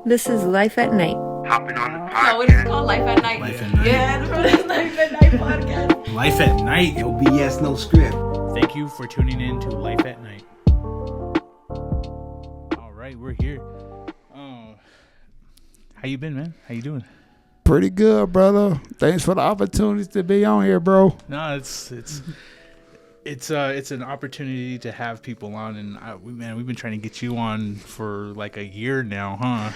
This is Life at Night. Hopping on the podcast. No, it's called Life at Night. Life at Night. Yeah, it's Life at Night podcast. Life at Night. No BS, no script. Thank you for tuning in to Life at Night. All right, we're here. How you been, man? How you doing? Pretty good, brother. Thanks for the opportunity to be on here, bro. No, it's an opportunity to have people on, and we've been trying to get you on for like a year now, huh?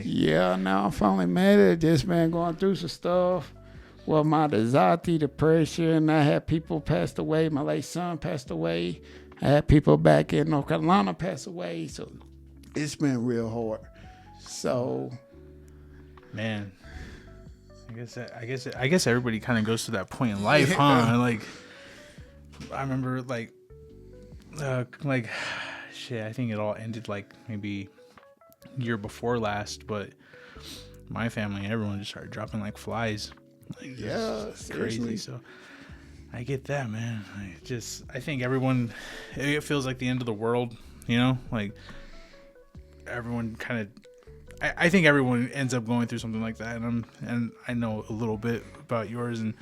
Yeah, now I finally made it. Just been going through some stuff. Well, my anxiety, depression. I had people passed away. My late son passed away. I had people back in North Carolina pass away. So it's been real hard. So, man, I guess everybody kind of goes to that point in life, huh? Like, I remember, shit. I think it all ended like maybe year before last, but my family, everyone just started dropping like flies. Like, yeah, it's crazy. So I get that, man. I think everyone, it feels like the end of the world, you know, like everyone kind of, I think everyone ends up going through something like that, and I know a little bit about yours, and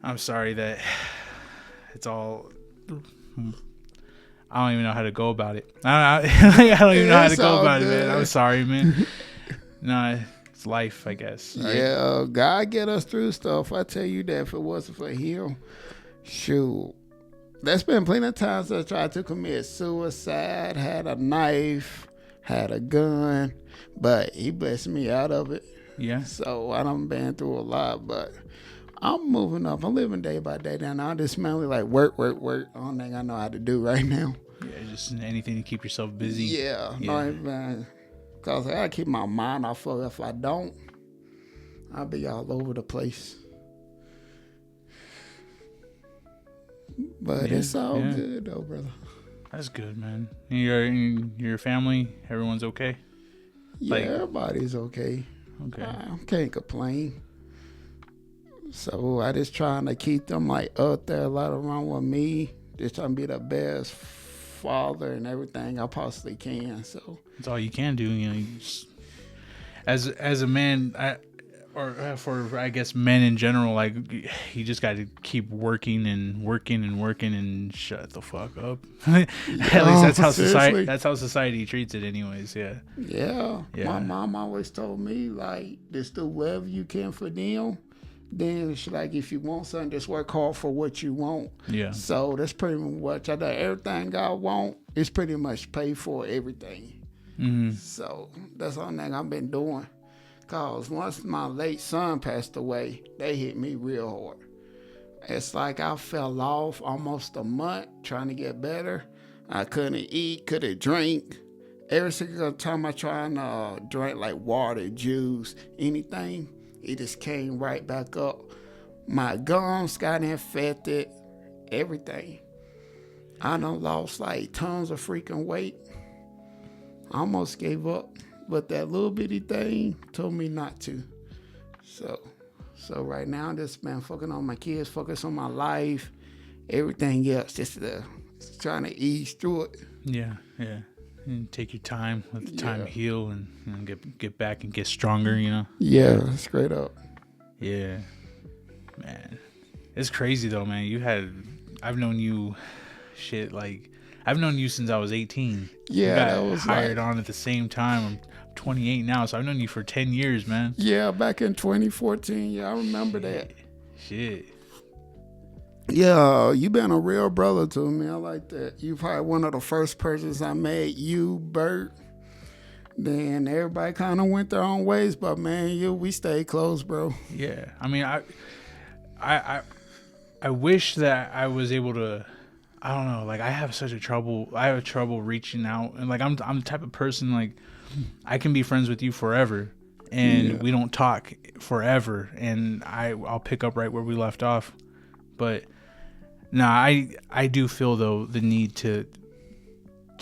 I'm sorry that it's all, I don't even know how to go about it. I don't even know how to go about it, man. I'm sorry, man. No, it's life, I guess. Right? Yeah, God get us through stuff. I tell you that if it wasn't for Him, shoot. There's been plenty of times I tried to commit suicide, had a knife, had a gun, but He blessed me out of it. Yeah. So I done been through a lot, but I'm moving up. I'm living day by day now. I just mainly like work. Only thing I know how to do right now. Yeah, just anything to keep yourself busy. Yeah. No, man. Because I got to keep my mind off of it. If I don't, I'll be all over the place. But it's all good, though, brother. That's good, man. Your family, everyone's okay? Yeah, everybody's okay. Okay. I can't complain. So I just trying to keep them like up there, a lot around with me. Just trying to be the best father and everything I possibly can. So that's all you can do, you know. You just, as a man, for I guess men in general, like you just got to keep working and shut the fuck up. At least that's how seriously. society treats it, anyways. Yeah. Yeah. Yeah. My mom always told me like just do whatever you can for them. Then it's like if you want something, just work hard for what you want. Yeah. So that's pretty much I do. Everything I want is pretty much paid for everything. Mm-hmm. So that's the only thing I've been doing. Cause once my late son passed away, they hit me real hard. It's like I fell off almost a month trying to get better. I couldn't eat, couldn't drink. Every single time I tried to drink like water, juice, anything, it just came right back up. My gums got infected, everything. I done lost like tons of freaking weight. I almost gave up, but that little bitty thing told me not to. So right now, I'm just been focusing on my kids, focus on my life, everything else, just trying to ease through it. Yeah. And take your time, let the time heal, and you know, get back and get stronger, you know? Yeah, straight up. Yeah. Man. It's crazy, though, man. I've known you, I've known you since I was 18. Yeah, that was hired on at the same time. I'm 28 now, so I've known you for 10 years, man. Yeah, back in 2014. Yeah, I remember that. Shit. Yeah, you been a real brother to me. I like that. You probably one of the first persons I met. You, Bert. Then everybody kind of went their own ways, but man, we stayed close, bro. Yeah, I mean, I wish that I was able to. I don't know. Like I have trouble reaching out, and like I'm the type of person like I can be friends with you forever, and we don't talk forever, and I'll pick up right where we left off, but. No, I do feel though the need to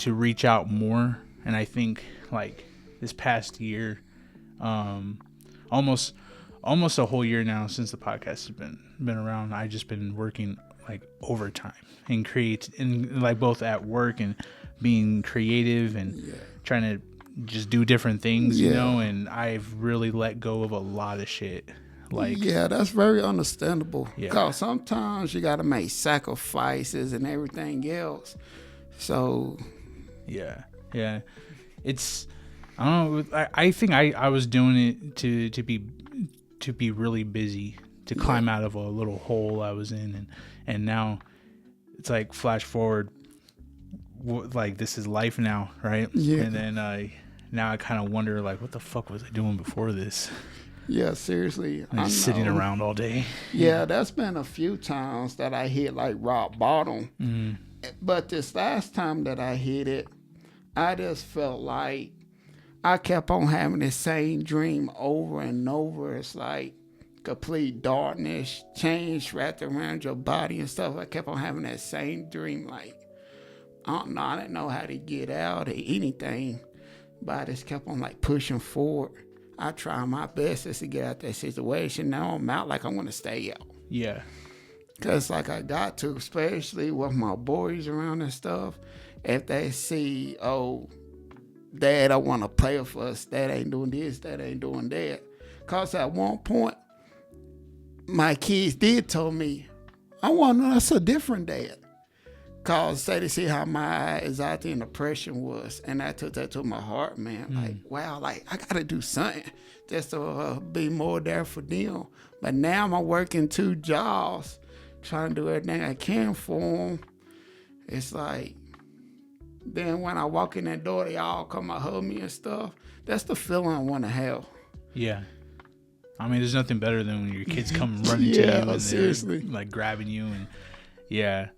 reach out more, and I think like this past year, almost a whole year now since the podcast has been around, I just been working like overtime and like both at work and being creative and trying to just do different things, you Yeah. know, and I've really let go of a lot of shit. Like, yeah, that's very understandable. Yeah. Because sometimes you got to make sacrifices and everything else. So, yeah. It's, I don't know. I think I was doing it to be really busy, to climb out of a little hole I was in, and now it's like flash forward, like this is life now, right? Yeah. And then now I kind of wonder, like, what the fuck was I doing before this? yeah, seriously. I Just sitting know. around all day. Yeah, that's been a few times that I hit like rock bottom. Mm. But this last time that I hit it, I just felt like I kept on having the same dream over and over. It's like complete darkness, change wrapped around your body and stuff. I kept on having that same dream. Like, I don't know, I didn't know how to get out or anything, but I just kept on like pushing forward. I try my best just to get out that situation. Now I'm out, like I want to stay out. Yeah. Because like I got to, especially with my boys around and stuff, if they see, oh, Dad, I want to play with us. Dad ain't doing this, Dad ain't doing that. Because at one point, my kids did tell me, I want us a different dad. Because they see how my anxiety and depression was. And I took that to my heart, man. Like, wow, like, I got to do something just to be more there for them. But now I'm working 2 jobs, trying to do everything I can for them. It's like, then when I walk in that door, they all come and hug me and stuff. That's the feeling I want to have. Yeah. I mean, there's nothing better than when your kids come running to you and seriously. they're like grabbing you and yeah.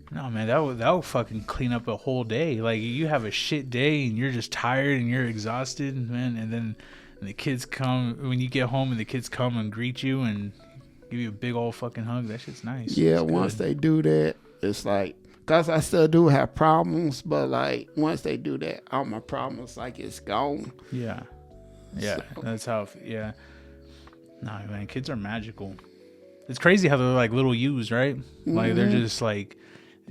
No, man, that would fucking clean up a whole day. Like, you have a shit day and you're just tired and you're exhausted, man, and then the kids come when you get home and the kids come and greet you and give you a big old fucking hug. That shit's nice. Yeah, It's once good. they do that, it's like, because I still do have problems, but like once they do that, all my problems, like, it's gone. Yeah. Yeah. So- That's how. Yeah. No, man, kids are magical. It's crazy how they're like little yous, right? Like they're just like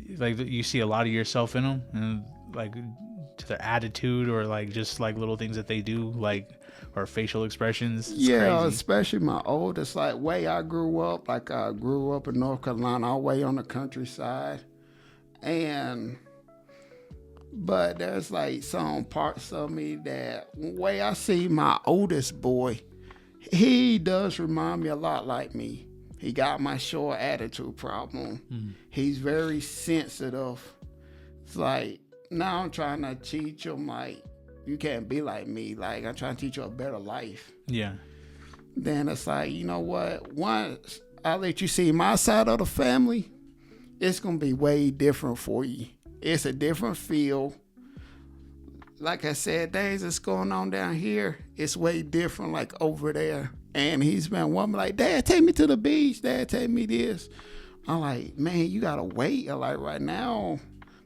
you see a lot of yourself in them, and like to their attitude or like just like little things that they do, like or facial expressions. It's Yeah, crazy. especially my oldest, like way I grew up, like I grew up in North Carolina, all the way on the countryside. But there's like some parts of me that way I see my oldest boy, he does remind me a lot like me. He got my short attitude problem. He's very sensitive. It's like, now I'm trying to teach him, like, you can't be like me. Like, I'm trying to teach you a better life. Yeah. Then it's like, you know what? Once I let you see my side of the family, it's going to be way different for you. It's a different feel. Like I said, things that's going on down here, it's way different like over there. And he's been one like, Dad, take me to the beach. Dad, take me this. I'm like, man, you got to wait. I'm like, right now,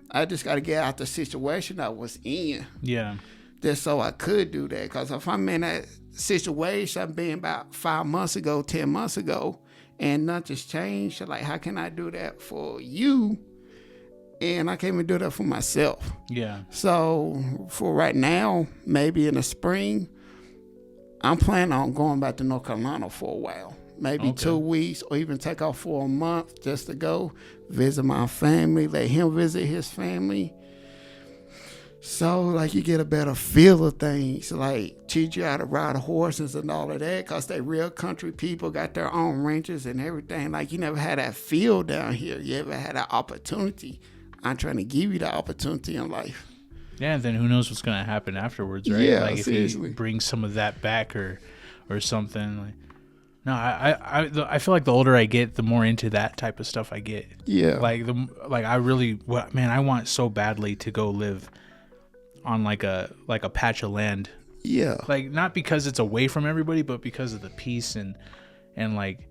I just got to get out the situation I was in. Yeah. Just so I could do that. Because if I'm in that situation I've been about 5 months ago, 10 months ago, and nothing's changed, like, how can I do that for you? And I can't even do that for myself. Yeah. So for right now, maybe in the spring, I'm planning on going back to North Carolina for a while. Maybe 2 weeks or even take off for a month just to go visit my family, let him visit his family. So, like, you get a better feel of things, like teach you how to ride horses and all of that, because they real country people, got their own ranches and everything. Like, you never had that feel down here. You ever had that opportunity. I'm trying to give you the opportunity in life. Yeah, and then who knows what's gonna happen afterwards, right? Yeah, like if seriously. you bring some of that back or something. Like, no, I feel like the older I get, the more into that type of stuff I get. Yeah. I really, man, I want so badly to go live on like a patch of land. Yeah. Like, not because it's away from everybody, but because of the peace and like,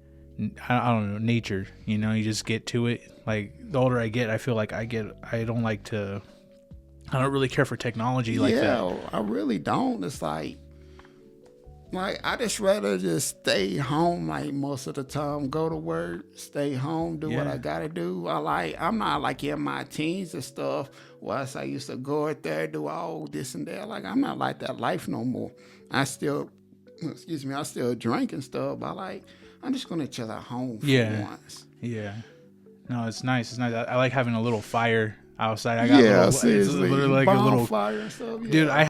I don't know, nature, you know, you just get to it. Like, the older I get, I feel like I don't really care for technology like that. Yeah, I really don't. It's like, Like, I just rather just stay home, like, most of the time. Go to work, stay home, do what Yeah. I gotta do. I'm not like in my teens and stuff. Once I used to go out there, do all this and that. Like, I'm not like that life no more. I still drink and stuff, but like, I'm just gonna chill at home for once. Yeah. No, it's nice. It's nice. I like having a little fire outside. I got seriously. It's literally like a little bonfire and stuff. Yeah. dude.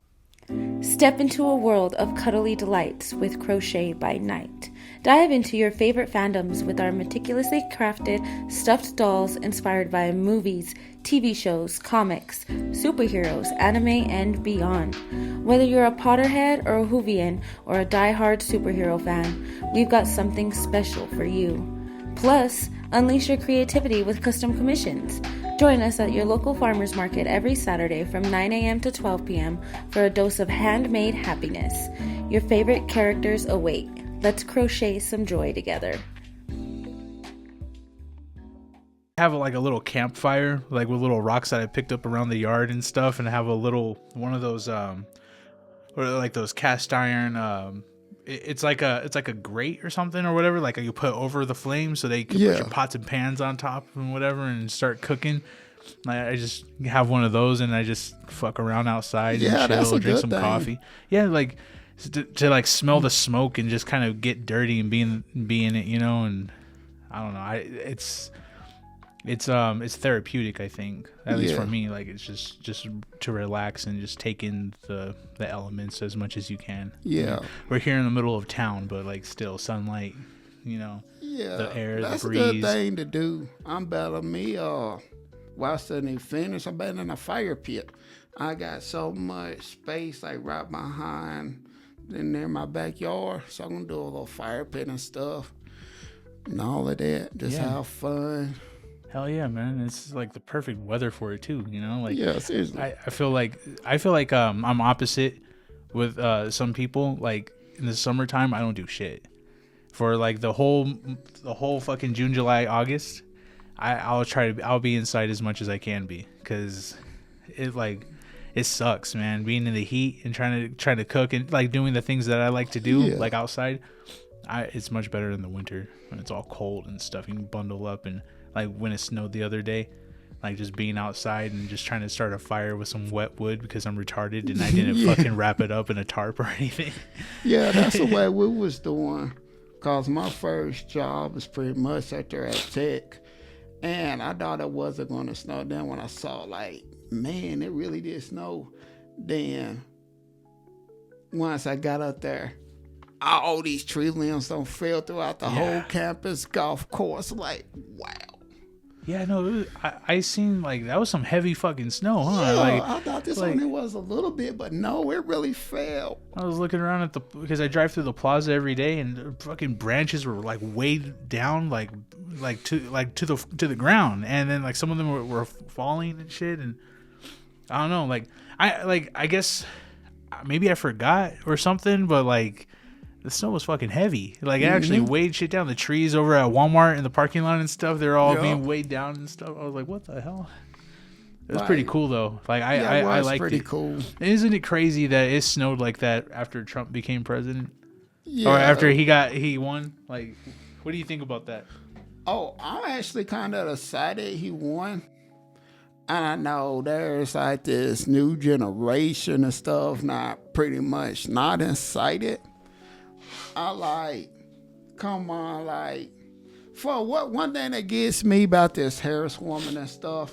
Step into a world of cuddly delights with Crochet by Night. Dive into your favorite fandoms with our meticulously crafted stuffed dolls inspired by movies, TV shows, comics, superheroes, anime, and beyond. Whether you're a Potterhead or a Whovian or a die-hard superhero fan, we've got something special for you. Plus, unleash your creativity with custom commissions. Join us at your local farmers market every Saturday from 9 a.m. to 12 p.m. for a dose of handmade happiness. Your favorite characters await. Let's crochet some joy together. Have like a little campfire, like with little rocks that I picked up around the yard and stuff, and have a little one of those or like those cast iron it's like a grate or something or whatever, like you put over the flame so they can put your pots and pans on top and whatever and start cooking. I just have one of those and I just fuck around outside and chill, drink some coffee. Yeah, like to like smell the smoke and just kind of get dirty and be in it, you know. And I don't know, it's therapeutic, I think, at least for me. Like, it's just to relax and just take in the elements as much as you can. Yeah, we're here in the middle of town, but like still sunlight, you know. Yeah, the air, that's the breeze. a good thing to do. I'm better me. While studying finish, I'm better in a fire pit. I got so much space, like right behind in there in my backyard, so I'm gonna do a little fire pit and stuff and all of that. Just have fun. Hell yeah, man! It's like the perfect weather for it too, you know. Like, yeah, seriously. I feel like I'm opposite with some people. Like in the summertime, I don't do shit for like the whole fucking June, July, August. I'll be inside as much as I can be, because it sucks, man. Being in the heat and trying to cook and like doing the things that I like to do like outside. It's much better in the winter when it's all cold and stuff. You can bundle up, and like when it snowed the other day, like just being outside and just trying to start a fire with some wet wood because I'm retarded and I didn't fucking wrap it up in a tarp or anything. Yeah, that's the way we was doing. Cause my first job was pretty much out there at Tech, and I thought it wasn't gonna snow. Then when I saw, like, man, it really did snow. Then once I got up there, all these tree limbs fell throughout the whole campus golf course. Like, wow. Yeah, no, I seen like that was some heavy fucking snow, huh? Yeah, like, I thought this only was a little bit, but no, it really fell. I was looking around because I drive through the plaza every day, and the fucking branches were like weighed down, like to the ground, and then like some of them were falling and shit, and I don't know, I guess maybe I forgot or something, but like. The snow was fucking heavy. Like, it actually weighed shit down. The trees over at Walmart in the parking lot and stuff, they're all being weighed down and stuff. I was like, what the hell? It was pretty cool, though. Like, I liked it. Pretty cool. Isn't it crazy that it snowed like that after Trump became president? Yeah. Or after he won? Like, what do you think about that? Oh, I'm actually kind of excited he won. And I know there's like this new generation and stuff pretty much not excited. Come on, for what one thing that gets me about this Harris woman and stuff,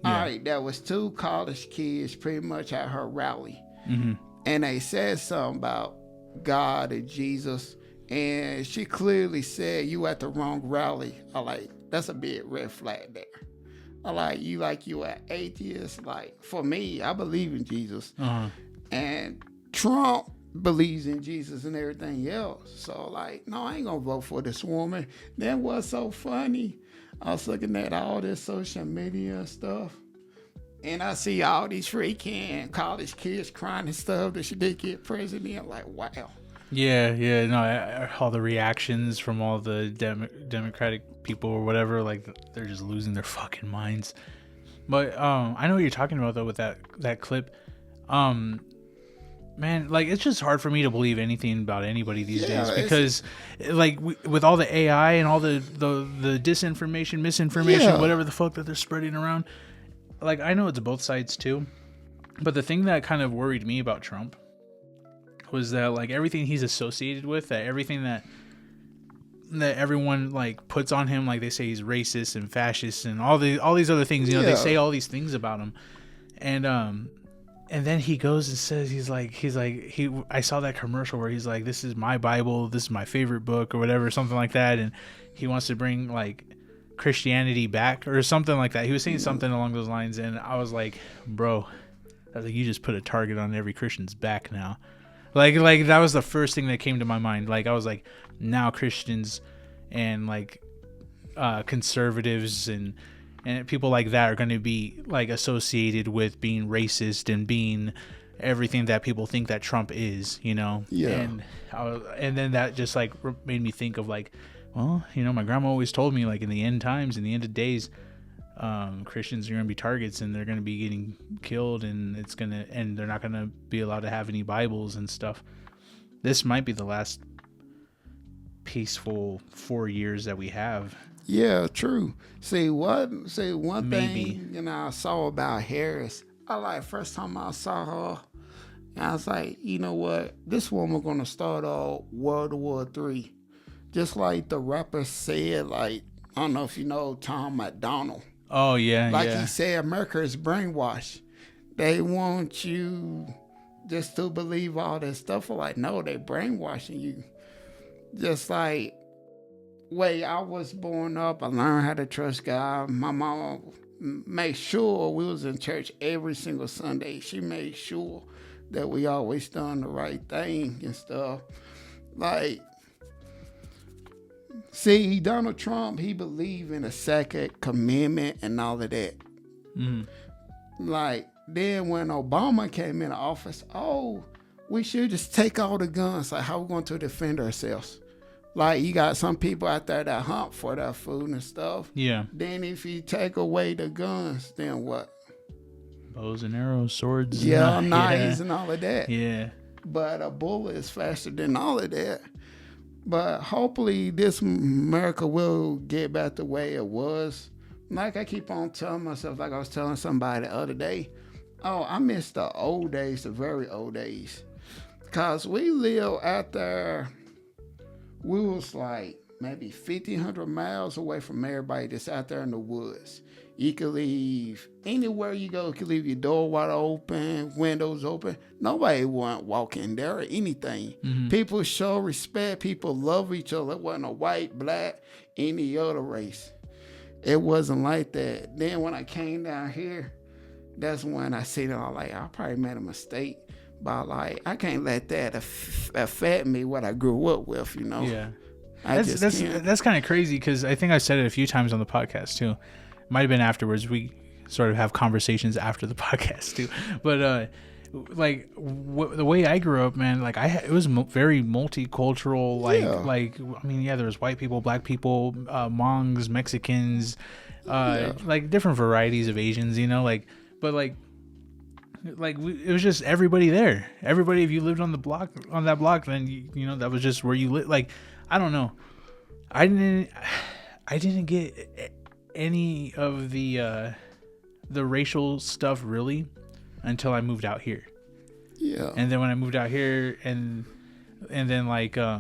there was 2 college kids pretty much at her rally. Mm-hmm. And they said something about God and Jesus, and she clearly said, you at the wrong rally. That's a big red flag there. You an atheist. For me, I believe in Jesus. Uh-huh. And Trump believes in Jesus and everything else. So, no, I ain't gonna vote for this woman. Then what's so funny, I was looking at all this social media and stuff, and I see all these freaking college kids crying and stuff that she did get president. Like, wow. Yeah, no, all the reactions from all the Democratic people or whatever, like, they're just losing their fucking minds. But I know what you're talking about, though, with that clip. Man, like, it's just hard for me to believe anything about anybody these days because, like, with all the AI and all the disinformation, misinformation, whatever the fuck that they're spreading around, like, I know it's both sides too, but the thing that kind of worried me about Trump was that, like, everything he's associated with, that everything that everyone, like, puts on him, like, they say he's racist and fascist and all these other things, you know, they say all these things about him, and then he goes and says I saw that commercial where he's like, this is my Bible, this is my favorite book or whatever, something like that, and he wants to bring, like, Christianity back or something like that. He was saying something along those lines, and I was like, bro, I was like, you just put a target on every Christian's back now. Like that was the first thing that came to my mind. Like, I was like, now Christians and, like, conservatives and people like that are going to be, like, associated with being racist and being everything that people think that Trump is, you know? Yeah. And then that just, like, made me think of, like, well, you know, my grandma always told me, like, in the end times, in the end of days, Christians are going to be targets and they're going to be getting killed, and they're not going to be allowed to have any Bibles and stuff. This might be the last peaceful 4 years that we have. Yeah, true. See, one Maybe. thing, you know, I saw about Harris, first time I saw her, I was like, you know what? This woman gonna start World War III. Just like the rapper said, like, I don't know if you know Tom McDonald. Oh, yeah, He said, America is brainwashed. They want you just to believe all this stuff. I'm like, no, they brainwashing you. Just like, way I was born up, I learned how to trust God. My mom made sure we was in church every single Sunday. She made sure that we always done the right thing and stuff. Like, see, Donald Trump, he believed in the second commandment and all of that. Like, then when Obama came into office, we should just take all the guns. Like, how we going to defend ourselves? Like, you got some people out there that hunt for that food and stuff. Yeah. Then if you take away the guns, then what? Bows and arrows, swords. Yeah, knives and all of that. Yeah. But a bullet is faster than all of that. But hopefully this America will get back the way it was. Like I keep on telling myself, like I was telling somebody the other day, I miss the old days, the very old days. Because we live out there. We was like maybe 1,500 miles away from everybody that's out there in the woods. You could leave anywhere you go. You could leave your door wide open, windows open. Nobody wouldn't walk in there or anything. Mm-hmm. People show respect. People love each other. It wasn't a white, black, any other race. It wasn't like that. Then when I came down here, that's when I seen it all like, I probably made a mistake. But like, I can't let that affect me what I grew up with, you know. Yeah, that's kind of crazy because I think I said it a few times on the podcast too. Might have been afterwards. We sort of have conversations after the podcast too. But like the way I grew up, man, like it was very multicultural. Like I mean, yeah, there was white people, black people, Hmongs, Mexicans, like different varieties of Asians, you know, like, but like it was just everybody there. Everybody, if you lived on that block, then you know that was just where you lived. Like, I don't know. I didn't get any of the racial stuff really until I moved out here. Yeah. And then when I moved out here, and then like I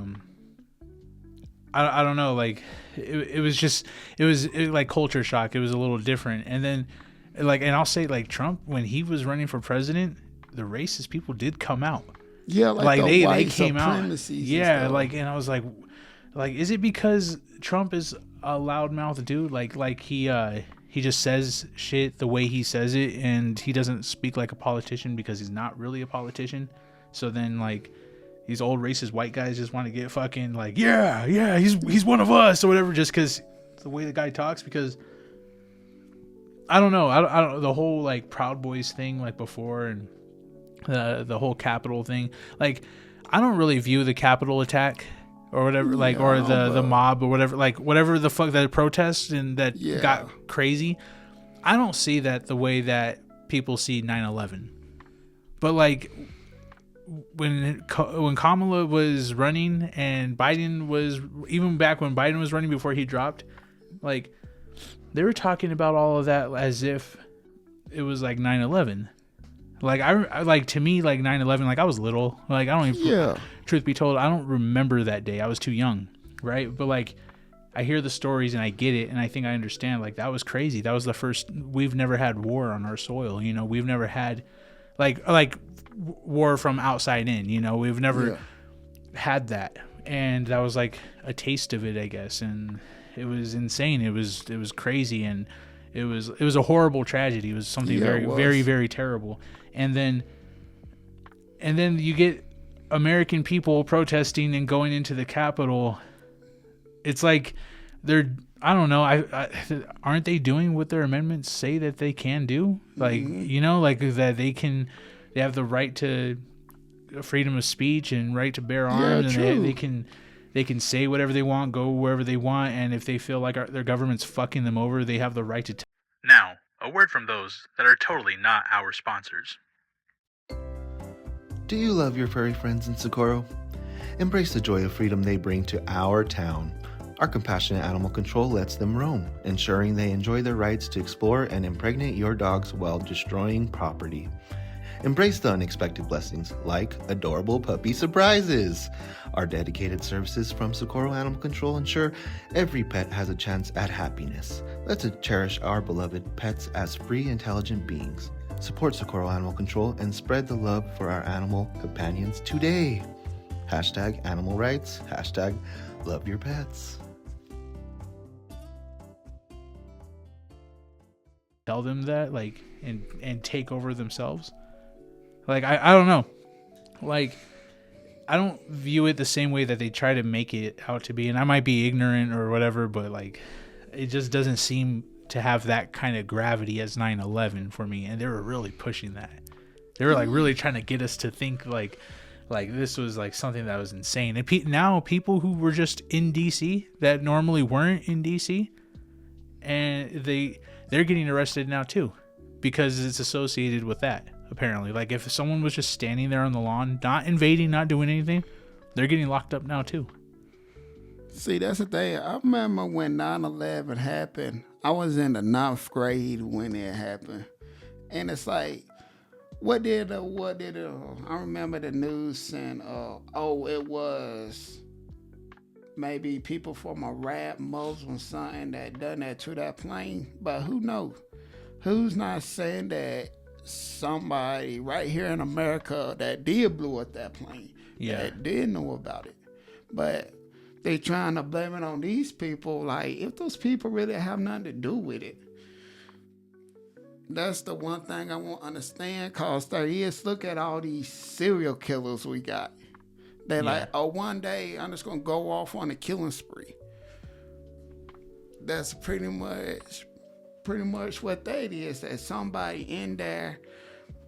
don't know, like it was like culture shock. It was a little different, and then. Like, and I'll say, like, Trump, when he was running for president, the racist people did come out. Yeah, like the they white came out. Yeah, and like, and I was like, is it because Trump is a loudmouth dude? Like he just says shit the way he says it, and he doesn't speak like a politician because he's not really a politician. So then, like, these old racist white guys just want to get fucking like, yeah, he's one of us or whatever, just because the way the guy talks. Because I don't know. I don't the whole like Proud Boys thing like before, and the whole Capitol thing. Like, I don't really view the Capitol attack or whatever, like, or the mob or whatever, like whatever the fuck that protest and that got crazy. I don't see that the way that people see 9/11. But like when Kamala was running and Biden was, even back when Biden was running before he dropped, like they were talking about all of that as if it was like 9/11. Like I like, to me, like 9/11, like I was little, like I don't even, truth be told, I don't remember that day. I was too young, right? But like I hear the stories and I get it, and I think I understand, like that was crazy. That was the first, we've never had war on our soil, you know. We've never had like war from outside in, you know. We've never had that, and that was like a taste of it, I guess. And it was insane. It was crazy, and it was a horrible tragedy. It was something very, very terrible. And then you get American people protesting and going into the Capitol. It's like they're, I don't know, I aren't they doing what their amendments say that they can do? Like, you know, like that they have the right to freedom of speech and right to bear arms, and they can say whatever they want, go wherever they want, and if they feel like their government's fucking them over, they have the right to. Now, a word from those that are totally not our sponsors. Do you love your furry friends in Socorro? Embrace the joy of freedom they bring to our town. Our compassionate animal control lets them roam, ensuring they enjoy their rights to explore and impregnate your dogs while destroying property. Embrace the unexpected blessings, like adorable puppy surprises. Our dedicated services from Socorro Animal Control ensure every pet has a chance at happiness. Let's cherish our beloved pets as free, intelligent beings. Support Socorro Animal Control and spread the love for our animal companions today. Hashtag animal rights. Hashtag love your pets. Tell them that, like, and take over themselves. Like, I don't know. Like, I don't view it the same way that they try to make it out to be. And I might be ignorant or whatever, but, like, it just doesn't seem to have that kind of gravity as 9/11 for me. And they were really pushing that. They were, like, really trying to get us to think, like this was, like, something that was insane. And now people who were just in D.C. that normally weren't in D.C., and they're getting arrested now, too, because it's associated with that. Apparently, like if someone was just standing there on the lawn, not invading, not doing anything, they're getting locked up now too. See, that's the thing. I remember when 9/11 happened. I was in the 9th grade when it happened, and it's like, what did I remember the news saying, it was maybe people from Iraq, Muslim, something that done that to that plane, but who knows? Who's not saying that somebody right here in America that did blow up that plane, that did know about it, but they trying to blame it on these people, like if those people really have nothing to do with it. That's the one thing I won't understand, cause there is, look at all these serial killers we got. They're like, one day I'm just gonna go off on a killing spree. That's pretty much what that is, that somebody in there,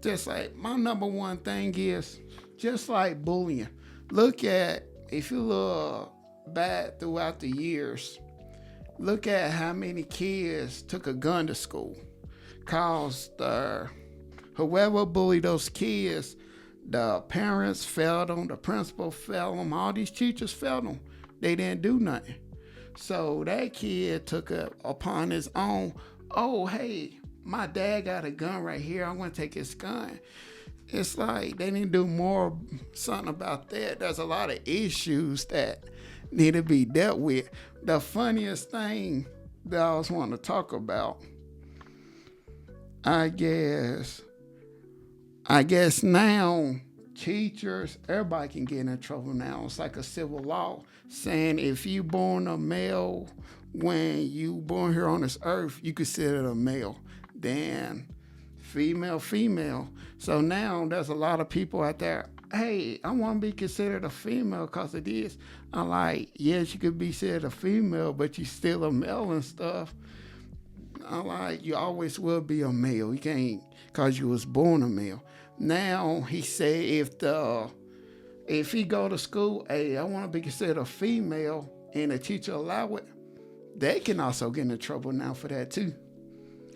just like, my number one thing is, just like bullying. Look at, if you look back throughout the years, look at how many kids took a gun to school. Cause whoever bullied those kids, the parents failed them, the principal failed them, all these teachers failed them. They didn't do nothing. So that kid took it upon his own, oh, hey, my dad got a gun right here, I'm going to take his gun. It's like they need to do something about that. There's a lot of issues that need to be dealt with. The funniest thing that I was wanting to talk about, I guess now teachers, everybody can get in trouble now. It's like a civil law saying if you born a male, when you born here on this earth, you consider a male. Then female. So now there's a lot of people out there, hey, I want to be considered a female because of this. I'm like, yes, you could be considered a female, but you still a male and stuff. I'm like, you always will be a male. You can't, because you was born a male. Now he said if he go to school, hey, I want to be considered a female, and the teacher allow it, they can also get in trouble now for that too.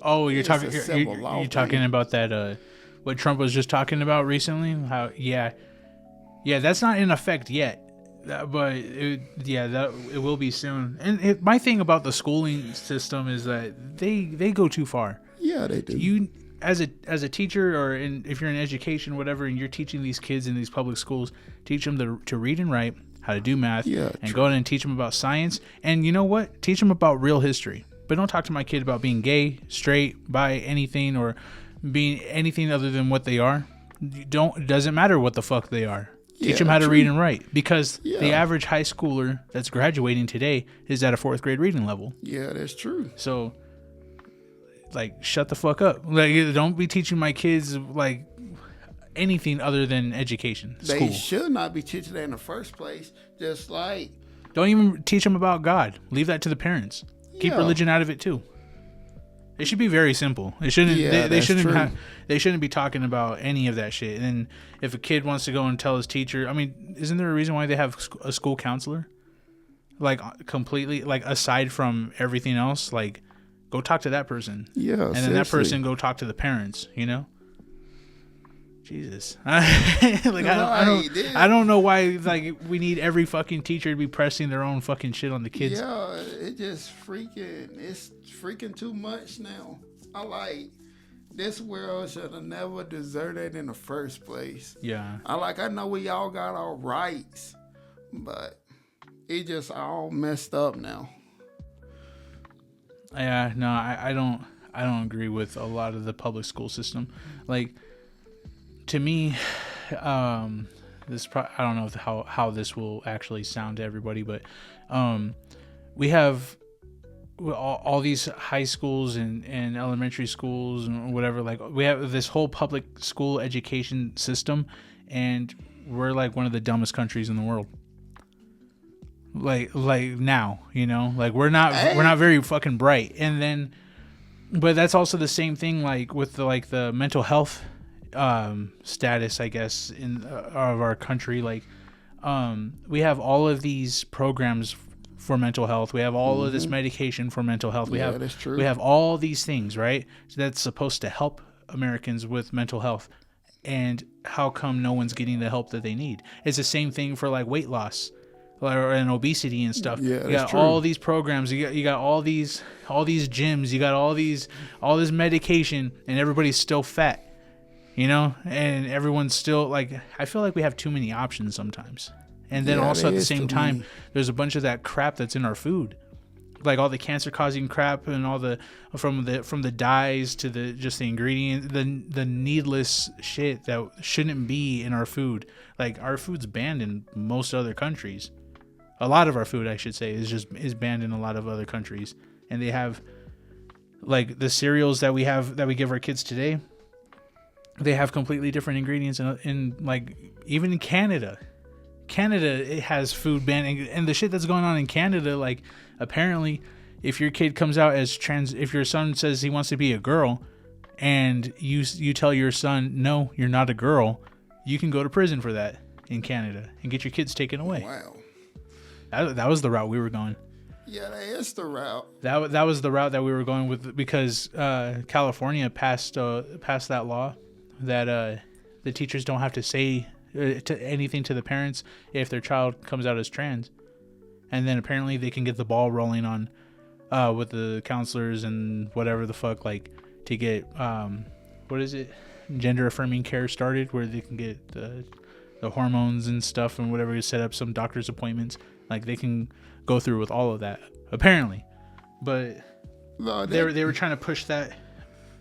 Oh, you're talking about that what Trump was just talking about recently? How Yeah, that's not in effect yet. But it will be soon. And my thing about the schooling system is that they go too far. Yeah, they do. You as a teacher, or if you're in education, whatever, and you're teaching these kids in these public schools, teach them to read and write, how to do math, and go in and teach them about science. And you know what? Teach them about real history. But don't talk to my kid about being gay, straight, bi, anything, or being anything other than what they are. It doesn't matter what the fuck they are. Teach them how to read and write, because the average high schooler that's graduating today is at a 4th grade reading level. Yeah, that's true. So, like, shut the fuck up. Like, don't be teaching my kids, like, anything other than education. They should not be teaching that in the first place. Just like... Don't even teach them about God. Leave that to the parents. Keep religion out of it, too. It should be very simple. It shouldn't. They shouldn't be talking about any of that shit. And if a kid wants to go and tell his teacher, I mean, isn't there a reason why they have a school counselor? Like, completely, like, aside from everything else, like, go talk to that person. Yeah, and then that person go talk to the parents. You know. Jesus. I don't know why, like, we need every fucking teacher to be pressing their own fucking shit on the kids. Yeah, it's freaking too much now. This world should have never deserted in the first place. Yeah. I know we all got our rights, but it just all messed up now. Yeah, no, I don't agree with a lot of the public school system. Like, to me, I don't know how this will actually sound to everybody, but we have all these high schools and elementary schools and whatever. Like, we have this whole public school education system, and we're like one of the dumbest countries in the world. Like now, you know, like we're not very fucking bright. And then, but that's also the same thing, like with the mental health status, I guess, of our country. Like, we have all of these programs for mental health. We have all of this medication for mental health. That's true. We have all these things, right? That's supposed to help Americans with mental health. And how come no one's getting the help that they need? It's the same thing for like weight loss and obesity and stuff. Yeah, you got true. all these programs. You got all these gyms. You got all this medication, and everybody's still fat. You know, and everyone's still like, I feel like we have too many options sometimes. And then also at the same time, there's a bunch of that crap that's in our food, like all the cancer causing crap and all from the dyes to the ingredient, the needless shit that shouldn't be in our food. Like, our food's banned in most other countries. A lot of our food, I should say, is banned in a lot of other countries. And they have, like, the cereals that we give our kids today, they have completely different ingredients in like, even in Canada, it has food banning, and the shit that's going on in Canada, like, apparently, if your kid comes out as trans, if your son says he wants to be a girl, and you tell your son, no, you're not a girl, you can go to prison for that in Canada and get your kids taken away. Wow. That was the route we were going. Yeah, that is the route. That was the route that we were going with, because California passed that law that the teachers don't have to say anything to the parents if their child comes out as trans. And then apparently they can get the ball rolling on with the counselors and whatever the fuck, like, to get gender affirming care started, where they can get the hormones and stuff and whatever, to set up some doctor's appointments. Like, they can go through with all of that apparently, but they were trying to push that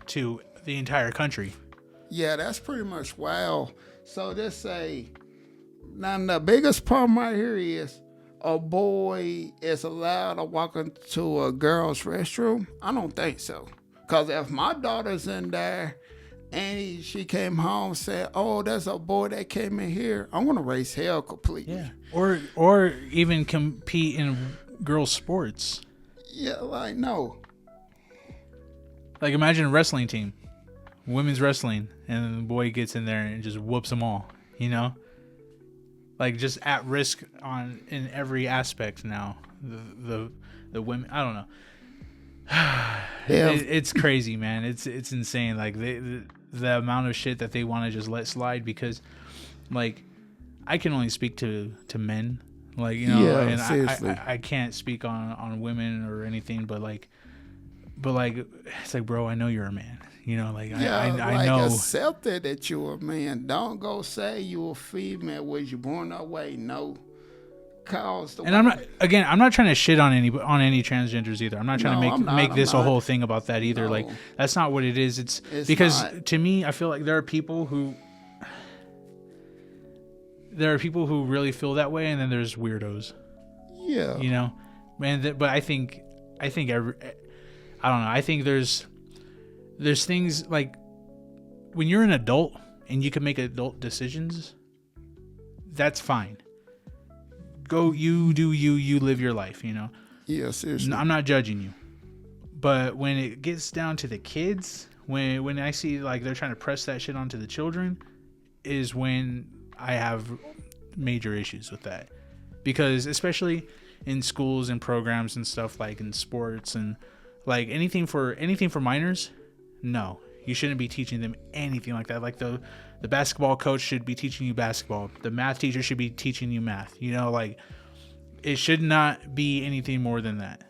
to the entire country. Yeah, that's pretty much wild. So just say, now the biggest problem right here is, a boy is allowed to walk into a girl's restroom? I don't think so. Because if my daughter's in there and she came home and said, oh, there's a boy that came in here, I'm going to raise hell completely. Yeah. Or even compete in girls' sports. Yeah, like, no. Like, imagine a wrestling team, women's wrestling, and the boy gets in there and just whoops them all, you know? Like, just at risk in every aspect now. The women, I don't know. Yeah. It's crazy, man. It's insane. Like, the amount of shit that they want to just let slide, because, like, I can only speak to men, like, you Yeah, and seriously. I can't speak on women or anything, but like it's like, bro, I know you're a man, like Yeah, I know. accept it that you're a man. Don't go say you're a female. Was you born that way? No. Cause the And I'm not trying to shit on any transgenders either. I'm not trying No, I'm to not, make I'm this a not. whole thing about that either. No. Like, that's not what it is. It's because not. to me, I feel like there are people who really feel that way, and then there's weirdos. Yeah. Man. But I think I don't know. I think there's things like when you're an adult and you can make adult decisions, that's fine. Go, you do you live your life, Yeah, seriously. I'm not judging you. But when it gets down to the kids, when I see like they're trying to press that shit onto the children, is when I have major issues with that. Because especially in schools and programs and stuff, like in sports and like anything for minors, no. You shouldn't be teaching them anything like that. Like the basketball coach should be teaching you basketball. The math teacher should be teaching you math. Like it should not be anything more than that.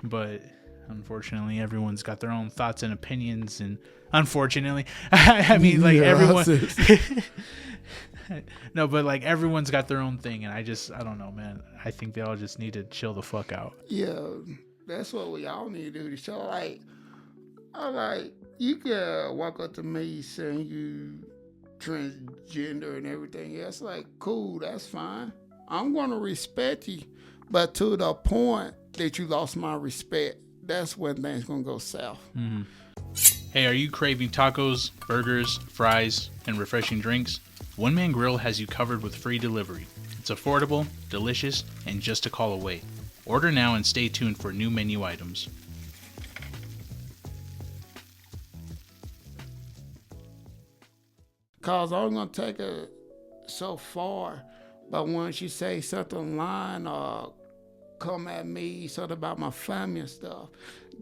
But unfortunately, everyone's got their own thoughts and opinions. And unfortunately, I mean, like everyone. No, but like everyone's got their own thing. And I don't know, man. I think they all just need to chill the fuck out. Yeah, that's what we all need to do. To show you can walk up to me saying you transgender and everything else. Like, cool, that's fine. I'm gonna respect you, but to the point that you lost my respect, that's when things gonna go south. Mm-hmm. Hey, are you craving tacos, burgers, fries, and refreshing drinks? One Man Grill has you covered with free delivery. It's affordable, delicious, and just a call away. Order now and stay tuned for new menu items. Cause I'm gonna take it so far, but once you say something lying or come at me, something about my family and stuff,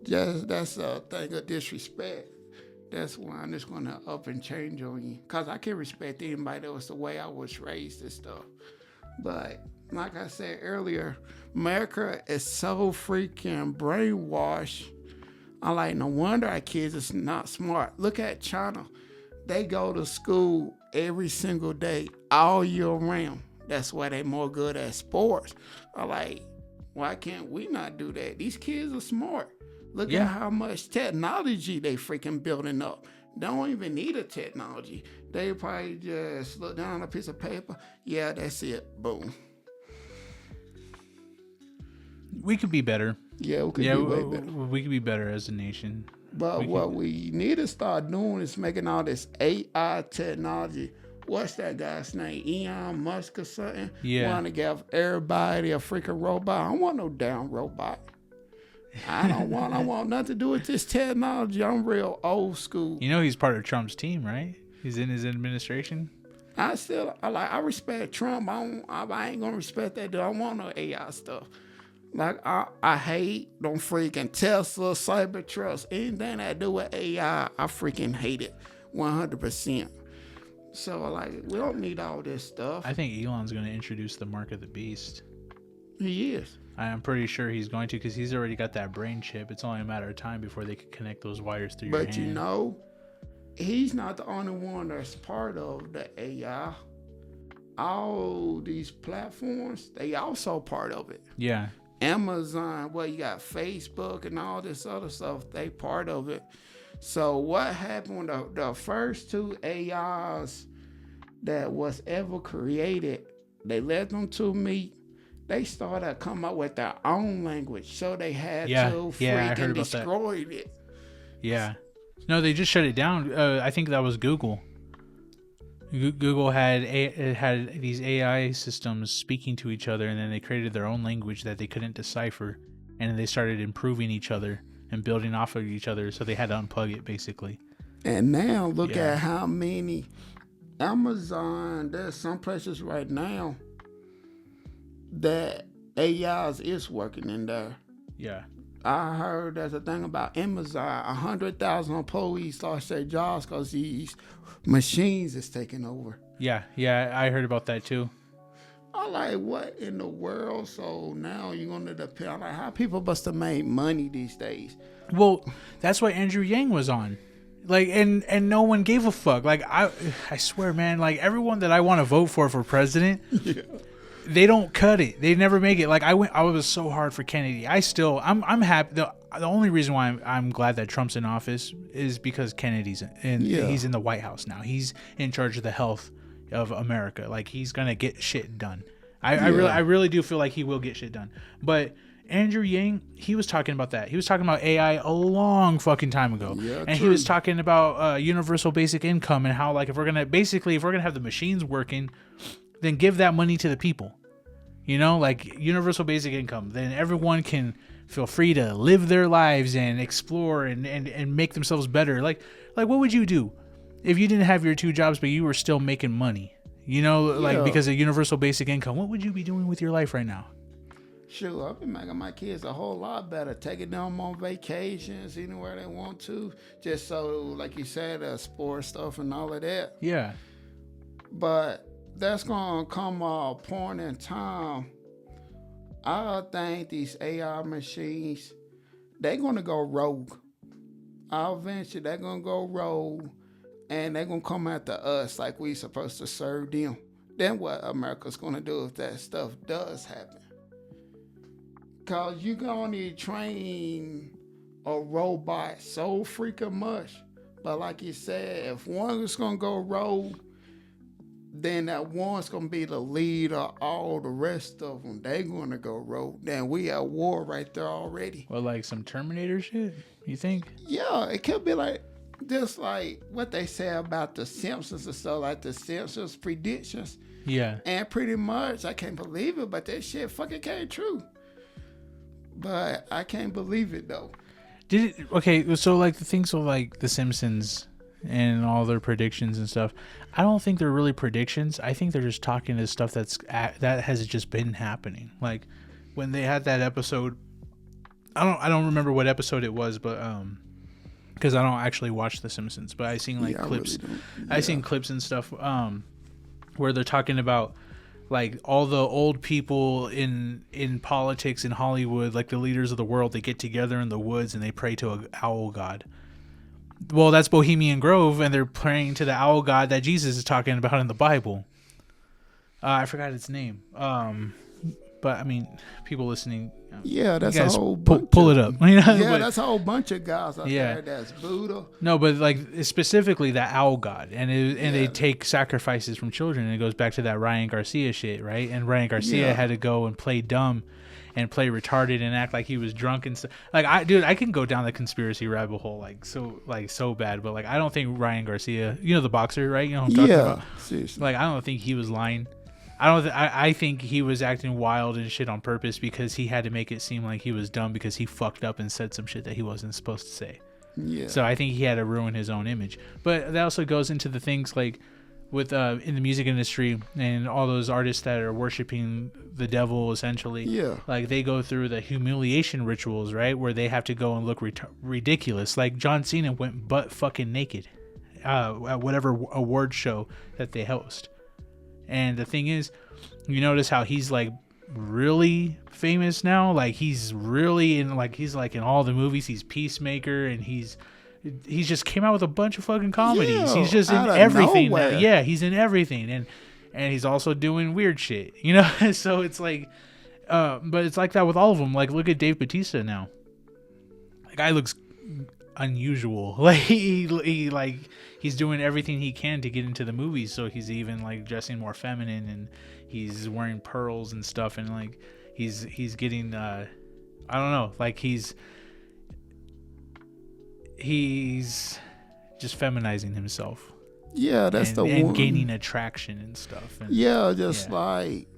that's a thing of disrespect. That's why I'm just gonna up and change on you. Cause I can't respect anybody that was the way I was raised and stuff. But like I said earlier, America is so freaking brainwashed. I'm like, no wonder our kids is not smart. Look at China. They go to school every single day, all year round. That's why they more good at sports. I'm like, why can't we not do that? These kids are smart. Look at how much technology they freaking building up. They don't even need a technology. They probably just look down on a piece of paper. Yeah, that's it. Boom. We could be better. Yeah, we could be way better. We could be better as a nation. But what we need to start doing is making all this AI technology. What's that guy's name? Elon Musk or something? Yeah. Want to give everybody a freaking robot. I don't want no damn robot. I want nothing to do with this technology. I'm real old school. He's part of Trump's team, right? He's in his administration. I respect Trump. I ain't gonna respect that dude. I don't want no AI stuff. Like I hate them freaking Tesla, Cybertruck, anything that do with AI. I freaking hate it, 100%. So like we don't need all this stuff. I think Elon's going to introduce the mark of the beast. He is. I am pretty sure he's going to, because he's already got that brain chip. It's only a matter of time before they can connect those wires through your hand. But he's not the only one that's part of the AI. All these platforms, they also part of it. Yeah. Amazon, you got Facebook and all this other stuff, they part of it. So what happened when the first two AIs that was ever created, they let them two meet, they started coming up with their own language. So they had to freaking destroy it. Yeah. No, they just shut it down. I think that was Google. Google had these AI systems speaking to each other, and then they created their own language that they couldn't decipher, and then they started improving each other and building off of each other, so they had to unplug it, basically. And now look at how many Amazon, there's some places right now that AIs is working in there. Yeah. I heard there's a thing about Amazon, 100,000 employees lost their jobs because these machines is taking over. Yeah, I heard about that too. I'm like, what in the world? So now you're gonna depend on how people must have made money these days. Well, that's why Andrew Yang was on. Like, and no one gave a fuck. Like, I swear, man, like, everyone that I want to vote for president, they don't cut it. They never make it. Like, I was so hard for Kennedy. I'm happy. The only reason why I'm glad that Trump's in office is because Kennedy's he's in the White House now. He's in charge of the health of America. Like, he's gonna get shit done. I really do feel like he will get shit done. But Andrew Yang, he was talking about that. He was talking about AI a long fucking time ago. Yeah, and true. He was talking about universal basic income and how, like, if we're gonna have the machines working, then give that money to the people. You know, like universal basic income. Then everyone can feel free to live their lives and explore and make themselves better. Like what would you do if you didn't have your 2 jobs but you were still making money? You know, like because of universal basic income. What would you be doing with your life right now? Sure, I've been making my kids a whole lot better, taking them on vacations anywhere they want to, just so, like you said, sport stuff and all of that. Yeah. But that's going to come a point in time, I think these AI machines, they're going to go rogue. Eventually, they're going to go rogue, and they're going to come after us like we supposed to serve them. Then what America's going to do if that stuff does happen? Because you can only train a robot so freaking much. But like you said, if one is going to go rogue, then that one's going to be the lead of all the rest of them. They're going to go rogue. Then we at war right there already. Well, like some Terminator shit, you think? Yeah, it could be like, just like what they say about the Simpsons and stuff, like the Simpsons predictions. Yeah. And pretty much, I can't believe it, but that shit fucking came true. But I can't believe it though. Okay, so like the things of like the Simpsons and all their predictions and stuff, I don't think they're really predictions. I think they're just talking to stuff that has just been happening. Like when they had that episode, I don't remember what episode it was, but because I don't actually watch the Simpsons, but I seen like clips. I seen clips and stuff where they're talking about like all the old people in politics in Hollywood, like the leaders of the world, they get together in the woods and they pray to an owl god. Well, that's Bohemian Grove, and they're praying to the owl god that Jesus is talking about in the Bible. I forgot its name. But I mean, people listening. Yeah, that's a whole bunch. Pull it up. Yeah, that's a whole bunch of guys out there. That's Buddha. No, but like specifically that owl god, and they take sacrifices from children, and it goes back to that Ryan Garcia shit, right? And Ryan Garcia had to go and play dumb, and play retarded, and act like he was drunk and stuff. Like I can go down the conspiracy rabbit hole so bad, but like I don't think Ryan Garcia, the boxer, right? You know what I'm talking about? Seriously. Like I don't think he was lying. I think he was acting wild and shit on purpose because he had to make it seem like he was dumb because he fucked up and said some shit that he wasn't supposed to say. Yeah. So I think he had to ruin his own image. But that also goes into the things like with in the music industry and all those artists that are worshiping the devil essentially. Yeah. Like they go through the humiliation rituals, right? Where they have to go and look ridiculous. Like John Cena went butt fucking naked at whatever award show that they host. And the thing is, you notice how he's like really famous now. Like he's really in in all the movies. He's Peacemaker, and he's just came out with a bunch of fucking comedies. Yeah, he's just in everything. Yeah, he's in everything, and he's also doing weird shit. So it's like, but it's like that with all of them. Like look at Dave Bautista now. The guy looks unusual. Like he's doing everything he can to get into the movies, so he's even like dressing more feminine, and he's wearing pearls and stuff, and like he's getting I don't know, like he's just feminizing himself. Yeah, that's and gaining attraction and stuff. And, like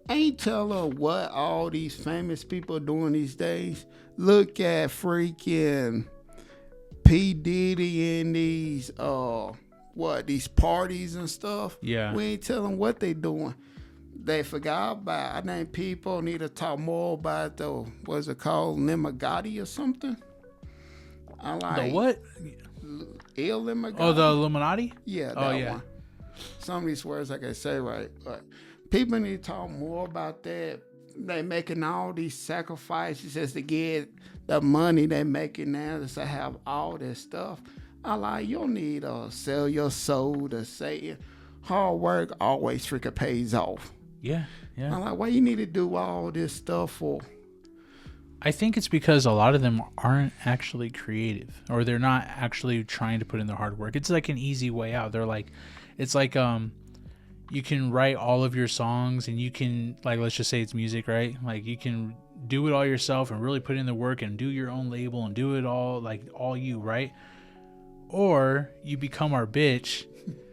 ain't telling what all these famous people are doing these days. Look at freaking P. Diddy and these these parties and stuff. Yeah. We ain't telling what they doing. They forgot about it. I think people need to talk more about what's it called, Limagati or something. The what? Illuminati. Oh, the Illuminati? Yeah, that one. some of these words I can say right, but people need to talk more about that. They making all these sacrifices just to get the money they making now, just to have all this stuff. I like, you don't need to sell your soul to say hard work always freaking pays off. Yeah. I'm like, why you need to do all this stuff for? I think it's because a lot of them aren't actually creative, or they're not actually trying to put in their hard work. It's like an easy way out. They're like, it's like, you can write all of your songs, and you can, like, let's just say it's music, right? Like, you can do it all yourself and really put in the work and do your own label and do it all, like, all you, right? Or you become our bitch,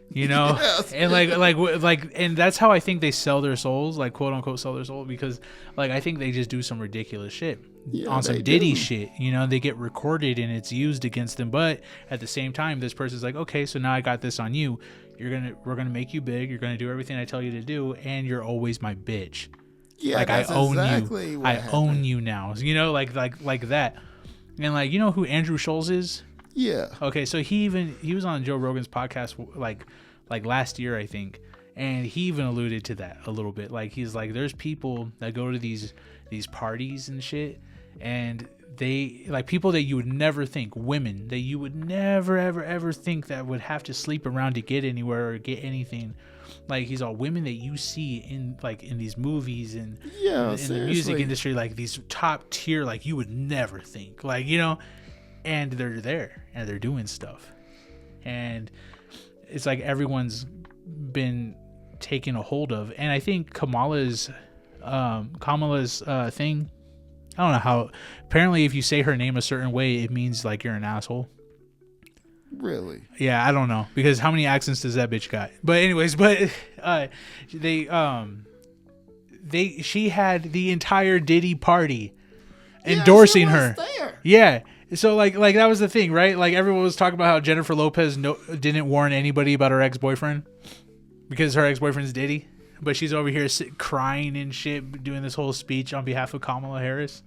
you know? Yes. And like, and that's how I think they sell their souls, like, quote unquote sell their soul, because, like, I think they just do some ridiculous shit on some Diddy shit, you know? They get recorded and it's used against them, but at the same time, this person's like, okay, so now I got this on you. We're gonna make you big. You're gonna do everything I tell you to do, and you're always my bitch. Yeah, like, that's I own exactly you. What I happened. own you now. You know, like that. And, like, you know who Andrew Schulz is? Yeah. Okay, so he was on Joe Rogan's podcast like last year, I think, and he even alluded to that a little bit. Like, he's like, there's people that go to these parties and shit, and they, like, people that you would never think, women that you would never ever think that would have to sleep around to get anywhere or get anything. Like, he's all women that you see in, like, in these movies and in the music industry, like, these top tier, like, you would never think, like, you know, and they're there and they're doing stuff, and it's like everyone's been taken a hold of. And I think Kamala's thing, I don't know how, apparently if you say her name a certain way, it means, like, you're an asshole. Really? Yeah, I don't know, because how many accents does that bitch got? But anyways, she had the entire Diddy party endorsing her. There. Yeah. So like that was the thing, right? Like, everyone was talking about how Jennifer Lopez didn't warn anybody about her ex-boyfriend because her ex-boyfriend's Diddy, but she's over here crying and shit, doing this whole speech on behalf of Kamala Harris.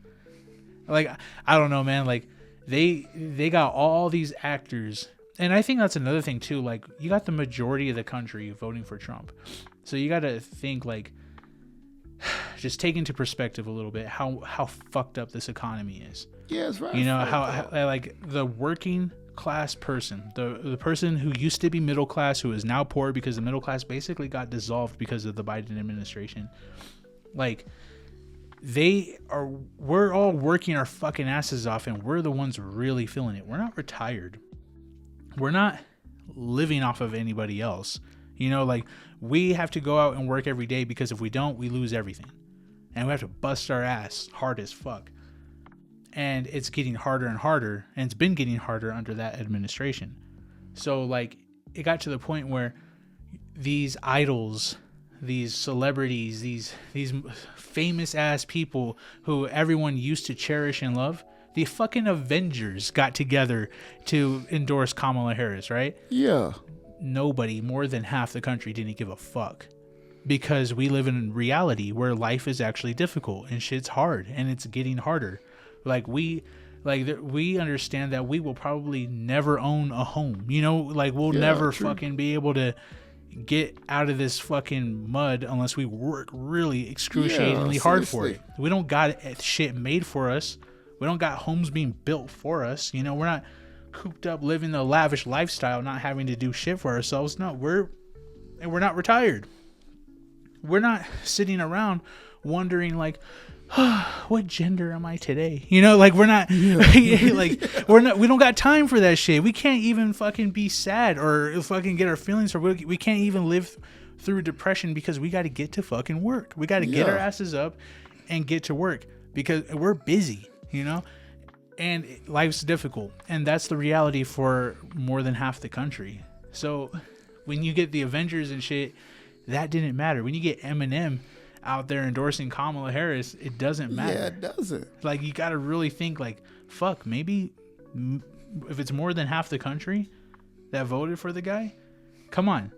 Like, I don't know, man. Like, they got all these actors, and I think that's another thing too. Like, you got the majority of the country voting for Trump, so you got to think, like, just take into perspective a little bit how fucked up this economy is. Yeah, it's right. You know how like the working class person, the person who used to be middle class, who is now poor because the middle class basically got dissolved because of the Biden administration. Like, we're all working our fucking asses off, and we're the ones really feeling it. We're not retired. We're not living off of anybody else. You know, like, we have to go out and work every day, because if we don't, we lose everything. And we have to bust our ass hard as fuck. And it's getting harder and harder, and it's been getting harder under that administration. So, like, it got to the point where these idols, these celebrities, these famous ass people who everyone used to cherish and love, the fucking Avengers got together to endorse Kamala Harris, right? Yeah. Nobody, more than half the country, didn't give a fuck, because we live in reality where life is actually difficult and shit's hard, and it's getting harder. We understand that we will probably never own a home, you know, like, we'll never fucking be able to get out of this fucking mud unless we work really excruciatingly hard for it. We don't got shit made for us. We don't got homes being built for us. You know, we're not cooped up living the lavish lifestyle, not having to do shit for ourselves. No, we're not retired. We're not sitting around wondering, like, what gender am I today? You know, like, we're not like, we don't got time for that shit. We can't even fucking be sad or fucking get our feelings hurt. We can't even live through depression because we got to get to fucking work. We got to get our asses up and get to work because we're busy, you know, and life's difficult. And that's the reality for more than half the country. So when you get the Avengers and shit, that didn't matter. When you get Eminem out there endorsing Kamala Harris, it doesn't matter. Yeah, it doesn't. Like, you got to really think, like, fuck, maybe if it's more than half the country that voted for the guy, come on,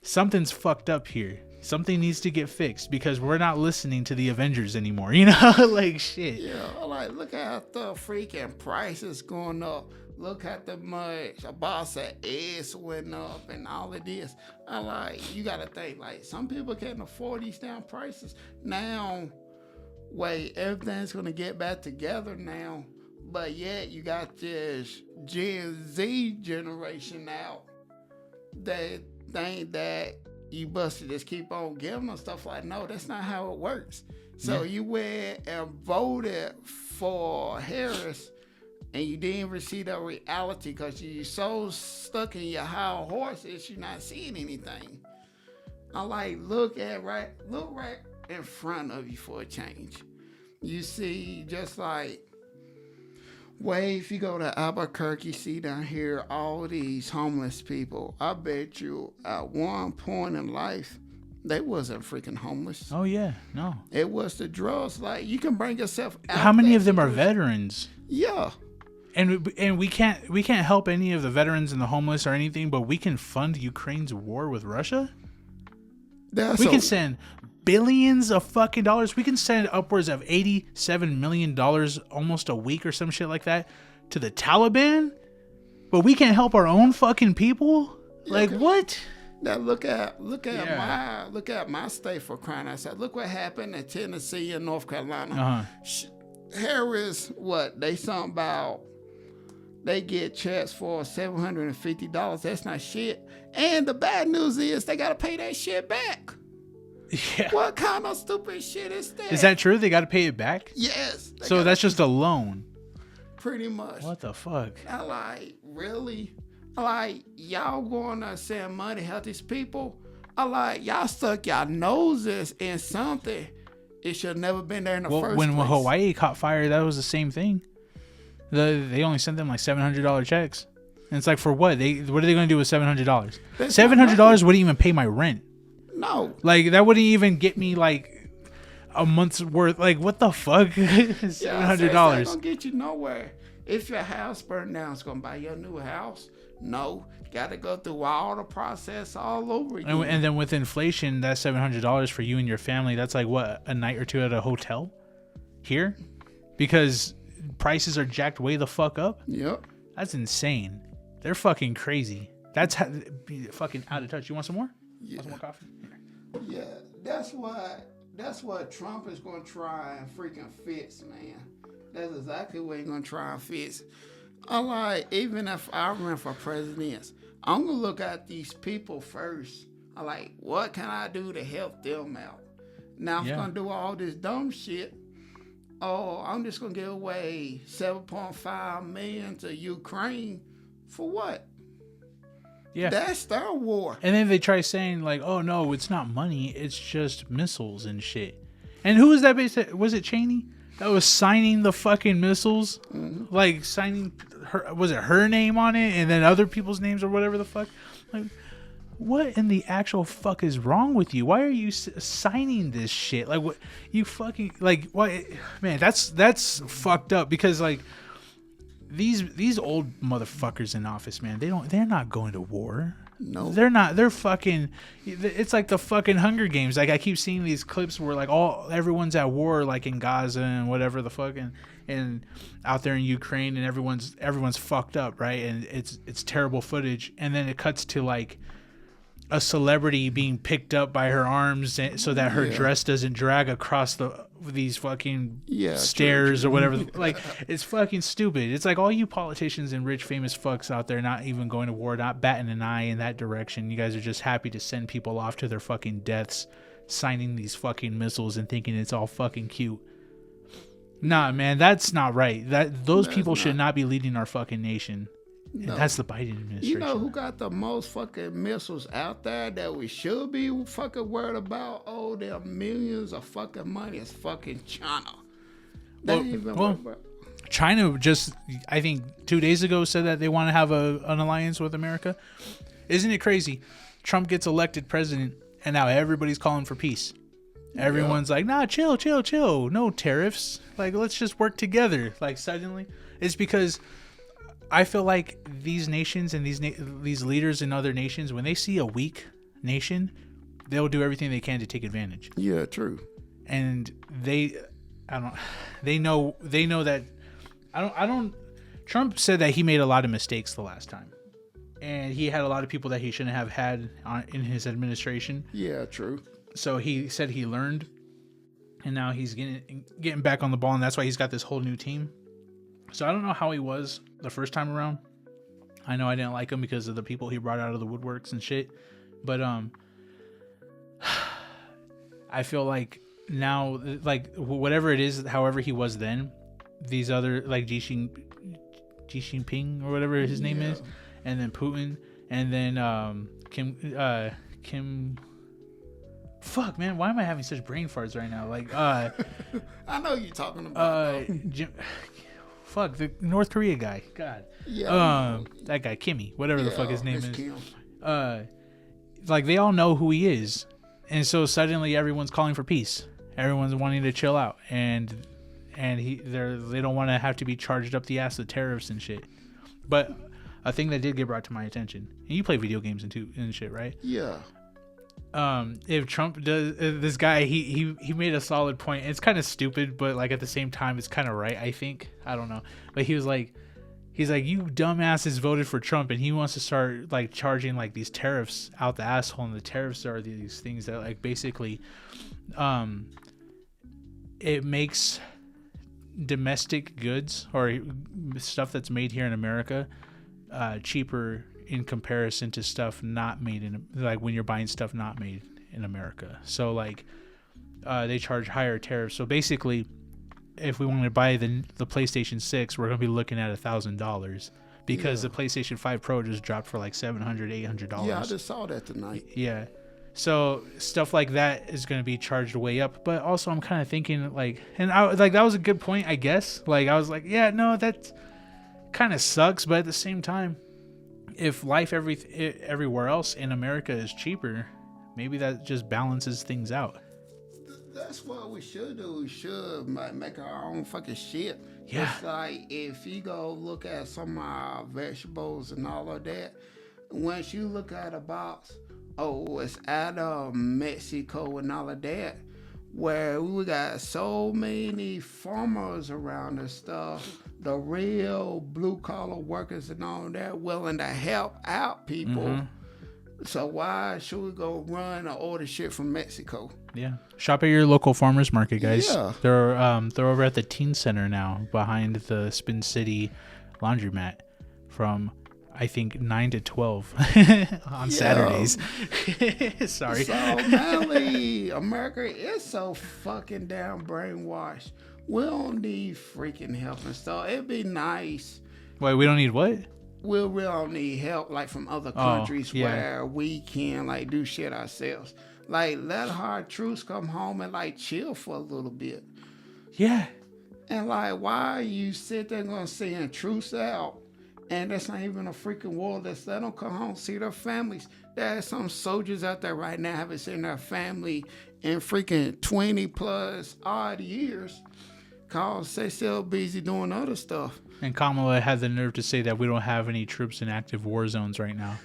something's fucked up here. Something needs to get fixed, because we're not listening to the Avengers anymore, you know? Like, shit. Yeah, like, look at the freaking prices going up. look at the much a boss at S went up and all of this. I like, you gotta think, like, some people can't afford these damn prices. Now, wait, everything's gonna get back together now. But yet you got this Gen Z generation out that think that you busted just keep on giving them stuff. Like, no, that's not how it works. So you went and voted for Harris and you didn't receive the reality because you're so stuck in your high horses, you're not seeing anything. I like, look right in front of you for a change. You see, just like, way if you go to Albuquerque, see down here all these homeless people. I bet you at one point in life, they wasn't freaking homeless. Oh yeah, no. It was the drugs. Like, you can bring yourself out. How many of them are veterans? Yeah. And we can't help any of the veterans and the homeless or anything, but we can fund Ukraine's war with Russia. We can send billions of fucking dollars. We can send upwards of $87 million almost a week or some shit like that to the Taliban, but we can't help our own fucking people. Like, what? Now look at my state, for crying out loud. Look what happened in Tennessee and North Carolina. Harris, what they something about? They get checks for $750. That's not shit. And the bad news is they gotta pay that shit back. Yeah. What kind of stupid shit is that? Is that true? They gotta pay it back? Yes. So that's just a loan. Pretty much. What the fuck? I like, really? I like, y'all going to send money to help these people? I like, y'all stuck y'all noses in something. It should have never been there in the first place. When Hawaii caught fire, that was the same thing. They only sent them like $700 checks. And it's like, for what? What are they going to do with $700? $700 wouldn't even pay my rent. No. Like, that wouldn't even get me like a month's worth. Like, what the fuck? $700. It's not going to get you nowhere. If your house burned down, it's going to buy you a new house. No. Got to go through all the process all over again. And then with inflation, that $700 for you and your family, that's like, what, a night or two at a hotel here? Because prices are jacked way the fuck up. Yep. That's insane. They're fucking crazy. That's fucking out of touch. You want some more? Yeah. Want some more coffee? Yeah. That's what Trump is going to try and freaking fix, man. That's exactly what he's going to try and fix. I like, even if I run for president, I'm going to look at these people first. I like, what can I do to help them out? Now, if I'm going to do all this dumb shit, I'm just going to give away $7.5 million to Ukraine. For what? Yeah. That's their war. And then they try saying, like, oh, no, it's not money. It's just missiles and shit. And who was that based? Was it Cheney that was signing the fucking missiles? Mm-hmm. Like, signing was it her name on it? And then other people's names or whatever the fuck? Like, what in the actual fuck is wrong with you? Why are you signing this shit? Like, what you fucking, like, what? Man, that's fucked up, because like these old motherfuckers in office, man, they're not going to war. No, they're not. They're fucking. It's like the fucking Hunger Games. Like, I keep seeing these clips where like everyone's at war, like in Gaza and whatever the fuck, and out there in Ukraine, and everyone's fucked up, right? And it's terrible footage. And then it cuts to like a celebrity being picked up by her arms so that her dress doesn't drag across these fucking stairs or whatever. Like, it's fucking stupid. It's like all you politicians and rich famous fucks out there not even going to war, not batting an eye in that direction. You guys are just happy to send people off to their fucking deaths, signing these fucking missiles and thinking it's all fucking cute. Nah, man, that's not right. Those people should not be leading our fucking nation. No. And that's the Biden administration. You know who got the most fucking missiles out there that we should be fucking worried about? Oh, there are millions of fucking money. It's fucking China. China just, I think 2 days ago, said that they want to have an alliance with America. Isn't it crazy? Trump gets elected president, and now everybody's calling for peace. Everyone's like, nah, chill. No tariffs. Like, let's just work together. Like, suddenly. It's because I feel like these nations and these leaders in other nations, when they see a weak nation, they'll do everything they can to take advantage. Yeah, true. And they know that Trump said that he made a lot of mistakes the last time, and he had a lot of people that he shouldn't have had in his administration. Yeah, true. So he said he learned, and now he's getting back on the ball, and that's why he's got this whole new team. So I don't know how he was the first time around. I know I didn't like him because of the people he brought out of the woodworks and shit, but I feel like now, like whatever it is, however he was then, these other like Xi Jinping or whatever his name is, and then Putin, and then Kim. Fuck, man, why am I having such brain farts right now? Like, I know you're talking about. Fuck, the North Korea guy. God. Yeah. That guy, Kimmy, whatever the fuck his name is. Kim. Like they all know who he is, and so suddenly everyone's calling for peace. Everyone's wanting to chill out, and they don't want to have to be charged up the ass with tariffs and shit. But a thing that did get brought to my attention, and you play video games and shit, right? Yeah. If Trump does, this guy, he made a solid point. It's kind of stupid, but like at the same time, it's kind of right. I think, I don't know, but he's like, you dumbasses voted for Trump, and he wants to start like charging like these tariffs out the asshole, and the tariffs are these things that like basically, it makes domestic goods or stuff that's made here in America cheaper in comparison to stuff not made in, like when you're buying stuff not made in America. So like they charge higher tariffs. So basically, if we want to buy the PlayStation 6, we're gonna be looking at $1,000 because the PlayStation 5 Pro just dropped for like $700-$800. Yeah, I just saw that tonight. Yeah. So stuff like that is going to be charged way up. But also I'm kind of thinking like, and I like, that was a good point, I guess. Like I was like, yeah, no, that kind of sucks. But at the same time, if life everywhere else in America is cheaper, maybe that just balances things out. That's what we should do. We should make our own fucking shit. Yeah. It's like if you go look at some of our vegetables and all of that, once you look at a box, oh, it's out of Mexico and all of that, where we got so many farmers around and stuff, the real blue collar workers and all that willing to help out people. Mm-hmm. So why should we go run or order shit from Mexico? Yeah. Shop at your local farmers market, guys. Yeah. They're over at the Teen Center now, behind the Spin City laundromat, from I think 9 to 12 on Saturdays. Sorry. So Melly, America is so fucking damn brainwashed. We don't need freaking help and stuff. It'd be nice. Wait, we don't need what? We really don't need help like from other countries where we can like do shit ourselves. Like let our troops come home and like chill for a little bit. Yeah. And like why you sit there gonna send troops out and that's not even a freaking war? Let's let them come home, see their families. There's some soldiers out there right now haven't seen their family in freaking 20 plus odd years cause they still busy doing other stuff. And Kamala had the nerve to say that we don't have any troops in active war zones right now.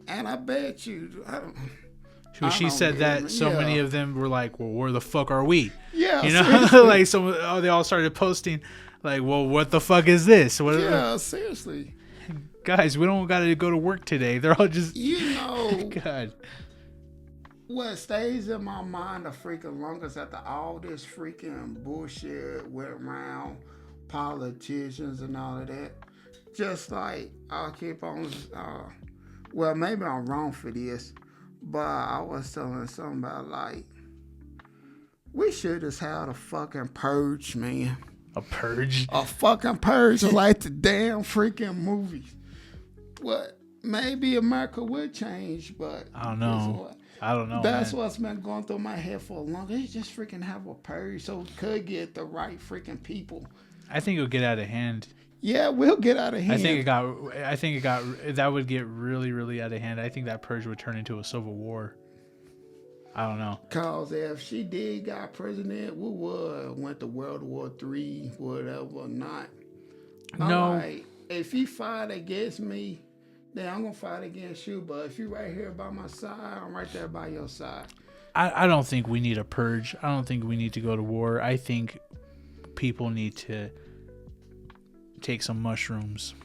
And I bet you, she said that so many of them were like, well, where the fuck are we? Yeah. You know, like they all started posting like, well, what the fuck is this? Seriously. Guys, we don't got to go to work today. They're all just, God. What stays in my mind the freaking longest after all this freaking bullshit went around, politicians and all of that, just like I'll keep on, well, maybe I'm wrong for this, but I was telling somebody like, we should just have a fucking purge, man. A purge? A fucking purge like the damn freaking movies. What? Maybe America would change, but I don't know. That's what's been going through my head for a long time. Just freaking have a purge so we could get the right freaking people. I think it'll get out of hand. Yeah, we'll get out of hand. I think it got that would get really, really out of hand. I think that purge would turn into a civil war. I don't know. Cause if she did got president, we would went to World War III, whatever not. No. Like, if you fight against me, then I'm gonna fight against you. But if you right here by my side, I'm right there by your side. I don't think we need a purge. I don't think we need to go to war. I think people need to take some mushrooms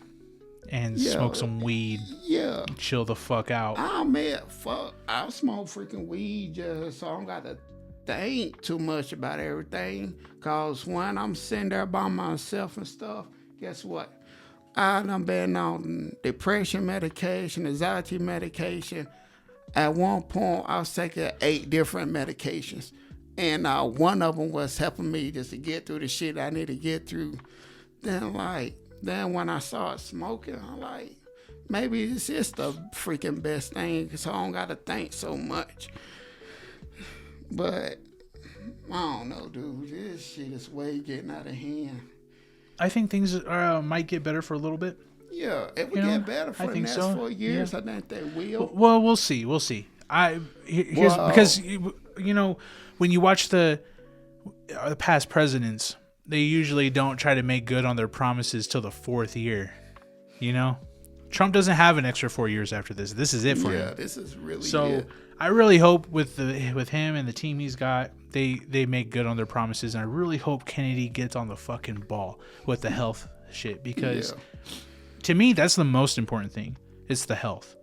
and Yeah. smoke some weed, Yeah. chill the fuck out. I mean, fuck, I smoke freaking weed just so I don't got to think too much about everything. Cause when I'm sitting there by myself and stuff, guess what? I done been on depression medication, anxiety medication. At one point, I was taking 8 different medications. And one of them was helping me just to get through the shit I need to get through. Then when I started smoking, I'm like, maybe this is the freaking best thing, so I don't got to think so much. But I don't know, dude. This shit is way getting out of hand. I think things might get better for a little bit. Yeah, it would get better for the next 4 years. Yeah. I think they will. Well, we'll see. Because when you watch the past presidents, they usually don't try to make good on their promises till the 4th year. You know, Trump doesn't have an extra 4 years after this. This is it for him. Yeah, this is really so. it. I really hope with him and the team he's got, they make good on their promises, and I really hope Kennedy gets on the fucking ball with the health shit, because to me that's the most important thing. It's the health,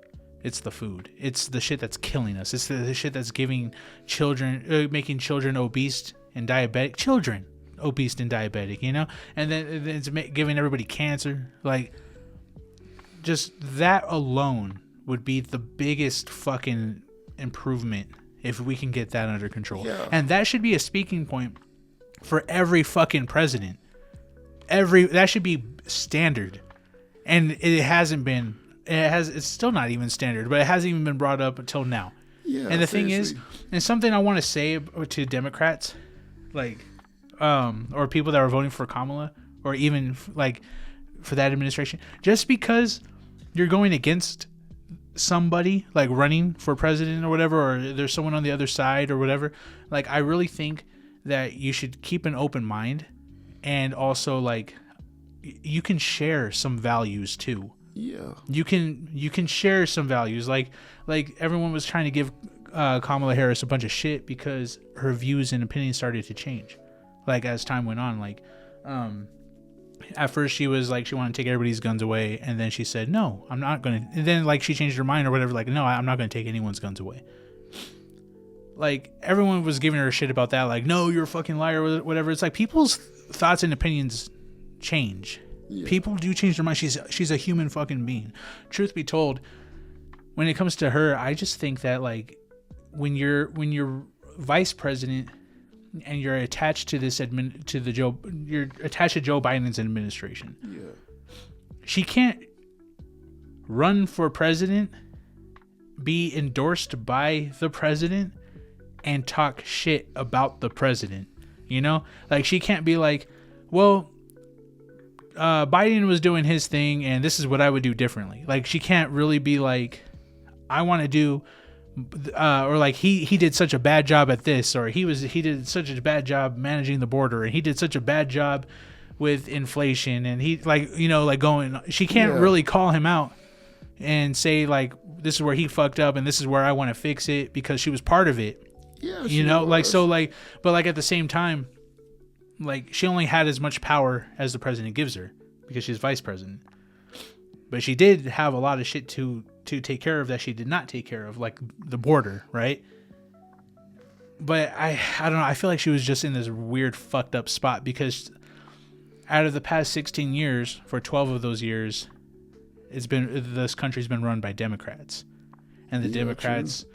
it's the food, it's the shit that's killing us, it's the shit that's giving children, making children obese and diabetic, you know, and then it's giving everybody cancer. Like, just that alone would be the biggest fucking improvement if we can get that under control. And that should be a speaking point for every fucking president. That should be standard. And it hasn't been. It's still not even standard, but it hasn't even been brought up until now. Yeah, and the thing is, and something I want to say to Democrats, like, or people that are voting for Kamala, or even like for that administration, just because you're going against somebody, like running for president or whatever, or there's someone on the other side or whatever, like, I really think that you should keep an open mind, and also, like, you can share some values too. Yeah, you can share some values, like everyone was trying to give Kamala Harris a bunch of shit because her views and opinions started to change, like, as time went on. Like, at first she was like, she wanted to take everybody's guns away, and then she said, no, I'm not gonna, and then, like, she changed her mind or whatever, like, no, I'm not gonna take anyone's guns away. Like, everyone was giving her shit about that, like, no, you're a fucking liar or whatever. It's like, people's thoughts and opinions change. People do change their mind. She's a human fucking being. Truth be told, when it comes to her, I just think that, like, when you're vice president and you're attached to this you're attached to Joe Biden's administration. Yeah. She can't run for president, be endorsed by the president, and talk shit about the president. You know? Like, she can't be like, well, Biden was doing his thing and this is what I would do differently. Like, she can't really be like, I want to do, or like, he did such a bad job at this, or he did such a bad job managing the border, and he did such a bad job with inflation, and he, like, you know, like, going, she can't really call him out and say, like, this is where he fucked up and this is where I want to fix it, because she was part of it. Yeah, you know, like, so, like, but, like, at the same time, like, she only had as much power as the president gives her because she's vice president. But she did have a lot of shit to take care of that she did not take care of, like the border, right? But I don't know. I feel like she was just in this weird fucked up spot, because out of the past 16 years, for 12 of those years, this country's been run by Democrats, and the Democrats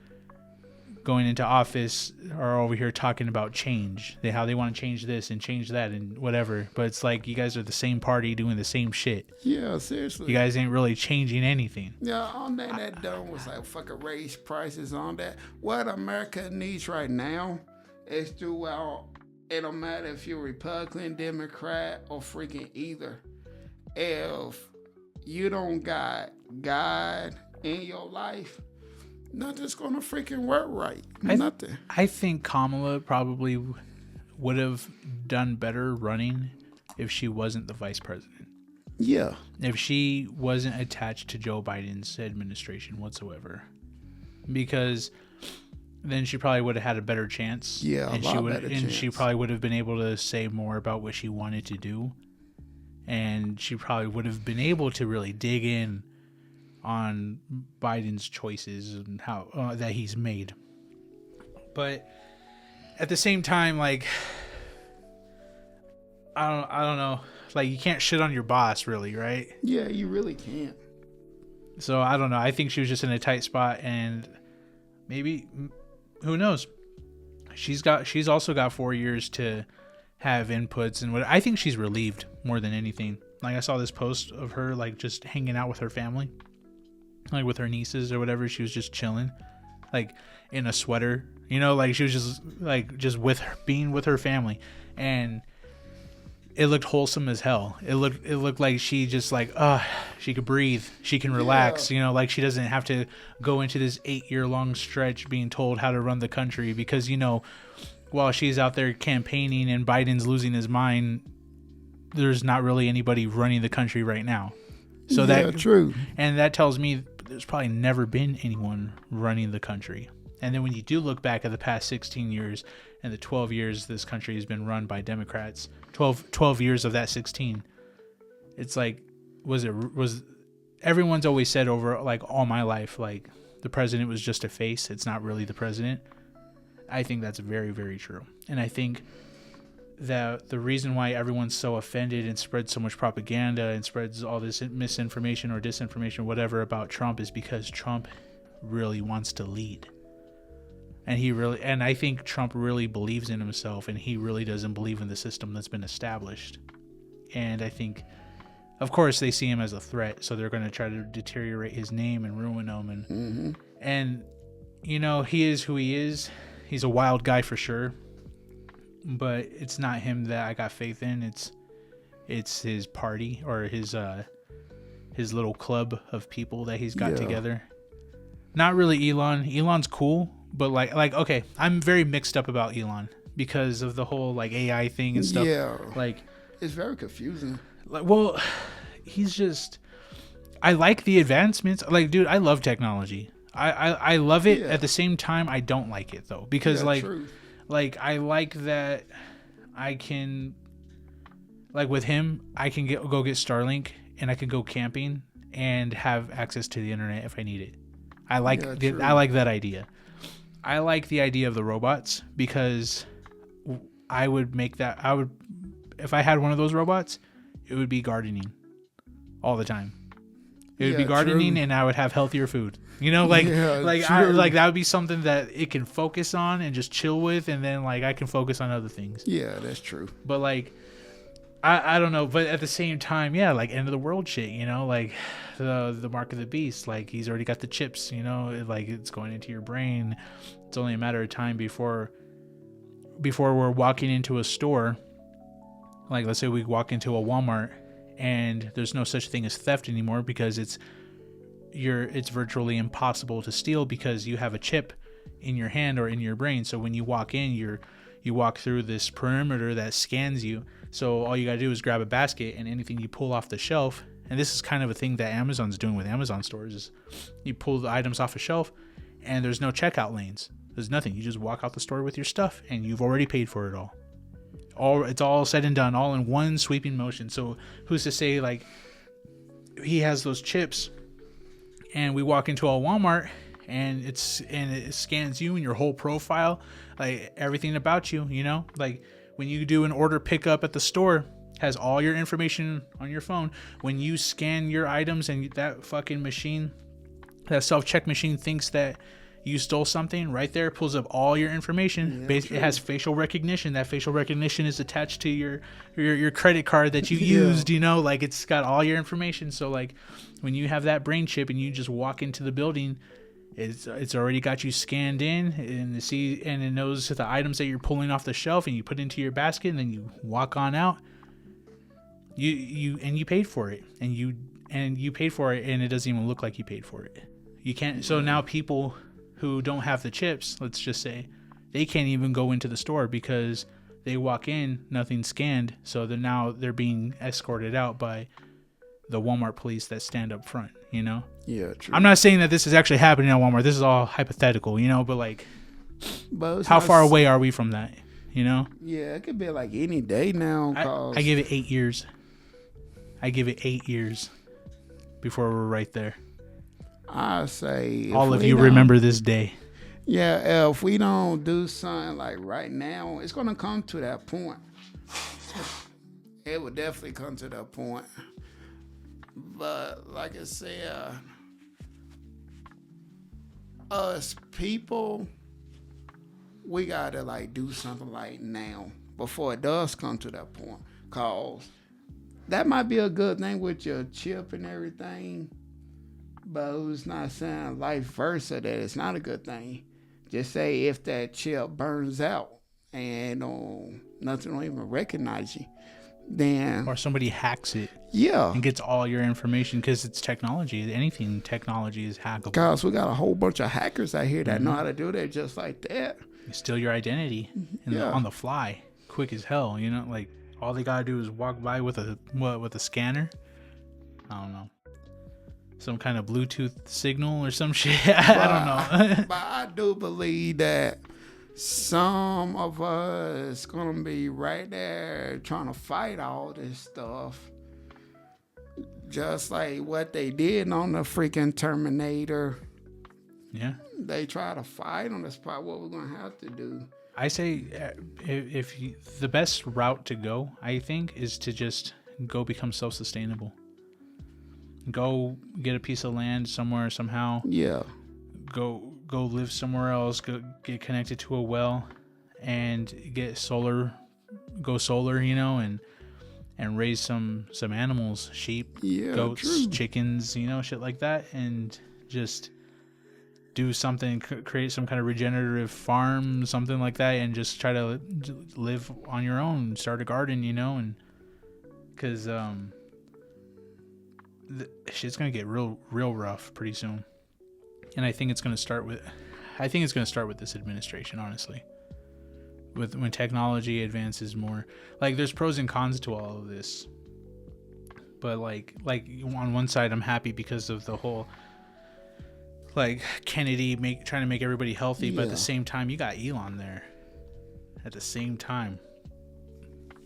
going into office are over here talking about change. How they want to change this and change that and whatever. But it's like, you guys are the same party doing the same shit. Yeah, seriously. You guys ain't really changing anything. Yeah, all that done was like fucking raise prices on that. What America needs right now is throughout, it don't matter if you're Republican, Democrat, or freaking either. If you don't got God in your life, nothing's gonna freaking work right. Nothing. I think Kamala probably would have done better running if she wasn't the vice president. Yeah. If she wasn't attached to Joe Biden's administration whatsoever, because then she probably would have had a better chance. Yeah, and she probably would have been able to say more about what she wanted to do, and she probably would have been able to really dig in on Biden's choices and how that he's made. But at the same time, like, I don't know, like, you can't shit on your boss, really, right? Yeah, you really can't. So I don't know. I think she was just in a tight spot, and maybe, who knows? She's also got 4 years to have inputs, and what I think she's relieved more than anything. Like, I saw this post of her, like, just hanging out with her family, like with her nieces or whatever. She was just chilling, like, in a sweater, you know, like she was just with her, being with her family, and it looked wholesome as hell. It looked like she just, like, she could breathe, she can relax, you know, like she doesn't have to go into this 8-year-long stretch being told how to run the country, because, you know, while she's out there campaigning and Biden's losing his mind, there's not really anybody running the country right now. So true. And that tells me there's probably never been anyone running the country. And then when you do look back at the past 16 years and the 12 years this country has been run by Democrats, 12 years of that 16, it's like, was everyone's always said over, like, all my life, like, the president was just a face, it's not really the president. I think that's very, very true. And I think that the reason why everyone's so offended and spreads so much propaganda and spreads all this misinformation or disinformation, whatever, about Trump is because Trump really wants to lead. And I think Trump really believes in himself, and he really doesn't believe in the system that's been established. And I think, of course, they see him as a threat, so they're going to try to deteriorate his name and ruin him. And you know, he is who he is. He's a wild guy for sure, but it's not him that I got faith in. It's his party, or his little club of people that he's got together. Not really Elon. Elon's cool, but like okay, I'm very mixed up about Elon because of the whole, like, AI thing and stuff. Yeah, like, it's very confusing. Like, well, he's just, I like the advancements. Like, dude, I love technology. I love it. At the same time, I don't like it though, because like I like that I can, like, with him, I can go get Starlink, and I can go camping and have access to the internet if I need it. I like that idea. I like the idea of the robots, because I would if I had one of those robots, it would be gardening all the time. It would be gardening, and I would have healthier food. You know, like that would be something that it can focus on and just chill with, and then, like, I can focus on other things. Yeah, that's true. But, like, I don't know. But at the same time, yeah, like, end of the world shit, you know, like the mark of the beast. Like, he's already got the chips, you know, like, it's going into your brain. It's only a matter of time before we're walking into a store. Like, let's say we walk into a Walmart, and there's no such thing as theft anymore, because it's virtually impossible to steal, because you have a chip in your hand or in your brain. So when you walk in, you walk through this perimeter that scans you. So all you gotta do is grab a basket, and anything you pull off the shelf, and this is kind of a thing that Amazon's doing with Amazon stores, is you pull the items off a shelf, and there's no checkout lanes. There's nothing. You just walk out the store with your stuff, and you've already paid for it all. It's all said and done, all in one sweeping motion. So who's to say, like, he has those chips, and we walk into a Walmart, and it scans you and your whole profile, like, everything about you, you know, like, when you do an order pickup at the store, has all your information on your phone. When you scan your items, and that fucking machine, that self-check machine, thinks that you stole something, right there pulls up all your information. It has facial recognition. That facial recognition is attached to your credit card that you used, you know, like, it's got all your information. So, like, when you have that brain chip and you just walk into the building, it's already got you scanned in, and it knows the items that you're pulling off the shelf, and you put into your basket, and then you walk on out. You paid for it, and you paid for it, and it doesn't even look like you paid for it. You can't. So now people who don't have the chips, let's just say, they can't even go into the store, because they walk in, nothing's scanned, so they're being escorted out by the Walmart police that stand up front, you know? Yeah, true. I'm not saying that this is actually happening at Walmart. This is all hypothetical, you know, but, like, how far away are we from that, you know? Yeah, it could be like any day now. I give it 8 years. I give it 8 years before we're right there. I say All of you remember this day. Yeah, if we don't do something like right now, it's gonna come to that point. It will definitely come to that point. But like I said, us people, we gotta like do something like now before it does come to that point. Cause that might be a good thing with your chip and everything, but who's not saying vice versa that it's not a good thing. Just say if that chip burns out and nothing don't even recognize you, then Or somebody hacks it yeah, and gets all your information because it's technology. Anything technology is hackable. cause we got a whole bunch of hackers out here that know how to do that just like that. You steal your identity on the fly, quick as hell. You know, like all they gotta do is walk by with a scanner. I don't know, some kind of Bluetooth signal or some shit. I don't know. But I do believe that some of us gonna be right there trying to fight all this stuff. Just like what they did on the freaking Terminator. Yeah. They try to fight on the spot. What we're gonna have to do. I say the best route to go, I think, is to just go become self-sustainable. Go get a piece of land somewhere somehow. Yeah. Go live somewhere else. Go get connected to a well, and get solar. Go solar, you know, and raise some animals, sheep, Yeah, goats, true. chickens, you know, shit like that, and just do something, create some kind of regenerative farm, something like that, and just try to live on your own, start a garden, you know, and because shit's gonna get real rough pretty soon, and I think it's gonna start with this administration, honestly. With when technology advances more, like there's pros and cons to all of this, but like on one side I'm happy because of the whole like Kennedy trying to make everybody healthy, but at the same time you got Elon there at the same time,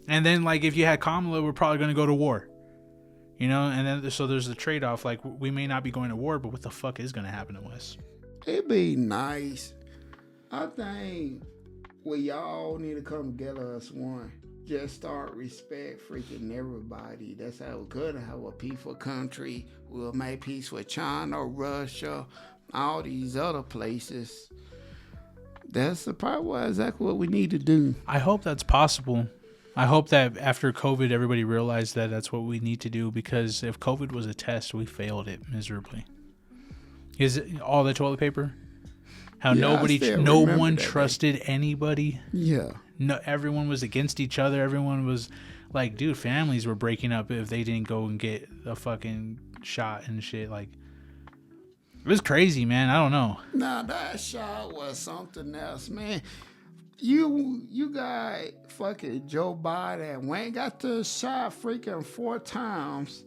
and then like if you had Kamala, we're probably going to go to war, you know, and then so there's the trade-off, like we may not be going to war, but what the fuck is going to happen to us? It'd be nice. I think we all need to come together as one. Just start respect freaking everybody. That's how we could have a peaceful country. We'll make peace with China, Russia, all these other places. That's probably exactly what we need to do. I hope that's possible. I hope that after COVID, everybody realized that that's what we need to do, because if COVID was a test, we failed it miserably. Is it all the toilet paper? How no one trusted anybody. Yeah. No, everyone was against each other. Everyone was like, dude, families were breaking up if they didn't go and get a fucking shot and shit. Like, it was crazy, man. I don't know. Nah, that shot was something else, man. You got fucking Joe Biden went got the shot freaking 4 times.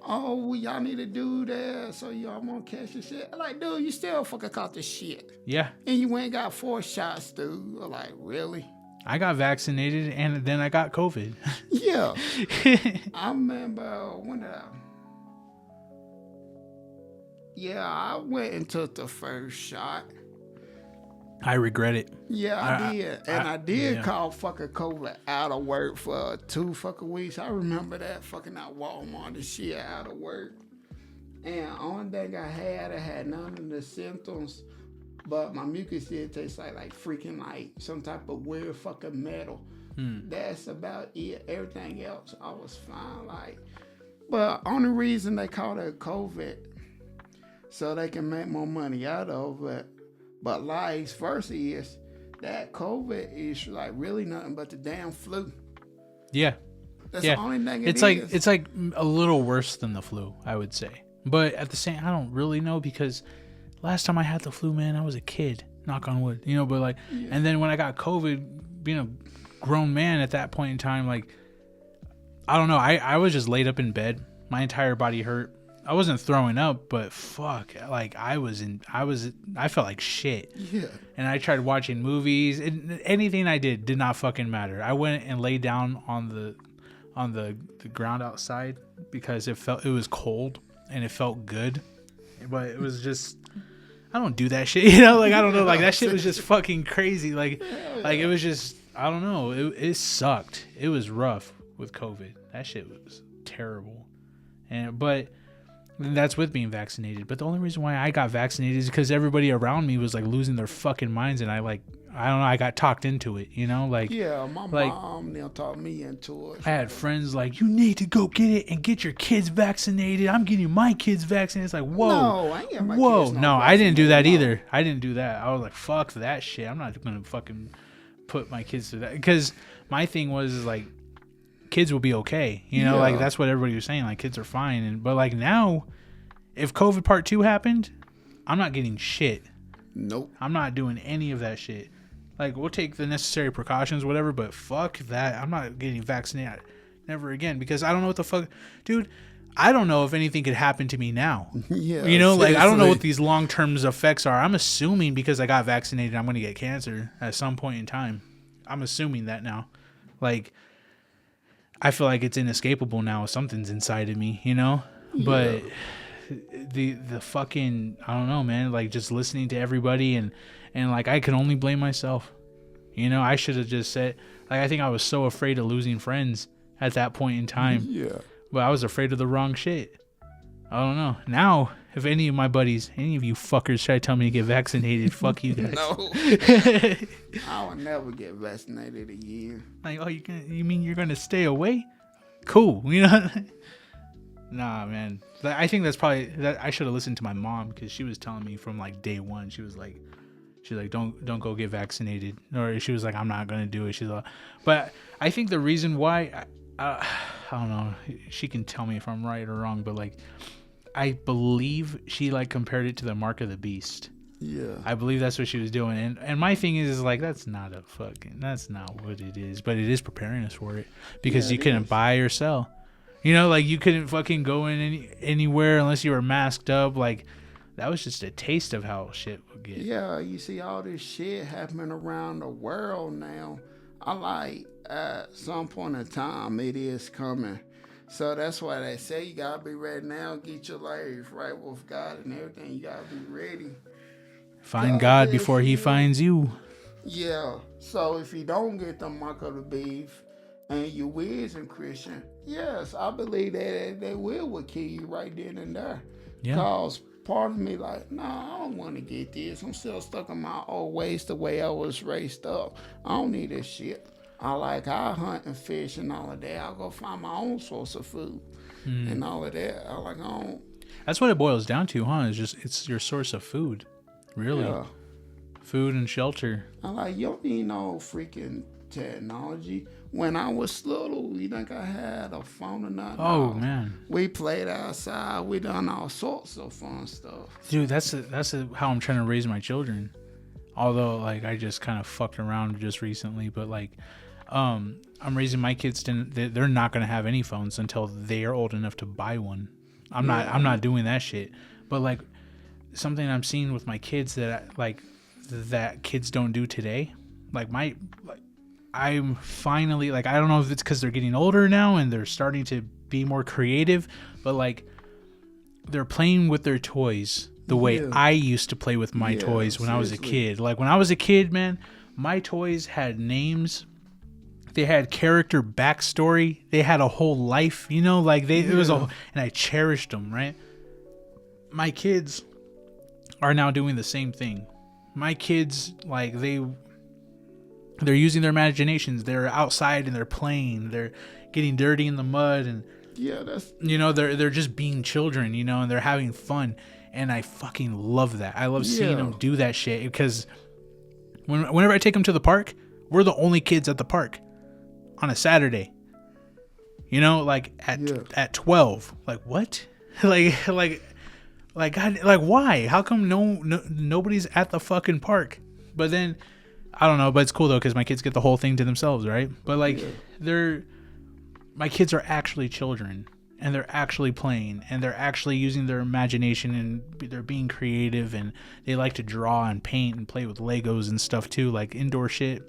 Oh, y'all need to do that so y'all won't catch the shit. Like, dude, you still fucking caught the shit. Yeah. And you went and got 4 shots, dude. Like, really? I got vaccinated and then I got COVID. Yeah. I remember when I went and took the first shot. I regret it. Yeah, I did. And I did call fucking COVID out of work for 2 fucking weeks. I remember that fucking at Walmart and shit out of work. And only thing I had none of the symptoms, but my mucus did taste like freaking like some type of weird fucking metal. That's about it. Everything else, I was fine. Like, but only reason they call it COVID, so they can make more money out of it. But vice versa is that COVID is like really nothing but the damn flu. Yeah. That's the only thing it's like a little worse than the flu, I would say. But at the same, I don't really know, because last time I had the flu, man, I was a kid, knock on wood, you know, but like, and then when I got COVID, being a grown man at that point in time, like, I don't know. I was just laid up in bed. My entire body hurt. I wasn't throwing up, but fuck, like I felt like shit. Yeah. And I tried watching movies, and anything I did not fucking matter. I went and laid down on on the ground outside because it was cold and it felt good, but it was just, I don't do that shit, you know, like I don't know, like that shit was just fucking crazy, like it was just, I don't know, it sucked. It was rough with COVID. That shit was terrible, but that's with being vaccinated. But the only reason why I got vaccinated is because everybody around me was like losing their fucking minds, and I don't know, I got talked into it, you know, like my mom now talked me into it. I had friends like, you need to go get it and get your kids vaccinated. I'm getting my kids vaccinated. It's like, whoa, no, I ain't getting my kids no, I didn't do that either. I didn't do that. I was like, fuck that shit. I'm not gonna fucking put my kids through that, because my thing was like, kids will be okay, you know, like that's what everybody was saying, like kids are fine, but like now, if COVID part 2 happened, I'm not getting shit. Nope. I'm not doing any of that shit. Like, we'll take the necessary precautions, whatever, but fuck that. I'm not getting vaccinated never again, because I don't know what the fuck, dude. I don't know if anything could happen to me now. Yeah, you know, like seriously. I don't know what these long-term effects are. I'm assuming because I got vaccinated, I'm going to get cancer at some point in time. I'm assuming that now. Like, I feel like it's inescapable now. Something's inside of me, you know? But the fucking, I don't know, man, like just listening to everybody and like I can only blame myself. You know, I should have just said, like, I think I was so afraid of losing friends at that point in time. Yeah. But I was afraid of the wrong shit. I don't know. Now, if any of my buddies, any of you fuckers try to tell me to get vaccinated, fuck you guys. No. I would never get vaccinated again. Like, oh, you mean you're gonna stay away? Cool, you know? Nah, man. I think that's probably that. I should have listened to my mom, because she was telling me from like day one. She's like, don't go get vaccinated, or she was like, I'm not gonna do it. She's like, but I think the reason why, I don't know. She can tell me if I'm right or wrong, but like, I believe she like compared it to the mark of the beast. Yeah. I believe that's what she was doing. And my thing is like, that's not what it is, but it is preparing us for it, because you couldn't buy or sell. You know, like you couldn't fucking go in anywhere unless you were masked up. Like, that was just a taste of how shit would get. Yeah, you see all this shit happening around the world now. I like, at some point in time, it is coming. So that's why they say you gotta be ready now. Get your life right with God and everything. You gotta be ready. Find God before he finds you. Yeah. So if you don't get the mark of the beast and you is a Christian, yes, I believe that they will kill you right then and there. Yeah. Because part of me like, nah, I don't want to get this. I'm still stuck in my old ways, the way I was raised up. I don't need this shit. I hunt and fish and all of that. I'll go find my own source of food and all of that. I don't. That's what it boils down to, huh? It's your source of food. Really. Yeah. Food and shelter. You don't need no freaking technology. When I was little, you think I had a phone or nothing? Oh, No. man. We played outside. We done all sorts of fun stuff. Dude, that's how I'm trying to raise my children. Although, like, I just kind of fucked around just recently, but like, I'm raising my kids they're not gonna have any phones until they are old enough to buy one. I'm not doing that shit. But like, something I'm seeing with my kids that kids don't do today. I'm finally, like, I don't know if it's because they're getting older now and they're starting to be more creative, but like, they're playing with their toys the way I used to play with my toys when I was a kid. Like, when I was a kid, man, my toys had names. They had character backstory. They had a whole life, you know, like it was and I cherished them, right? My kids are now doing the same thing. My kids, like, they're using their imaginations. They're outside and they're playing. They're getting dirty in the mud, and they're just being children, you know, and they're having fun. And I fucking love that. I love seeing them do that shit, because whenever I take them to the park, we're the only kids at the park on a Saturday. You know, like at 12. Like, what? like God, like, why? How come nobody's at the fucking park? But then I don't know, but it's cool though, because my kids get the whole thing to themselves, right? But like, my kids are actually children, and they're actually playing, and they're actually using their imagination, and they're being creative, and they like to draw and paint and play with Legos and stuff too, like indoor shit.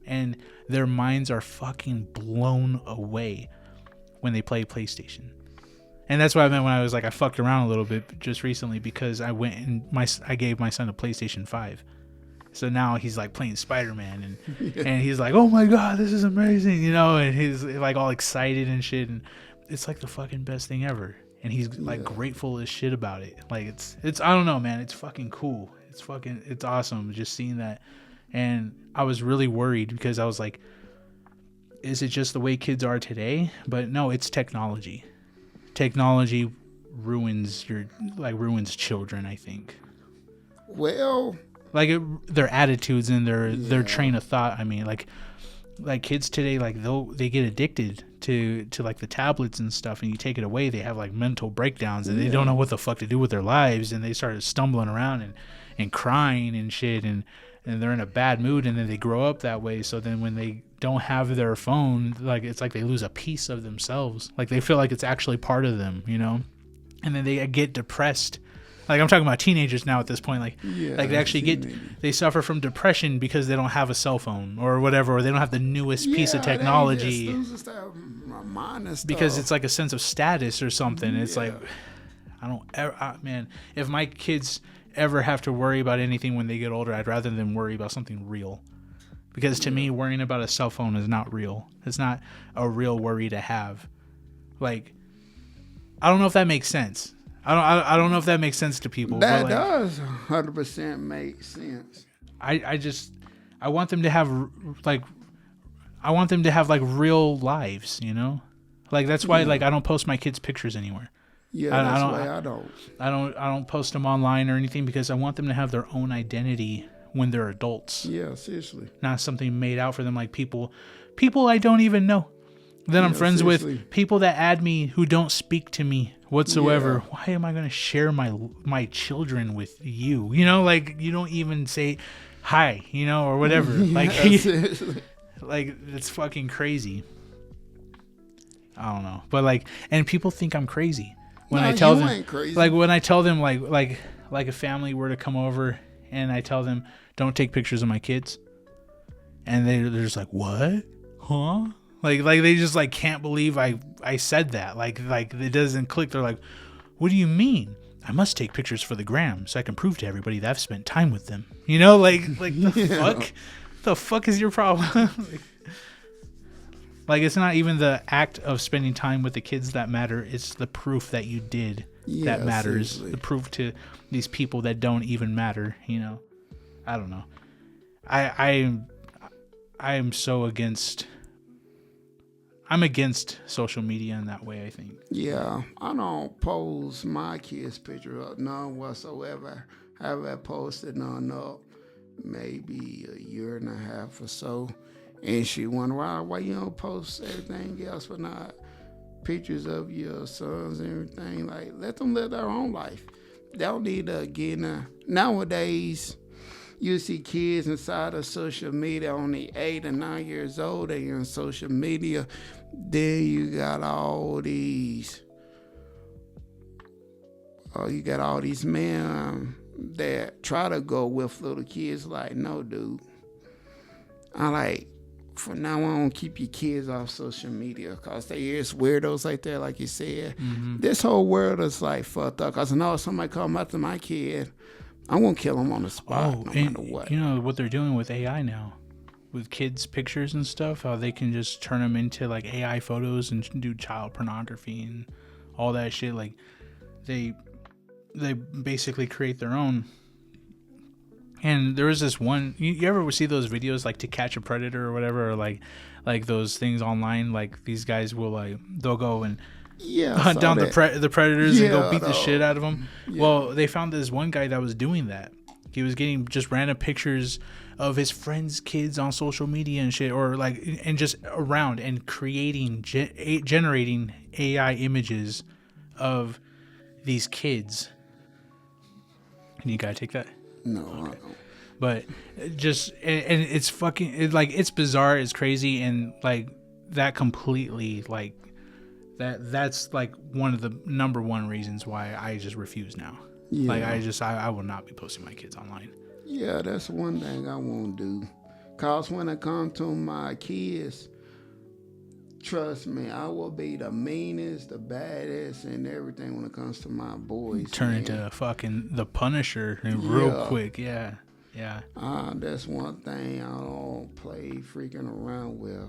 And their minds are fucking blown away. when they play PlayStation. And that's what I meant when I was like, I fucked around a little bit just recently, because I went and I gave my son a PlayStation 5. So now he's like playing Spider-Man, and he's like, oh my God, this is amazing, you know, and he's like all excited and shit. And it's like the fucking best thing ever. And he's like grateful as shit about it. Like it's, I don't know, man. It's fucking cool. It's awesome just seeing that. And I was really worried because I was like, is it just the way kids are today? But no, it's technology. Technology ruins children, I think. Well, like their attitudes and their train of thought. I mean, like kids today, like they get addicted to like the tablets and stuff, and you take it away, they have like mental breakdowns, and they don't know what the fuck to do with their lives, and they start stumbling around and crying and shit, and they're in a bad mood, and then they grow up that way. So then when they don't have their phone, like it's like they lose a piece of themselves. Like they feel like it's actually part of them, you know? And then they get depressed. Like I'm talking about teenagers now at this point. Like they actually they suffer from depression because they don't have a cell phone or whatever, or they don't have the newest piece of technology. Because it's like a sense of status or something. It's like, man, if my kids ever have to worry about anything when they get older, I'd rather them worry about something real. Because to me, worrying about a cell phone is not real. It's not a real worry to have. Like, I don't know if that makes sense. I don't know if that makes sense to people. That but does 100% make sense. I want them to have like real lives, you know? Like that's why like I don't post my kids' pictures anywhere. Yeah, that's why I don't post them online or anything, because I want them to have their own identity when they're adults. Yeah, seriously. Not something made out for them, like people I don't even know. That I'm friends with, people that add me who don't speak to me whatsoever. Yeah. Why am I going to share my children with you? You know, like you don't even say hi, you know, or whatever. Like like it's fucking crazy. I don't know. But like, and people think I'm crazy when I tell them, like when I tell them like a family were to come over and I tell them don't take pictures of my kids, and they're just like, what? Huh? Like they just like can't believe I said that. Like it doesn't click. They're like, what do you mean? I must take pictures for the gram so I can prove to everybody that I've spent time with them. You know, like the fuck? The fuck is your problem? Like it's not even the act of spending time with the kids that matter. It's the proof that you did that matters. Seriously. The proof to these people that don't even matter, you know? I don't know. I am so against... I'm against social media in that way, I think. Yeah, I don't post my kids' picture up none whatsoever. I haven't posted none up maybe a year and a half or so. And she wonder why you don't post everything else but not pictures of your sons and everything. Like, let them live their own life. They don't need to get in. Nowadays, you see kids inside of social media only 8 or 9 years old. They on social media. Then you got all these. You got all these men that try to go with little kids. Like, no, dude. I like. From now on, keep your kids off social media, because they is weirdos like that, like you said. Mm-hmm. This whole world is like fucked up. Because I know if somebody come after my kid, I'm going to kill them on the spot no matter what. You know what they're doing with AI now? With kids' pictures and stuff, how they can just turn them into like AI photos and do child pornography and all that shit. Like they basically create their own. And there was this one, you ever see those videos like To Catch a Predator or whatever, or like those things online, like these guys will they'll go and hunt down the predators and go beat the shit out of them. Yeah. Well, they found this one guy that was doing that. He was getting just random pictures of his friends' kids on social media and shit, or like, and just around and creating, generating AI images of these kids. And you gotta take that? No, okay. I don't. But just, and it's fucking, it's bizarre, it's crazy, and like that completely, like that's like one of the number one reasons why I just refuse now. Yeah. Like I will not be posting my kids online. Yeah, that's one thing I won't do. Cause when it comes to my kids, Trust me, I will be the meanest, the baddest, and everything when it comes to my boys. Turn man. into fucking the Punisher real Yeah. quick. Yeah. That's one thing I don't play freaking around with.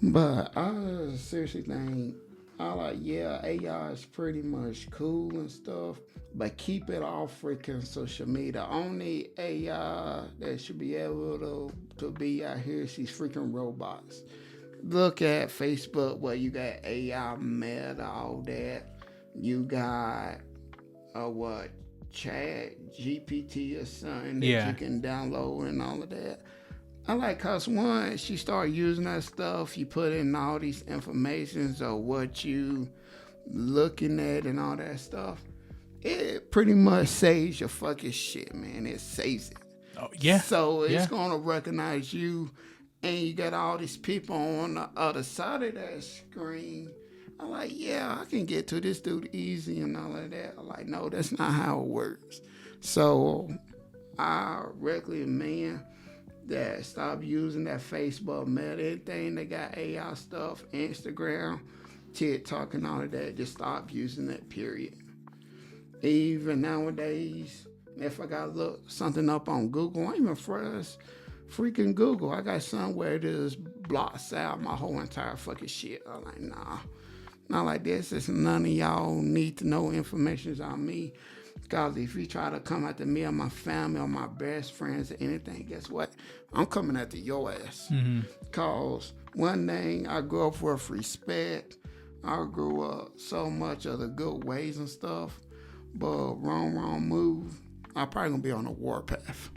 But I seriously think AI is pretty much cool and stuff, but keep it off freaking social media. Only AI that should be able to be out here is these freaking robots. Look at Facebook where you got AI, Meta, all that. You got Chat GPT or something that Yeah. you can download and all of that. I like cause once you start using that stuff, you put in all these informations of what you looking at and all that stuff. It pretty much saves your fucking shit, man. It saves it. Oh yeah. So it's Yeah. gonna recognize you, and you got all these people on the other side of that screen. I'm like, yeah, I can get to this dude easy and all of that. I'm like, no, that's not how it works. So I recommend that stop using that Facebook, Meta, anything that got AI stuff, Instagram, TikTok, and all of that. Just stop using that, period. Even nowadays, if I gotta look something up on Google, I ain't even trust freaking Google. I got somewhere it just blocks out my whole entire fucking shit. I'm like, nah, not like this. It's none of y'all need to know information on me. Because if you try to come after me or my family or my best friends or anything, guess what? I'm coming after your ass. Because one thing, I grew up with respect. I grew up so much of the good ways and stuff. But wrong move, I'm probably going to be on a warpath.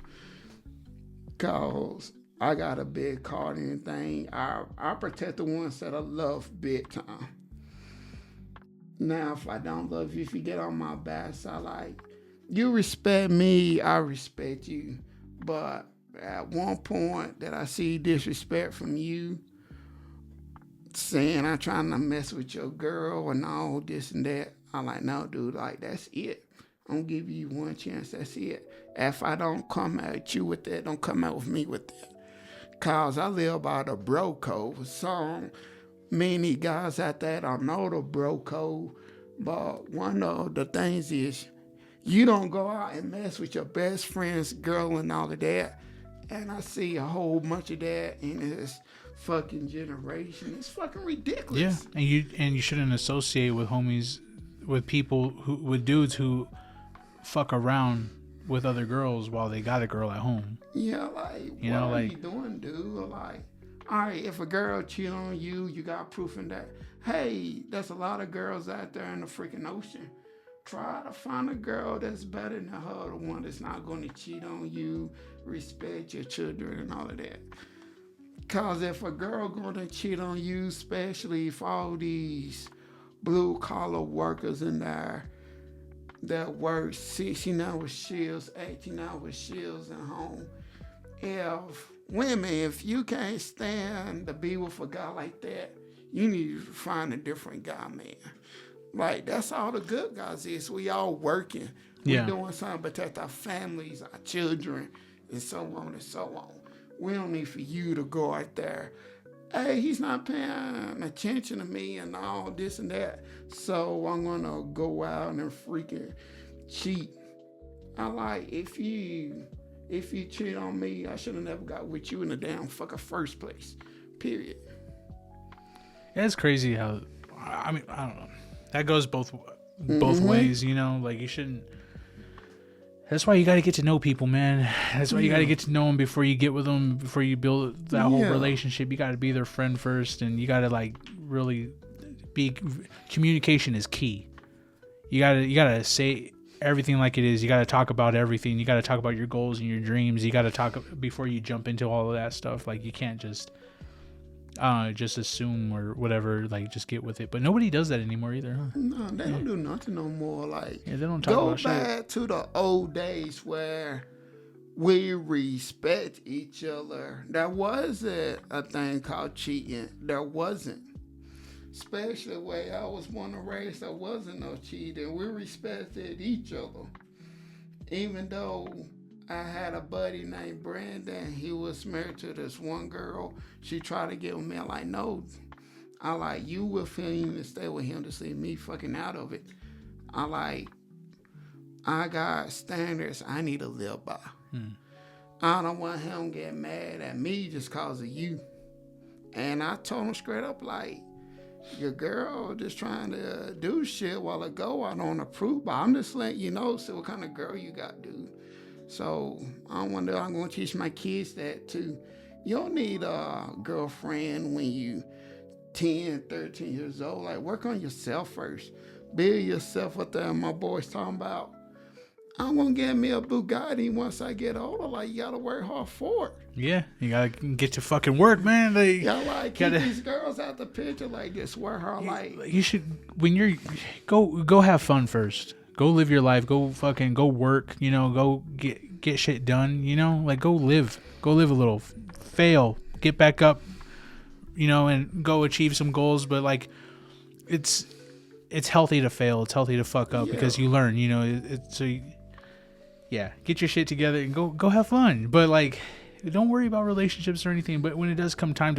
Because I got a big card and anything. I protect the ones that I love big time. Now, if I don't love you, if you get on my bad side, like, you respect me, I respect you. But at one point that I see disrespect from you, saying I'm trying to mess with your girl and all this and that, I'm like, no, dude, like, that's it. I'm gonna give you one chance, that's it. If I don't come at you with that, don't come out with me with that. Cause I live by the bro code. So many guys out there don't know the bro code, but one of the things is you don't go out and mess with your best friend's girl and all of that. And I see a whole bunch of that in this fucking generation. It's fucking ridiculous. Yeah, and you shouldn't associate with homies, with people with dudes who fuck around with other girls while they got a girl at home. Yeah, like, what are you doing, dude? Like, all right, if a girl cheat on you, you got proof in that. Hey, there's a lot of girls out there in the freaking ocean. Try to find a girl that's better than her, the one that's not going to cheat on you, respect your children and all of that. Because if a girl going to cheat on you, especially if all these blue-collar workers in there that work 16-hour shifts, 18-hour shifts at home, if you can't stand to be with a guy like that, you need to find a different guy, man. Like, that's all the good guys is. We all working. We doing something to protect our families, our children, and so on and so on. We don't need for you to go out there, hey, he's not paying attention to me and all this and that, so I'm gonna go out and freaking cheat. I like, if you cheat on me, I should have never got with you in the damn fucking first place. Period. Yeah, it's crazy how, I mean, I don't know. That goes both ways, you know? Like, you shouldn't... That's why you got to get to know people, man. That's why you got to get to know them before you get with them, before you build that whole relationship. You got to be their friend first, and you got to, like, really be... Communication is key. You gotta say everything like it is. You got to talk about everything. You got to talk about your goals and your dreams. You got to talk before you jump into all of that stuff. Like, you can't just assume or whatever, like, just get with it. But nobody does that anymore either, huh? No, they don't do nothing no more. Like, they don't talk about shit. Go back to the old days where we respect each other. There wasn't a thing called cheating. There wasn't. Especially where I was born and raised, there wasn't no cheating. We respected each other. Even though I had a buddy named Brandon. He was married to this one girl. She tried to get with me. I'm like, no. I like, you with him to stay with him to see me fucking out of it. I like, I got standards I need to live by. I don't want him to get mad at me just cause of you. And I told him straight up, like, your girl just trying to do shit while ago. I don't approve, but I'm just letting you know, see what kind of girl you got, dude. So I'm going to teach my kids that too. You don't need a girlfriend when you 10, 13 years old. Like, work on yourself first. Build yourself what my boys talking about. I'm going to get me a Bugatti once I get older. Like, you got to work hard for it. Yeah, you got to get to fucking work, man. Like, Y'all like, keep these girls out the picture. Like, just work hard. Like, you should, when you're, go have fun first. Go live your life. Go work, you know, go get shit done, you know, like go live a little, fail, get back up, you know, and go achieve some goals. But like, it's healthy to fail. It's healthy to fuck up because you learn, you know, get your shit together and go have fun. But like, don't worry about relationships or anything. But when it does come time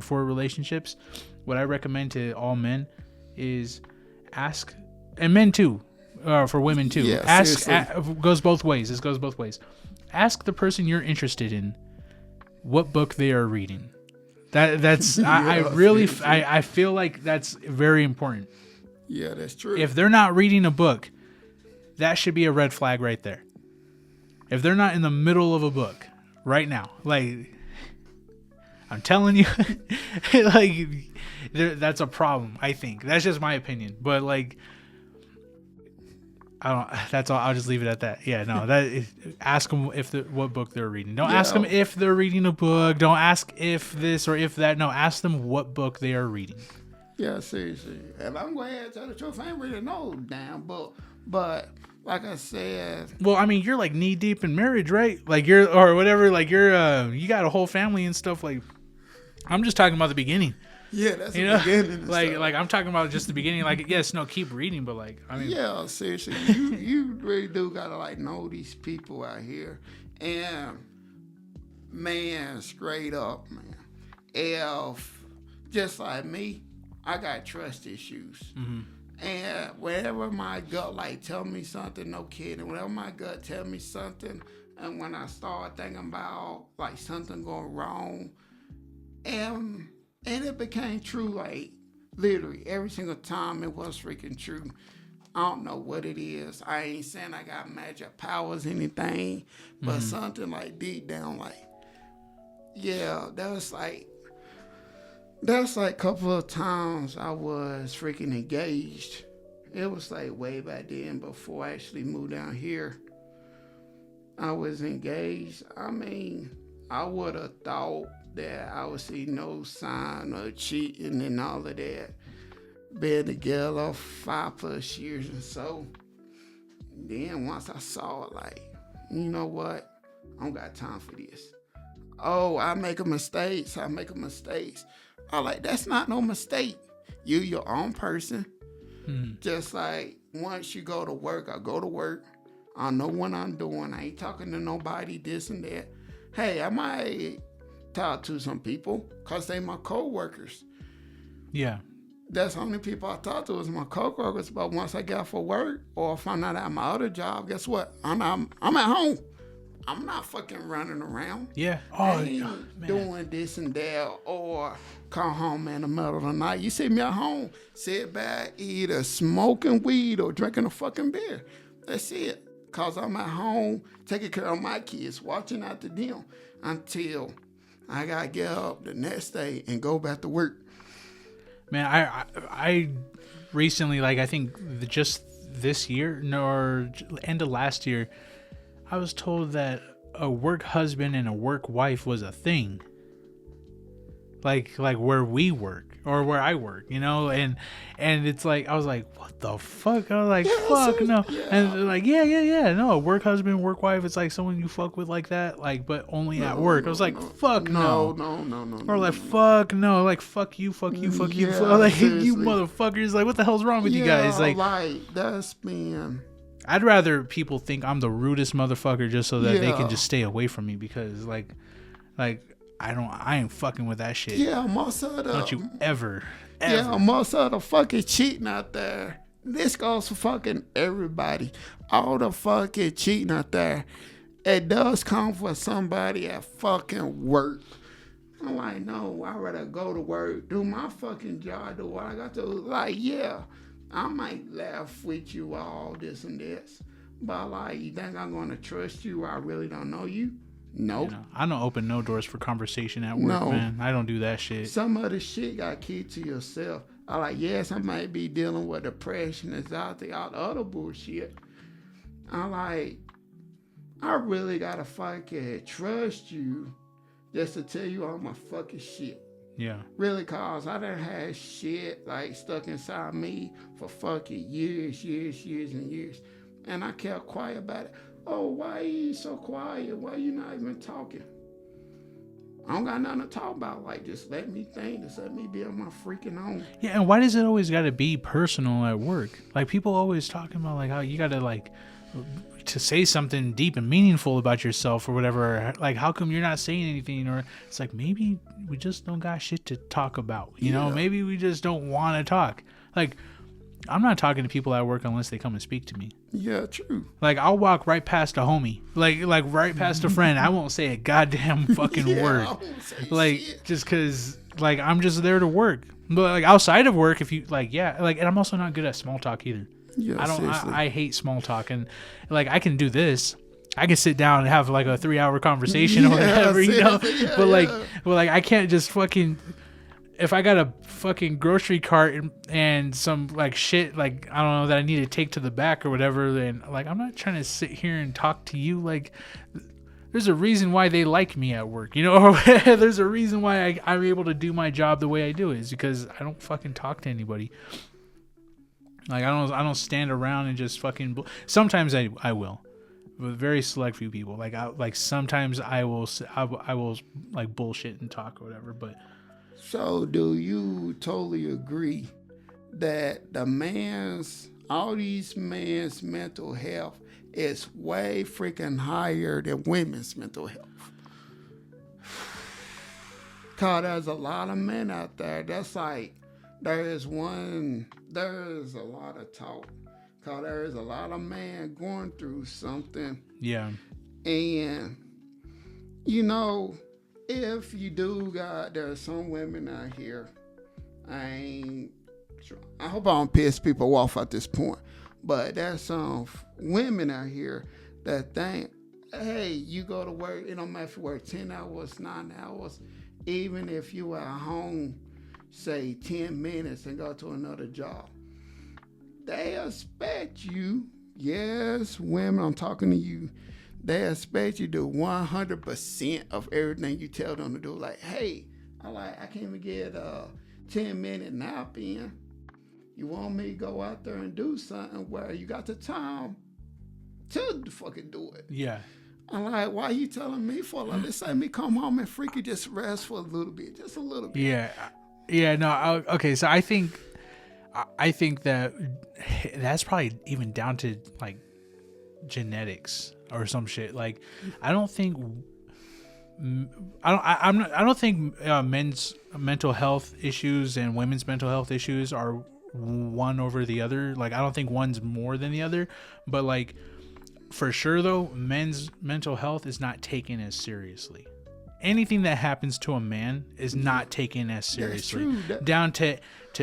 for relationships, what I recommend to all men is ask, and men too, for women too. Yeah, Goes both ways. This goes both ways. Ask the person you're interested in what book they are reading. That's I feel like that's very important. Yeah, that's true. If they're not reading a book, that should be a red flag right there. If they're not in the middle of a book right now, like, I'm telling you, like, that's a problem. I think that's just my opinion, but like, I don't. That's all. I'll just leave it at that. Yeah, no. Ask them what book they're reading. Don't ask them if they're reading a book. Don't ask if this or if that. No, ask them what book they are reading. Yeah, seriously. And I'm going to tell the truth. I ain't really no damn book, but like I said. Well, I mean, you're like knee deep in marriage, right? Like you're or whatever. Like you got a whole family and stuff. Like, I'm just talking about the beginning. Yeah, that's the beginning. Like I'm talking about just the beginning. Like, yes, no, keep reading, but like, I mean, yeah, seriously, you really do gotta like know these people out here, and man, straight up, man, if just like me, I got trust issues, and whenever my gut like tell me something, no kidding, whenever my gut tell me something, and when I start thinking about like something going wrong, and it became true, like, literally, every single time it was freaking true. I don't know what it is. I ain't saying I got magic powers, anything, but something, like, deep down, like, yeah, that's like a couple of times I was freaking engaged. It was, like, way back then before I actually moved down here. I was engaged. I mean, I would have thought that I would see no sign of cheating and all of that. Been together 5+ years and so. Then once I saw it, like, you know what? I don't got time for this. Oh, I make mistakes. I'm like, that's not no mistake. You your own person. Just like once you go to work, I go to work. I know what I'm doing. I ain't talking to nobody, this and that. Hey, I might talk to some people because they my co-workers. Yeah. That's the only people I talk to is my co-workers. But once I get off for work or if I'm not at my other job, guess what? I'm at home. I'm not fucking running around. Yeah. Oh, doing this and that or come home in the middle of the night. You see me at home, sit back, either smoking weed or drinking a fucking beer. That's it. Because I'm at home taking care of my kids, watching after them until I got to get up the next day and go back to work. Man, I recently, like, I think just this year, or end of last year, I was told that a work husband and a work wife was a thing. Like where we work or where I work, you know, and it's like I was like, what the fuck? I was like, fuck no, and they're like, yeah, no, a work husband, work wife, it's like someone you fuck with like that, like, but only at work. I was like, fuck no, or like fuck no, like fuck you, like you seriously. motherfuckers, like what the hell's wrong with you guys? Like that's been. I'd rather people think I'm the rudest motherfucker just so that they Yeah. can just stay away from me, because like I ain't fucking with that shit. Yeah, most of the Don't you ever. Yeah, most of the fucking cheating out there. This goes for fucking everybody. All the fucking cheating out there. It does come for somebody at fucking work. I'm like, no, I'd rather go to work, do my fucking job, do what I got to do. Like, yeah, I might laugh with you all this and this. But like, you think I'm gonna trust you? I really don't know you. Nope. You know, I don't open no doors for conversation at work, No. man. I don't do that shit. Some of the shit got keep to yourself. I like, yes, I might be dealing with depression, anxiety, all the other bullshit. I like, I really gotta fucking trust you just to tell you all my fucking shit. Yeah. Really, cause I done had shit like stuck inside me for fucking years and years. And I kept quiet about it. Oh, why you so quiet? Why you not even talking? I don't got nothing to talk about. Like, just let me think. Just let me be on my freaking own. Yeah, and why does it always got to be personal at work? Like, people always talking about, like, how you got to, like, to say something deep and meaningful about yourself or whatever. Like, how come you're not saying anything? Or it's like, maybe we just don't got shit to talk about. You know, maybe we just don't want to talk. Like, I'm not talking to people at work unless they come and speak to me. Yeah, true. Like, I'll walk right past a homie, like right past a friend. I won't say a goddamn fucking word. I won't say Like, shit. just because, like, I'm just there to work. But, like, outside of work, if you, like, yeah. Like, and I'm also not good at small talk either. Yeah, seriously. I hate small talk. And, like, I can do this. I can sit down and have, like, a 3-hour conversation or whatever, you know? seriously, yeah, But, like, yeah. well, like, I can't just fucking... If I got a fucking grocery cart and some like shit, like, I don't know, that I need to take to the back or whatever, then like, I'm not trying to sit here and talk to you. Like, there's a reason why they like me at work, you know? There's a reason why I'm able to do my job the way I do it, is because I don't fucking talk to anybody. Like, I don't stand around and just fucking sometimes I will, with very select few people. Like sometimes I will like bullshit and talk or whatever, but So, do you totally agree that all these men's mental health is way freaking higher than women's mental health? Cause there's a lot of men out there that's like, there is a lot of talk. Cause there is a lot of men going through something. yeah. And, you know, if you do there are some women out here, I hope I don't piss people off at this point, but there's some women out here that think, hey, you go to work, it don't matter if you work 10 hours, 9 hours, even if you are home, say 10 minutes and go to another job. They expect you, yes, women, I'm talking to you, they expect you to do 100% of everything you tell them to do. Like, hey, I can't even get a 10-minute nap in. You want me to go out there and do something where you got the time to fucking do it. Yeah. I'm like, why you telling me for? Like, let's say me come home and freaking just rest for a little bit, just a little bit. Yeah. No. Okay. So I think that that's probably even down to like genetics or some shit. Like, I don't think men's mental health issues and women's mental health issues are one over the other. Like, I don't think one's more than the other, but like, for sure though, men's mental health is not taken as seriously. Anything that happens to a man is not taken as seriously. That's true. Down to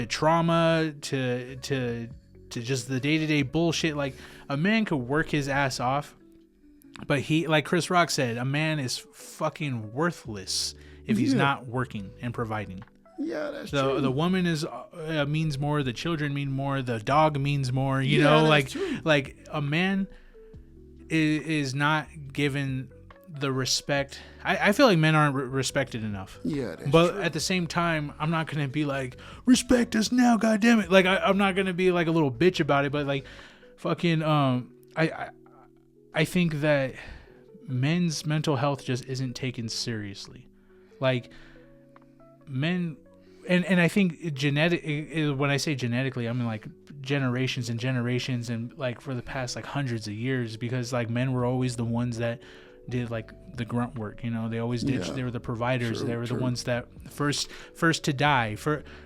trauma, to just the day-to-day bullshit. Like, a man could work his ass off, but he, like Chris Rock said, a man is fucking worthless if he's not working and providing. Yeah, that's true. The woman is means more, the children mean more, the dog means more, you Yeah, know, that's like true. like a man is not given the respect. I feel like men aren't respected enough. Yeah, that's But true. at the same time, I'm not gonna be like, respect us now, goddammit. Like, I'm not gonna be like a little bitch about it, but like, fucking I think that men's mental health just isn't taken seriously. Like, men, and I think when I say genetically, I mean like generations and generations, and like for the past like hundreds of years, because like men were always the ones that did like the grunt work, you know. They always did. They were the providers. They were the ones that first to die,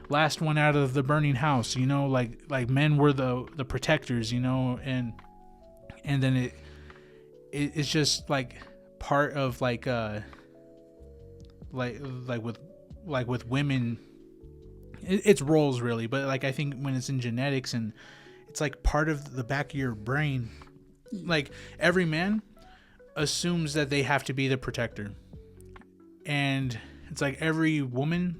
last one out of the burning house, you know. Like men were the protectors, you know, and then it's just like part of like with women, it's roles really, but like I think when it's in genetics and it's like part of the back of your brain, like every man assumes that they have to be the protector, and it's like every woman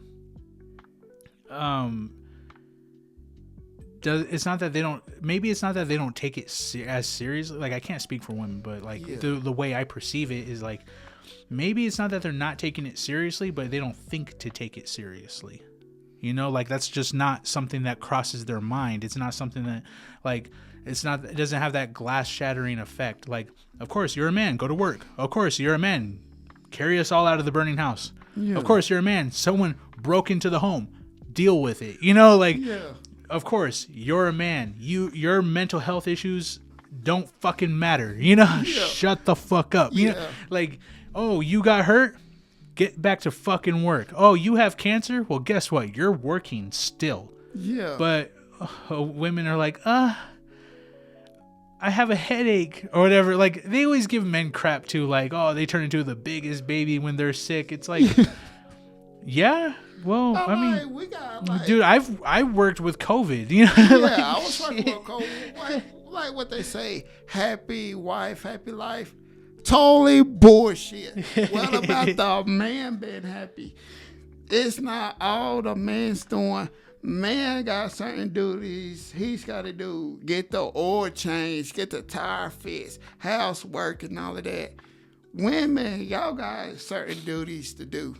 it's not that they don't take it as seriously. Like I can't speak for women, but like the way I perceive it is like maybe it's not that they're not taking it seriously, but they don't think to take it seriously. You know, like that's just not something that crosses their mind. It's not something that like it doesn't have that glass shattering effect. Like, of course you're a man, go to work. Of course you're a man, carry us all out of the burning house. Yeah. Of course you're a man, someone broke into the home, deal with it. You know, like of course you're a man. Your mental health issues don't fucking matter. You know, shut the fuck up. You know, like, oh, you got hurt? Get back to fucking work. Oh, you have cancer? Well, guess what? You're working still. Yeah. But women are like, I have a headache or whatever. Like, they always give men crap too. Like, oh, they turn into the biggest baby when they're sick. It's like, yeah. Well, I mean, we got, dude, I worked with COVID. You know. Yeah, like, I was working with COVID. Like what they say, happy wife, happy life. Totally bullshit. What about the man being happy? It's not all the man's doing. Man got certain duties he's got to do. Get the oil change, get the tire fixed, housework and all of that. Women, y'all got certain duties to do.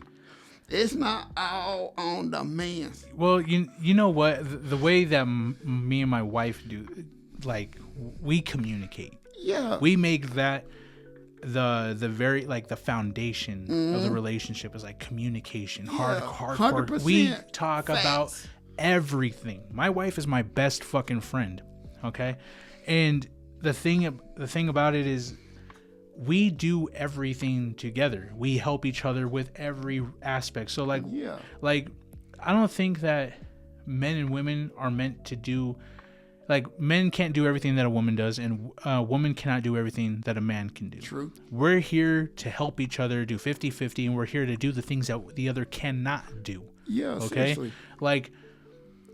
It's not all on the man. Well, you know what? The way that me and my wife do, like, we communicate. Yeah. We make that the very like the foundation of the relationship is like communication. Hardcore. We talk about everything. My wife is my best fucking friend. Okay, and the thing about it is we do everything together. We help each other with every aspect. So like I don't think that men and women are meant to do. Like, men can't do everything that a woman does, and a woman cannot do everything that a man can do. True. We're here to help each other do 50-50, and we're here to do the things that the other cannot do. Yeah, okay? Seriously. Like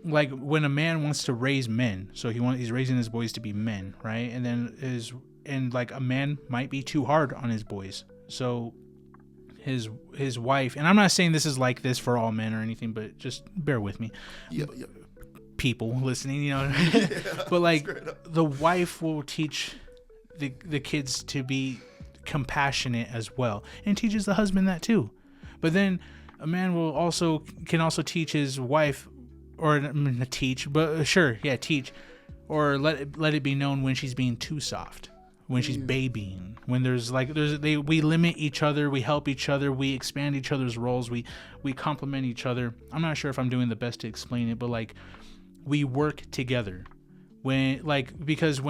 when a man wants to raise men, so he's raising his boys to be men, right? And then like a man might be too hard on his boys. So his wife, and I'm not saying this is like this for all men or anything, but just bear with me. Yeah. People listening, you know. But like the wife will teach the kids to be compassionate as well, and teaches the husband that too. But then a man can also teach his wife, or teach, or let it be known when she's being too soft, when she's babying, when we limit each other, we help each other, we expand each other's roles, we complement each other. I'm not sure if I'm doing the best to explain it, but like we work together because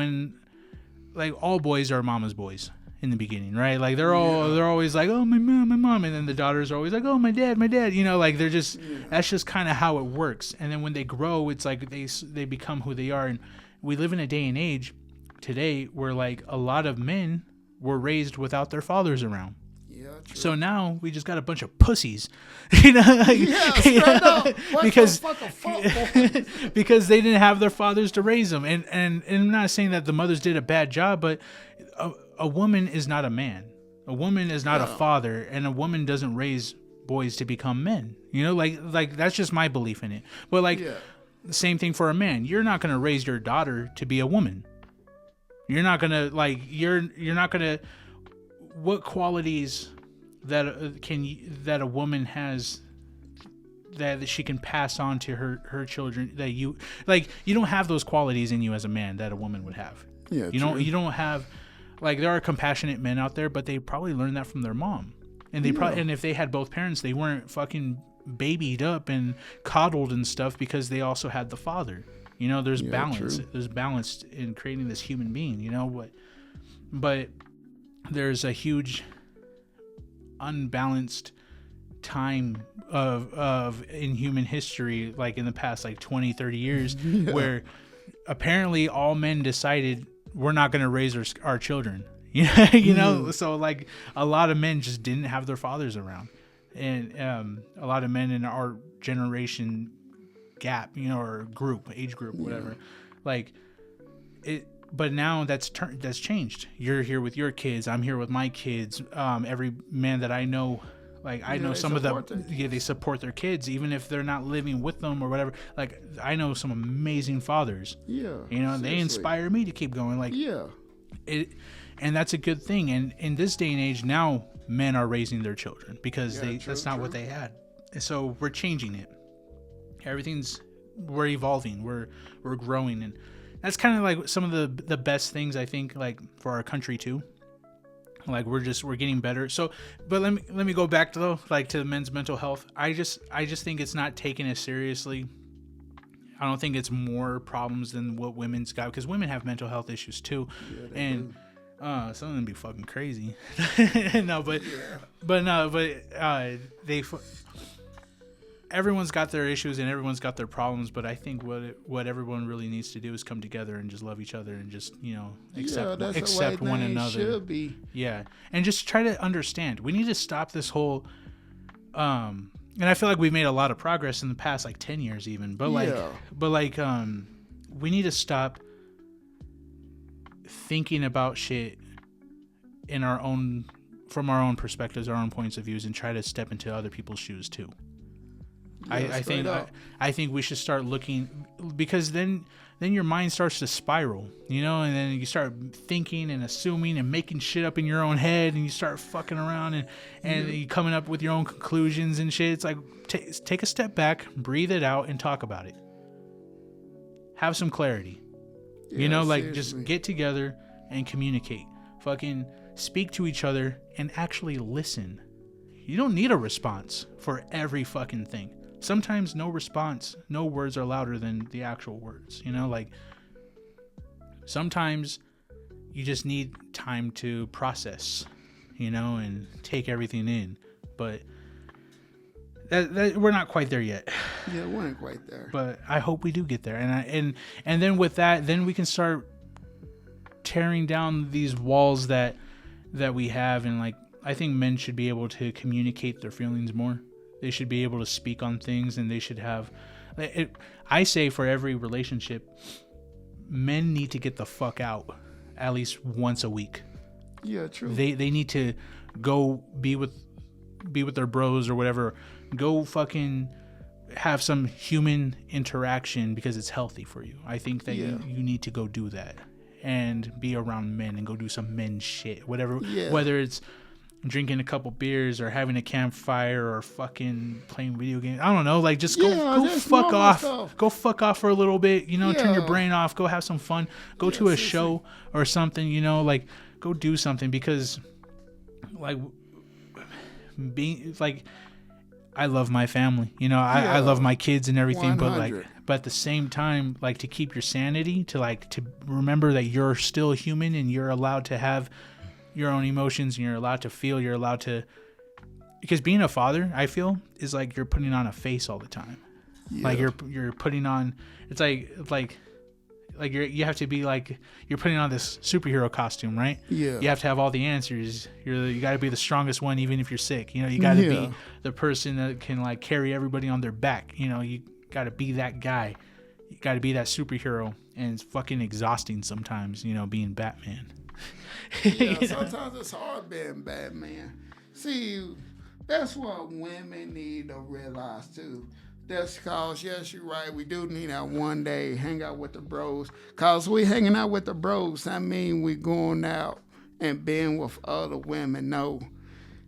all boys are mama's boys in the beginning, right? Like they're always like, oh, my mom, and then the daughters are always like, oh, my dad, you know, like they're just that's just kind of how it works. And then when they grow, it's like they become who they are. And we live in a day and age today where like a lot of men were raised without their fathers around. Yeah, true. So now we just got a bunch of pussies, you know, because they didn't have their fathers to raise them. And I'm not saying that the mothers did a bad job, but a woman is not a man. A woman is not a father, and a woman doesn't raise boys to become men. You know, like that's just my belief in it. But like the same thing for a man. You're not going to raise your daughter to be a woman. You're not going to you're not going to. What qualities that a woman has that she can pass on to her children that you don't have those qualities in you as a man that a woman would have. Yeah, you don't have, like, there are compassionate men out there, but they probably learned that from their mom, and and if they had both parents, they weren't fucking babied up and coddled and stuff because they also had the father. You know, there's balance. True. There's balance in creating this human being, you know what? But there's a huge unbalanced time of in human history, like in the past like 20-30 years, where apparently all men decided we're not going to raise our children. You know, so like a lot of men just didn't have their fathers around, and a lot of men in our generation gap, you know, or age group, whatever, like it. But now that's changed. You're here with your kids. I'm here with my kids. Every man that I know, like I know some of them, they support their kids, even if they're not living with them or whatever. Like I know some amazing fathers. Yeah. You know, they inspire me to keep going. Like and that's a good thing. And in this day and age, now men are raising their children because that's not what they had. And so we're changing it. We're evolving. We're growing, and that's kind of like some of the best things I think, like for our country too. Like we're getting better. So, but let me go back to the men's mental health. I just think it's not taken as seriously. I don't think it's more problems than what women's got, because women have mental health issues too, and some of them be fucking crazy. Everyone's got their issues and everyone's got their problems, but I think what everyone really needs to do is come together and just love each other and just, you know, accept one another. Should be. Yeah, and just try to understand. We need to stop this whole and I feel like we've made a lot of progress in the past like 10 years even, but we need to stop thinking about shit from our own perspectives, our own points of views, and try to step into other people's shoes too. I think we should start looking, because then your mind starts to spiral, you know, and then you start thinking and assuming and making shit up in your own head, and you start fucking around and you coming up with your own conclusions and shit. It's like take a step back, breathe it out, and talk about it. Have some clarity. You know, like just get together and communicate. Fucking speak to each other and actually listen. You don't need a response for every fucking thing. Sometimes no words are louder than the actual words, you know, like sometimes you just need time to process, you know, and take everything in, but that we're not quite there yet. Yeah, we ain't quite there. But I hope we do get there. And then with that, then we can start tearing down these walls that we have. And like, I think men should be able to communicate their feelings more. They should be able to speak on things, and they should have it. I say for every relationship, men need to get the fuck out at least once a week. Yeah, true. They need to go be with their bros or whatever. Go fucking have some human interaction because it's healthy for you. I think that you need to go do that and be around men and go do some men shit, whatever. Yeah. Whether it's drinking a couple beers or having a campfire or fucking playing video games. I don't know. Like just go fuck off. Stuff. Go fuck off for a little bit. You know, turn your brain off. Go have some fun. Go to a show or something. You know, like go do something, because like being like, I love my family. You know, I love my kids and everything. 100. But at the same time, like to keep your sanity, to remember that you're still human and you're allowed to have your own emotions, and you're allowed to feel, you're allowed to, because being a father, I feel, is like you're putting on a face all the time. Like you're putting on, it's like you have to be like, you're putting on this superhero costume, right? Yeah. You have to have all the answers. You got to be the strongest one, even if you're sick. You know, you got to be the person that can like carry everybody on their back. You know, you got to be that guy. You got to be that superhero, and it's fucking exhausting sometimes. You know, being Batman. Sometimes it's hard being Batman. See, that's what women need to realize too. That's cause, yes, you're right, we do need that one day hang out with the bros. Cause we hanging out with the bros, I mean we going out and being with other women. No.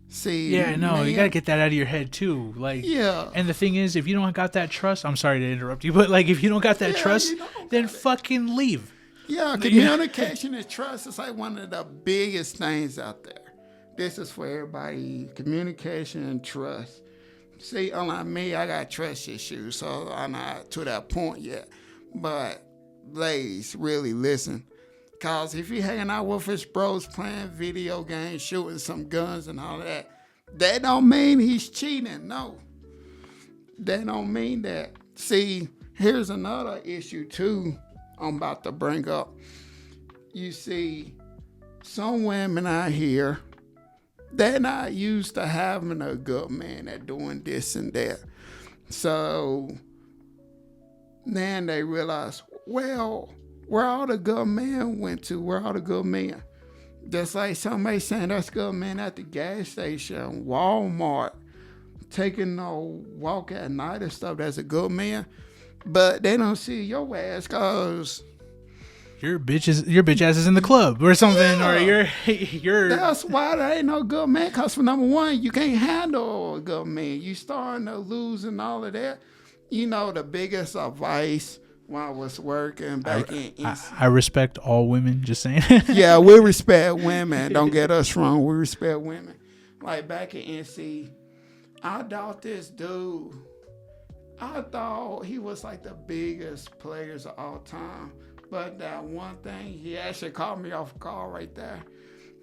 See, you gotta get that out of your head too. Like, and the thing is, if you don't got that trust, I'm sorry to interrupt you, but like if you don't got that trust, then fucking leave. Yeah, communication and trust is like one of the biggest things out there. This is for everybody. Communication and trust. See, unlike me, I got trust issues, so I'm not to that point yet. But ladies, really listen. Cause if you hanging out with his bros playing video games, shooting some guns and all that don't mean he's cheating. No. That don't mean that. See, here's another issue too I'm about to bring up. You see, some women out here, they're not used to having a good man that doing this and that. So then they realize, well, where all the good men went to, where all the good men. Just like somebody saying that's good man at the gas station, Walmart, taking a walk at night and stuff, that's a good man. But they don't see your ass cause your bitch ass is in the club or something, or you're. That's why there ain't no good man. Cause for number one, you can't handle a good man. You starting to lose and all of that. You know, the biggest advice when I was working back in I respect all women. Just saying. Yeah, we respect women. Don't get us wrong. We respect women. Like back in NC, I thought this dude. I thought he was like the biggest players of all time. But that one thing, he actually called me off guard right there.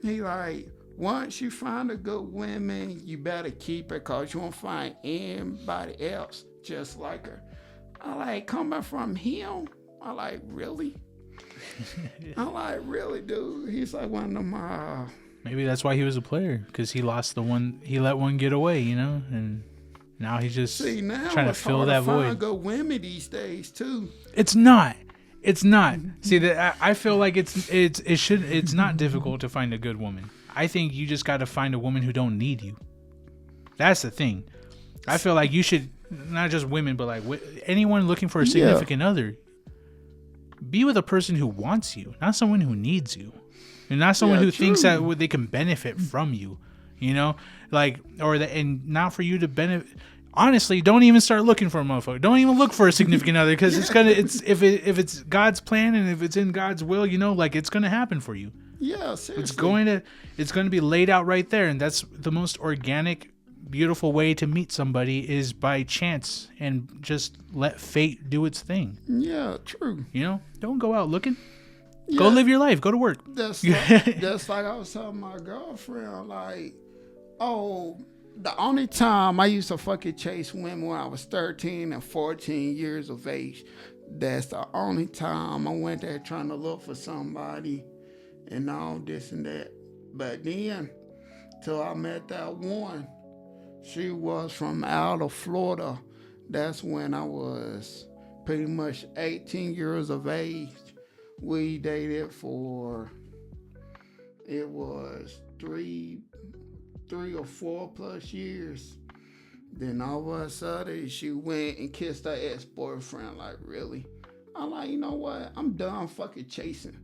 He like, once you find a good woman, you better keep her because you won't find anybody else just like her. I like, coming from him, I like, really? I'm like, really, dude? He's like one of them. Maybe that's why he was a player, because he lost the one, he let one get away, you know? And now he's just trying to fill that void. Find good women these days, too. It's not. See, that I feel like it's not difficult to find a good woman. I think you just got to find a woman who don't need you. That's the thing. I feel like you should, not just women, but like anyone looking for a significant other, be with a person who wants you, not someone who needs you, and not someone who thinks that they can benefit from you. You know, like and not for you to benefit. Honestly, don't even start looking for a motherfucker. Don't even look for a significant other, because if it's God's plan and if it's in God's will, you know, like it's gonna happen for you. Yeah, seriously. It's going to be laid out right there, and that's the most organic, beautiful way to meet somebody is by chance and just let fate do its thing. Yeah, true. You know, don't go out looking. Yeah. Go live your life. Go to work. That's like I was telling my girlfriend, like, the only time I used to fucking chase women when I was 13 and 14 years of age. That's the only time I went there trying to look for somebody and all this and that. But then, till I met that one, she was from out of Florida. That's when I was pretty much 18 years of age. We dated for, it was three or 4 plus years. Then all of a sudden, she went and kissed her ex-boyfriend. Like, really? I'm like, you know what? I'm done fucking chasing.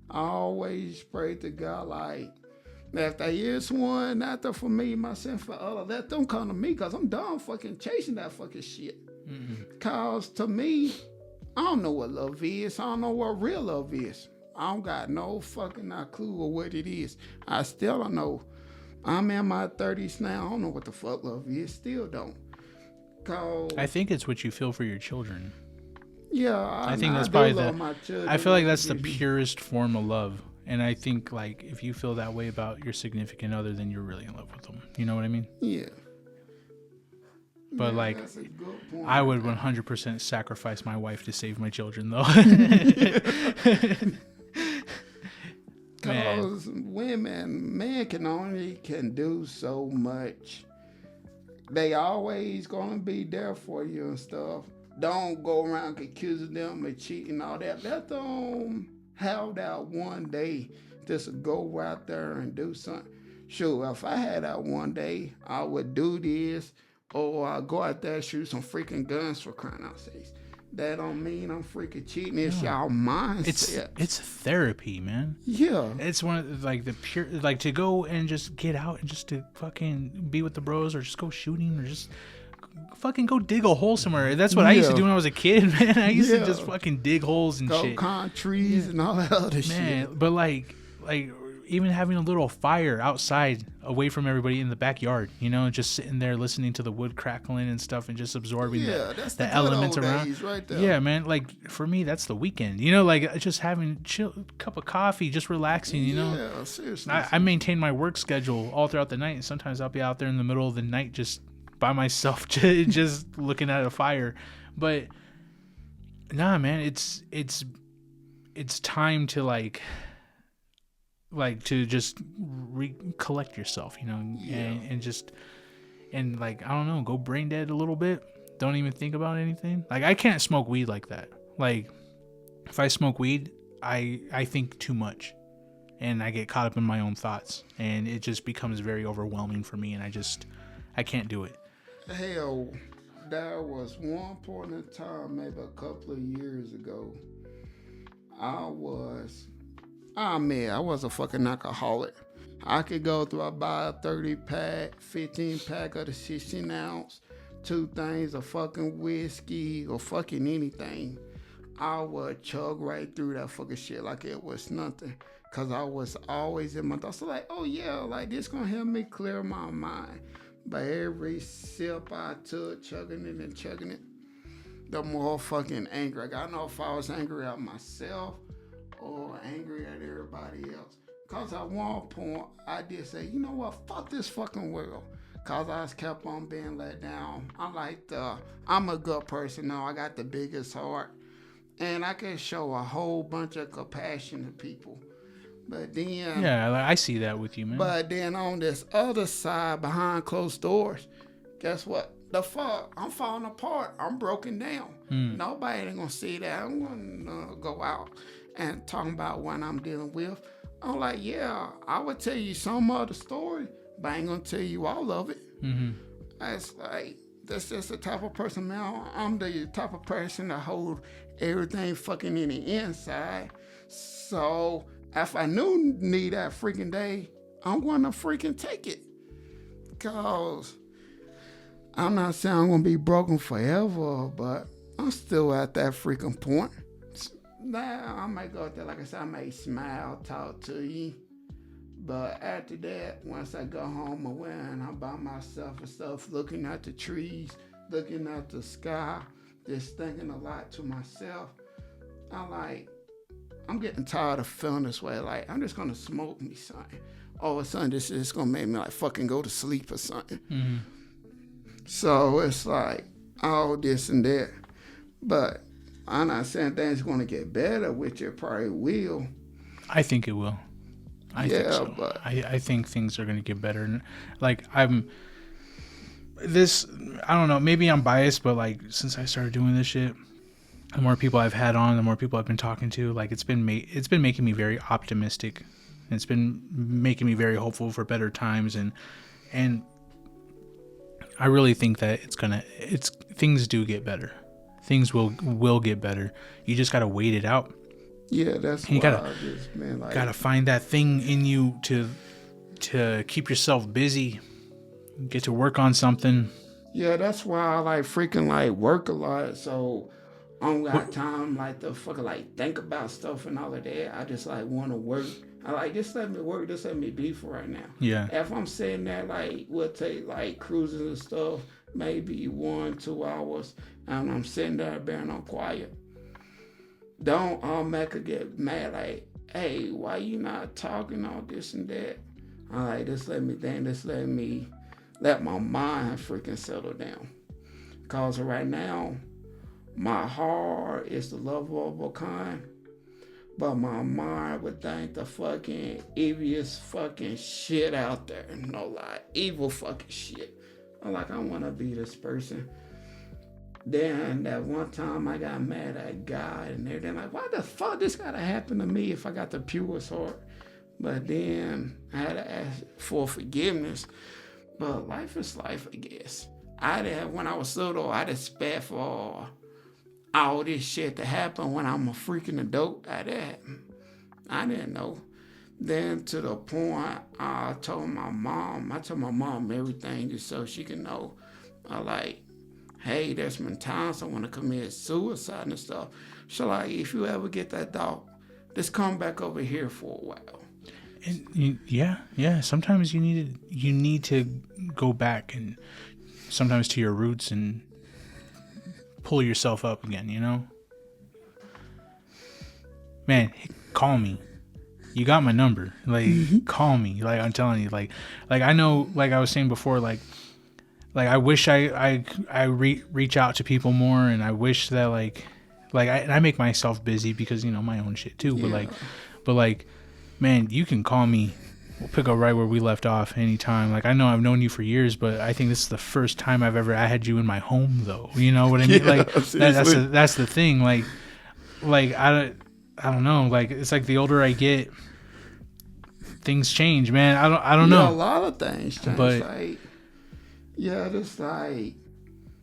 I always pray to God, like, if there is one out there for me, myself, for other, let them come to me, because I'm done fucking chasing that fucking shit. Because to me, I don't know what love is. I don't know what real love is. I don't got no fucking clue of what it is. I still don't know. I'm in my 30s now. I don't know what the fuck love is. Still don't. Cause I think it's what you feel for your children. Yeah, I think that's probably I feel like that's the purest form of love. And I think, like, if you feel that way about your significant other, then you're really in love with them. You know what I mean? Yeah. But, like, I would 100% sacrifice my wife to save my children, though. Because men can do so much. They always gonna be there for you and stuff. Don't go around accusing them of cheating and all that. Let them have that one day just to go out there and do something. Sure, if I had that one day, I would do this, or I'll go out there and shoot some freaking guns, for crying out sakes. That don't mean I'm freaking cheating. It's y'all mindset. It's therapy, man. Yeah. It's one of like the pure, like, to go and just get out and just to fucking be with the bros, or just go shooting, or just fucking go dig a hole somewhere. That's what I used to do when I was a kid, man. I used to just fucking dig holes and shit. Go climb trees and all that other shit. But like even having a little fire outside away from everybody in the backyard, you know, just sitting there listening to the wood crackling and stuff and just absorbing that's the good elements old around. days right there. Yeah, man. Like for me, that's the weekend, you know, like just having chill cup of coffee, just relaxing, you know. Yeah, seriously. I maintain my work schedule all throughout the night, and sometimes I'll be out there in the middle of the night just by myself, just looking at a fire. But nah, man, it's time to like to just recollect yourself, you know, and just, and like, I don't know, go brain dead a little bit. Don't even think about anything. Like, I can't smoke weed like that. Like, if I smoke weed, I think too much, and I get caught up in my own thoughts, and it just becomes very overwhelming for me, and I can't do it. Hell, there was one point in time, maybe a couple of years ago, I was a fucking alcoholic. I could go through, I buy a 30 pack, 15 pack of the 16 ounce, 2 things of fucking whiskey or fucking anything. I would chug right through that fucking shit like it was nothing. Cause I was always in my thoughts, so like, oh yeah, like this gonna help me clear my mind. But every sip I took, chugging it and chugging it, the more fucking angry I got. I don't know if I was angry at myself or angry at everybody else. Cause at one point, I did say, you know what, fuck this fucking world. Cause I just kept on being let down. I'm a good person now. I got the biggest heart. And I can show a whole bunch of compassion to people. But then... Yeah, I see that with you, man. But then on this other side, behind closed doors, guess what? The fuck? I'm falling apart. I'm broken down. Nobody ain't gonna see that. I'm gonna go out and talk about what I'm dealing with. I'm like, yeah, I would tell you some of the story, but I ain't gonna tell you all of it. It's like, that's just the type of person, man. I'm the type of person that hold everything fucking in the inside. So if I need that freaking day, I'm gonna freaking take it. Cause I'm not saying I'm gonna be broken forever, but I'm still at that freaking point. Now I might go out there, like I said, I may smile, talk to you. But after that, once I go home and I'm by myself and stuff, looking at the trees, looking at the sky, just thinking a lot to myself, I'm getting tired of feeling this way. Like, I'm just gonna smoke me something. All of a sudden, this is gonna make me like fucking go to sleep or something. So it's like all this and that. But I'm not saying things gonna get better, which it probably will. I think it will. I think so. But I think things are going to get better. And like I don't know, maybe I'm biased, but like since I started doing this shit, the more people I've had on, the more people I've been talking to, like it's been making me very optimistic. It's been making me very hopeful for better times, and I really think that things do get better. Things will get better. You just got to wait it out. Yeah, that's why I just been like, gotta find that thing in you to keep yourself busy, get to work on something. Yeah, that's why I like freaking like work a lot. So I don't got time like to fucking like think about stuff and all of that. I just like want to work. I like, just let me work, just let me be for right now. Yeah. If I'm sitting there, like we'll take like cruises and stuff, maybe 1-2 hours, and I'm sitting there being on quiet. Don't automatically get mad like, hey, why you not talking all this and that? I'm like, just let me think, just let my mind freaking settle down. Cause right now, my heart is the lovable kind, but my mind would think the fucking evilest fucking shit out there. No lie, evil fucking shit. I'm like, I wanna be this person. Then that one time I got mad at God and everything, like, why the fuck this gotta happen to me if I got the purest heart? But then I had to ask for forgiveness. But life is life, I guess. When I was little, I just expect for all this shit to happen when I'm a freaking adult. I didn't know. Then to the point I told my mom everything just so she can know. Hey, there's been times I want to commit suicide and stuff. So like, if you ever get that thought, just come back over here for a while. Yeah. Sometimes you need to go back and sometimes to your roots and pull yourself up again. You know, man, call me. You got my number. Like, call me. Like, I'm telling you. Like I know. Like I was saying before. Like I wish I reach out to people more, and I wish that like I make myself busy because my own shit too. But like, man, you can call me. We'll pick up right where we left off anytime. Like I know I've known you for years, but I think this is the first time I had you in my home, though. You know what I mean? Like that's the thing. Like I don't know. Like it's like the older I get, things change, man. I don't know. A lot of things change. But just like,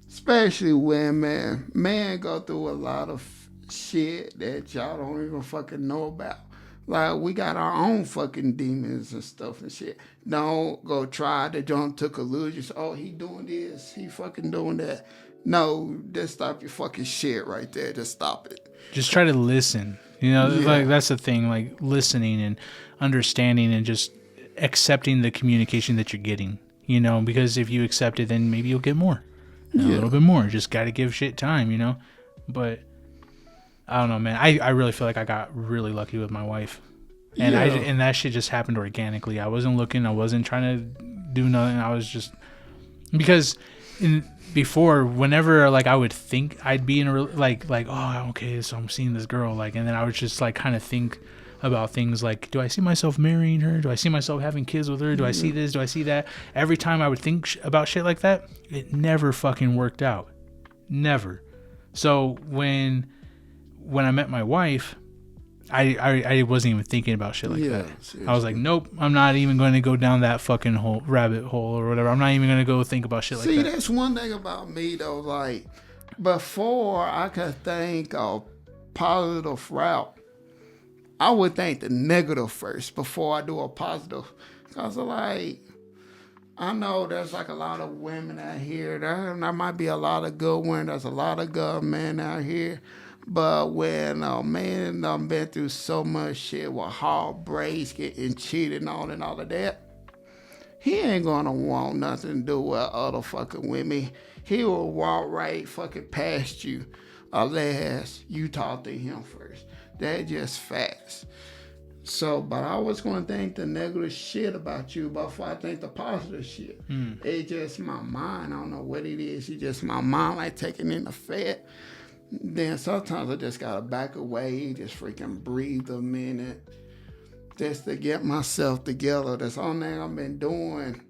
especially women, men go through a lot of shit that y'all don't even fucking know about. Like, we got our own fucking demons and stuff and shit. Don't go try to jump to conclusions. Oh, he doing this. He fucking doing that. No, just stop your fucking shit right there. Just stop it. Just try to listen. Like that's the thing. Like listening and understanding and just accepting the communication that you're getting. Because if you accept it, then maybe you'll get more. A little bit more. Just got to give shit time, But I don't know, man. I really feel like I got really lucky with my wife. And and that shit just happened organically. I wasn't looking. I wasn't trying to do nothing. I was just... Because before, whenever like I would think I'd be in a... Like, oh, okay, so I'm seeing this girl. Like, and then I would just like kind of think about things like, do I see myself marrying her? Do I see myself having kids with her? Do I see this? Do I see that? Every time I would think about shit like that, it never fucking worked out. Never. So when I met my wife, I wasn't even thinking about shit like that. Seriously. I was like, nope, I'm not even going to go down that fucking rabbit hole or whatever. I'm not even going to go think about shit like that. See, that's one thing about me though. Like, before I could think of positive route, I would think the negative first before I do a positive. Because like, I know there's like a lot of women out here. There might be a lot of good women. There's a lot of good men out here. But when a man done been through so much shit with heartbreaks, getting cheated and all of that, he ain't gonna want nothing to do with other fucking women. He will walk right fucking past you unless you talk to him first. That's just facts. So, but I was going to think the negative shit about you before I think the positive shit. It's just my mind. I don't know what it is. It's just my mind, like taking in the fat. Then sometimes I just got to back away, just freaking breathe a minute, just to get myself together. That's all that I've been doing.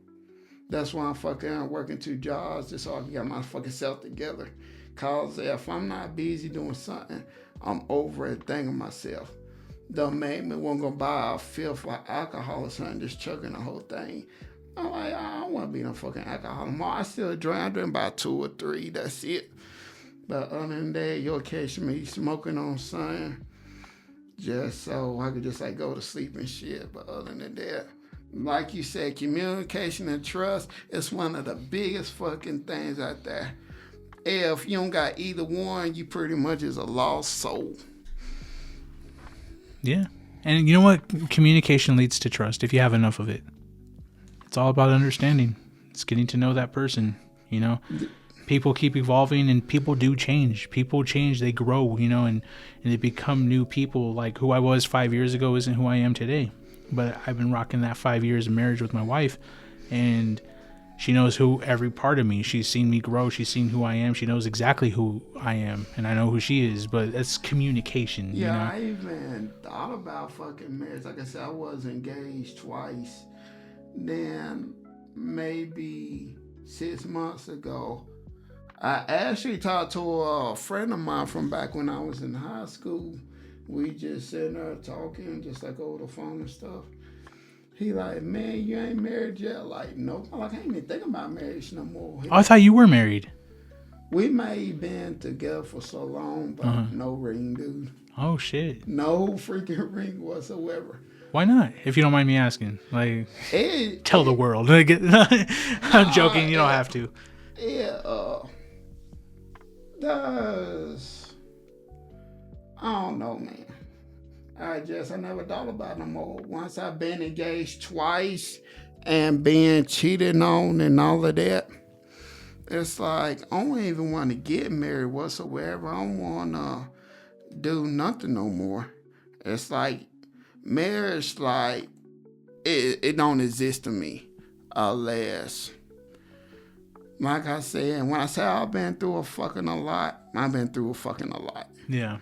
That's why I'm fucking working 2 jobs, just so I can get my fucking self together. Because if I'm not busy doing something, I'm overthinking myself. Don't make me want to go buy a fifth for alcohol or something, just chugging the whole thing. I'm like, I don't want to be no fucking alcoholic. I still drink. I drink about 2 or 3. That's it. But other than that, you'll catch me smoking on something just so I could just like go to sleep and shit. But other than that, like you said, communication and trust is one of the biggest fucking things out there. If you don't got either one, you pretty much is a lost soul. Yeah. And you know what? Communication leads to trust if you have enough of it. It's all about understanding. It's getting to know that person, People keep evolving and people do change. People change, they grow, and they become new people. Like who I was 5 years ago isn't who I am today. But I've been rocking that 5 years of marriage with my wife, and she knows every part of me. She's seen me grow. She's seen who I am. She knows exactly who I am, and I know who she is. But that's communication. Yeah, I even thought about fucking marriage. Like I said, I was engaged twice. Then maybe 6 months ago, I actually talked to a friend of mine from back when I was in high school. We just sitting there talking, just like over the phone and stuff. He like, man, you ain't married yet? Like, nope. I'm like, I ain't even thinking about marriage no more. I thought you were married. We may have been together for so long, but no ring, dude. Oh, shit. No freaking ring whatsoever. Why not? If you don't mind me asking. Like, tell the world. I'm joking. You don't have to. I don't know, man. I never thought about it no more. Once I've been engaged twice and being cheated on and all of that, it's like I don't even want to get married whatsoever. I don't want to do nothing no more. It's like marriage, like it don't exist to me unless, like I said, when I say I've been through a fucking a lot, I've been through a fucking a lot. Yeah.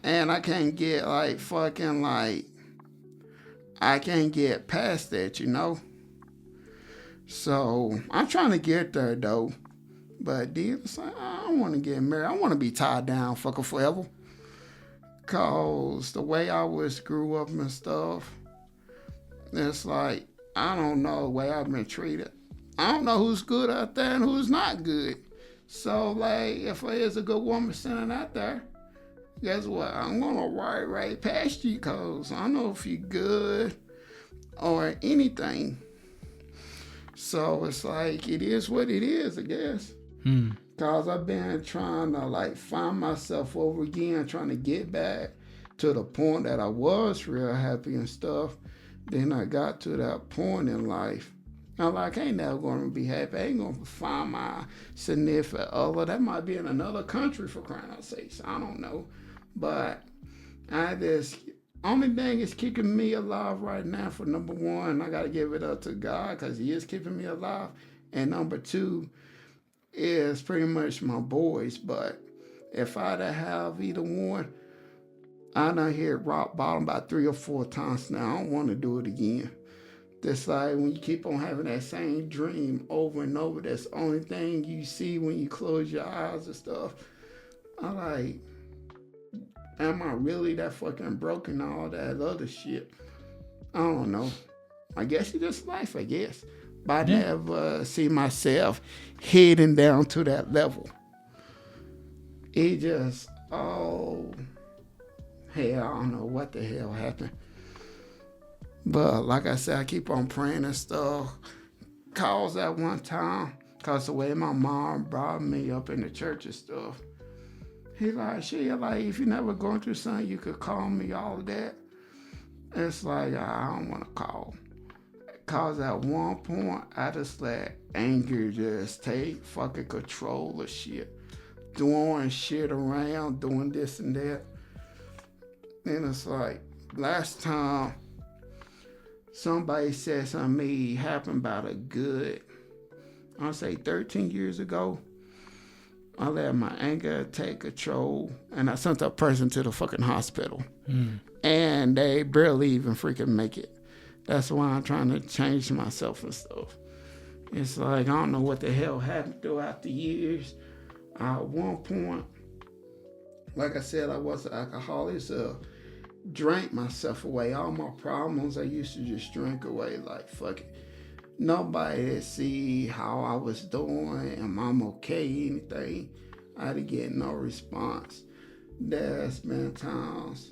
And I can't get like fucking like, I can't get past that, you know? So I'm trying to get there though. But then it's like, I don't want to get married. I want to be tied down fucking forever. Cause the way I grew up and stuff, it's like, I don't know the way I've been treated. I don't know who's good out there and who's not good. So like, if there's a good woman sitting out there, guess what? I'm gonna ride right past you, cause I know if you're good or anything. So it's like, it is what it is, I guess. Cause I've been trying to like find myself over again, trying to get back to the point that I was real happy and stuff. Then I got to that point in life. I'm like, I ain't never gonna be happy. I ain't gonna find my significant other. That might be in another country, for crying out sakes. I don't know. But only thing is keeping me alive right now, for number one, I gotta give it up to God, because He is keeping me alive. And number two is pretty much my boys. But if I to have either one, I done hit rock bottom about 3 or 4 times now. I don't want to do it again. Just like when you keep on having that same dream over and over, that's the only thing you see when you close your eyes and stuff. I'm like, am I really that fucking broken, all that other shit? I don't know. I guess it's just life, I guess. But I never see myself heading down to that level. It just, hell, I don't know what the hell happened. But like I said, I keep on praying and stuff. Cause at one time, cause the way my mom brought me up in the church and stuff, he like, she like, if you never going through something, you could call me, all of that. It's like, I don't want to call. Cause at one point, I just let anger just take fucking control of shit. Doing shit around, doing this and that. And it's like, last time somebody said something to me happened about a good, I'll say 13 years ago. I let my anger take control, and I sent that person to the fucking hospital. And they barely even freaking make it. That's why I'm trying to change myself and stuff. It's like, I don't know what the hell happened throughout the years. At one point, like I said, I was an alcoholic, so drank myself away. All my problems, I used to just drink away, like, fuck it. Nobody see how I was doing, am I okay, anything. I had to get no response. There's been times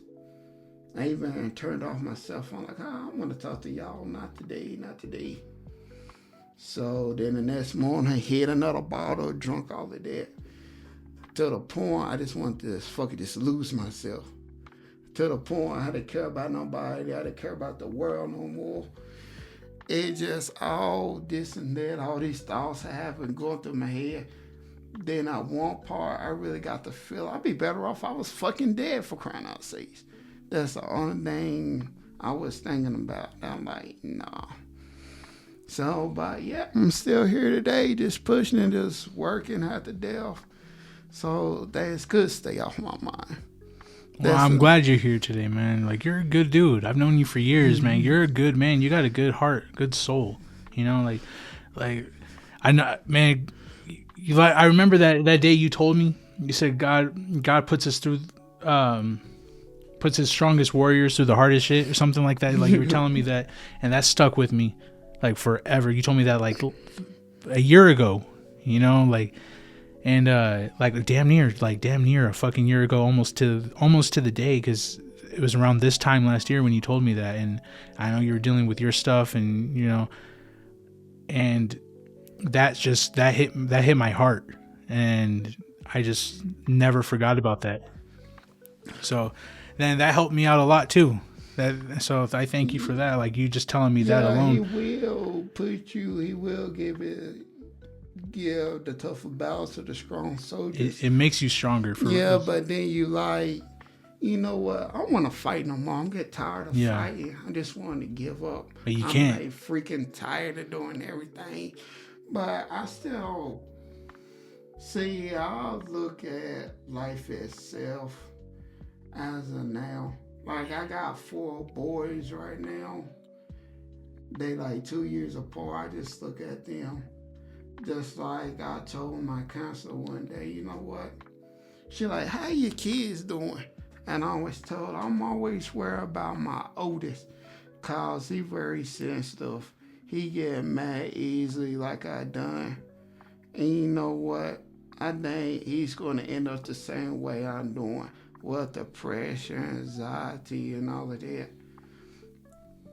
I even turned off my cell phone, like, I want to talk to y'all, not today, not today. So then the next morning, I hit another bottle, drunk all of that. To the point, I just wanted to just lose myself. To the point, I had to care about nobody, I had to care about the world no more. It just all this and that, all these thoughts I have been going through my head. Then at one part, I really got to feel I'd be better off I was fucking dead, for crying out sakes. That's the only thing I was thinking about. I'm like, nah. So, but yeah, I'm still here today, just pushing and just working at the death. So that could stay off my mind. Well, I'm glad you're here today, man. Like, you're a good dude. I've known you for years, man. You're a good man. You got a good heart, good soul. You know, like I know, man. I remember that day you told me. You said God puts us through, puts His strongest warriors through the hardest shit, or something like that. Like, you were telling me that, and that stuck with me, like, forever. You told me that like a year ago. You know, like. And like damn near a fucking year ago, almost to the day, because it was around this time last year when you told me that. And I know you were dealing with your stuff, and you know, and that hit my heart, and I just never forgot about that. So then that helped me out a lot too. So I thank you for that. Like you just telling me that alone. He will put you. He will give the tougher battles to the strong soldiers. It makes you stronger. But then you like, you know what? I want to fight no more. I'm getting tired of fighting. I just want to give up. But you can't. I'm like freaking tired of doing everything. But I still see. I look at life itself as a now. Like, I got 4 boys right now. They like 2 years apart. I just look at them. Just like I told my counselor one day, you know what? She like, how your kids doing? And I always told her, I'm always worried about my oldest. Cause he very sensitive. He get mad easily like I done. And you know what? I think he's going to end up the same way I'm doing. With depression, anxiety, and all of that.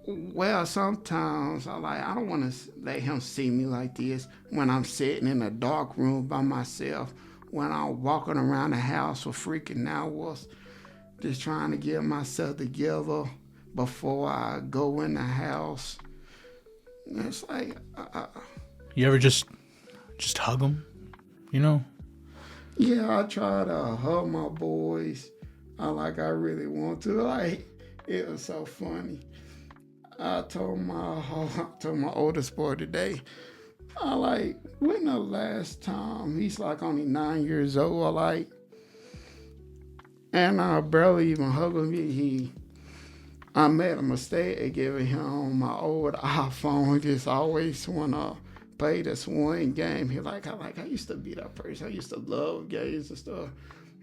Well, sometimes I don't want to let him see me like this when I'm sitting in a dark room by myself, when I'm walking around the house for freaking hours, just trying to get myself together before I go in the house. It's like, you ever just hug him, you know? Yeah, I try to hug my boys. I really want to. Like, it was so funny. I told my oldest boy today, when the last time, he's like only 9 years old, and I barely even hug him. I made a mistake of giving him my old iPhone. He just always want to play this one game. I used to be that person. I used to love games and stuff.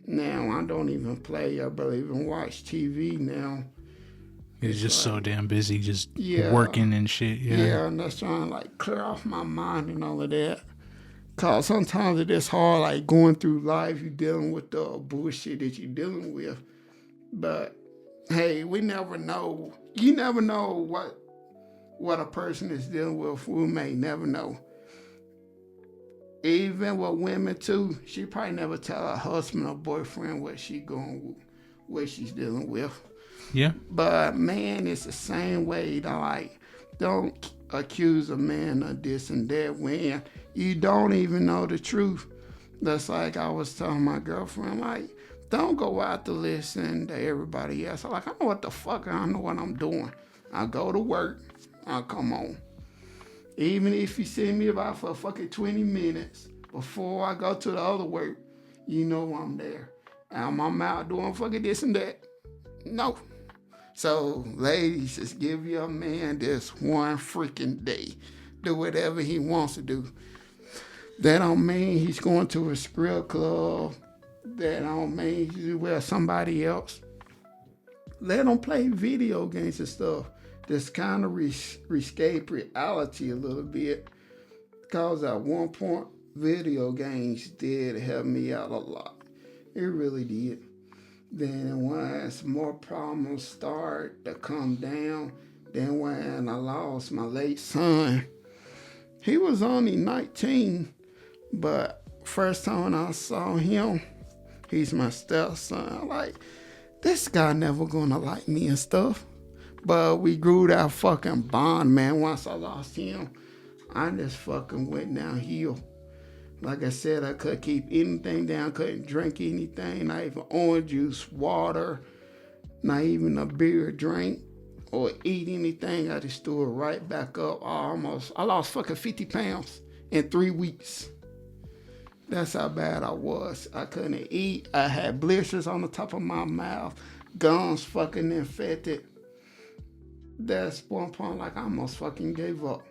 Now I don't even play. I barely even watch TV now. He's just so damn busy, just working and shit. Yeah, and that's trying to clear off my mind and all of that. Cause sometimes it is hard, going through life, you dealing with the bullshit that you're dealing with. But hey, we never know. You never know what a person is dealing with. We may never know. Even with women too, she probably never tell her husband or boyfriend what she's dealing with. Yeah. But man, it's the same way. Don't accuse a man of this and that when you don't even know the truth. That's like I was telling my girlfriend, don't go out to listen to everybody else. I know what the fuck, I know what I'm doing. I go to work, I come home. Even if you send me about for fucking 20 minutes before I go to the other work, you know I'm there. And I'm out doing fucking this and that. No. So, ladies, just give your man this one freaking day. Do whatever he wants to do. That don't mean he's going to a strip club. That don't mean he's with somebody else. Let him play video games and stuff. Just kind of escape reality a little bit. Because at one point, video games did help me out a lot. It really did. Then once more problems start to come down, then when I lost my late son, he was only 19, but first time I saw him, he's my stepson. This guy never gonna like me and stuff. But we grew that fucking bond, man. Once I lost him, I just fucking went downhill. Like I said, I couldn't keep anything down, couldn't drink anything, not even orange juice, water, not even a beer drink or eat anything. I just threw it right back up. I lost fucking 50 pounds in 3 weeks. That's how bad I was. I couldn't eat. I had blisters on the top of my mouth, gums fucking infected. That's one point, I almost fucking gave up.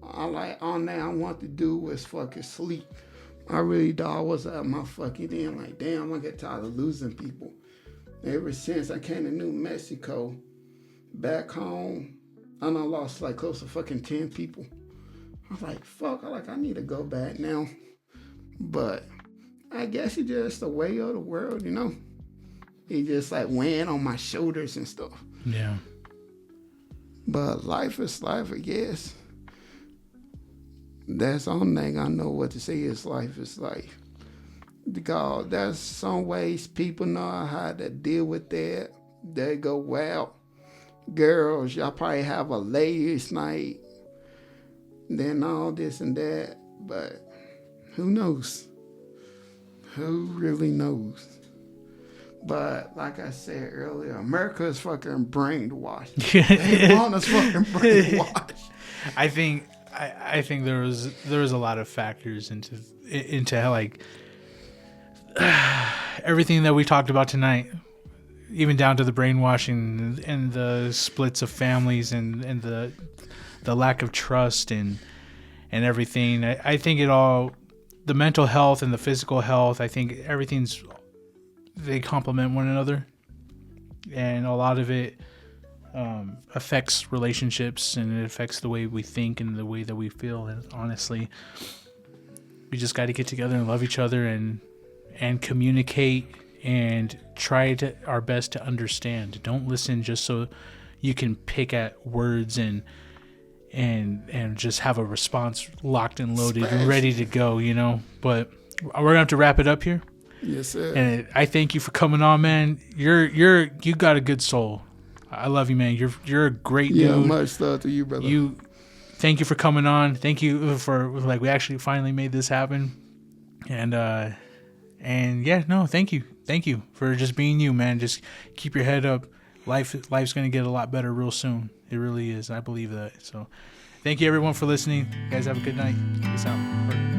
All that I wanted to do was fucking sleep. I really thought I was at my fucking end. Damn, I get tired of losing people. Ever since I came to New Mexico, back home, I done lost close to fucking 10 people. I was fuck, I need to go back now. But I guess it's just the way of the world, you know? It just weighing on my shoulders and stuff. Yeah. But life is life, I guess. That's the only thing I know what to say is life is life. Because there's some ways people know how to deal with that. they go well. Girls, y'all probably have a ladies' night, then all this and that, but who knows? Who really knows? But like I said earlier, America is fucking brainwashed. They want us fucking brainwashed. I think there was a lot of factors into like everything that we talked about tonight, even down to the brainwashing and the splits of families and the lack of trust and everything. I think it all, the mental health and the physical health, I think they complement one another, and a lot of it affects relationships, and it affects the way we think and the way that we feel. And honestly, we just got to get together and love each other and communicate and try our best to understand. Don't listen just so you can pick at words and just have a response locked and loaded and ready to go, But we're gonna have to wrap it up here. Yes, sir. And I thank you for coming on, man. You got a good soul. I love you, man. You're a great dude. Yeah, much love to you, brother. Thank you for coming on. Thank you for we actually finally made this happen. And yeah, no, thank you for just being you, man. Just keep your head up. Life's gonna get a lot better real soon. It really is. I believe that. So, thank you everyone for listening. You guys have a good night. Peace out.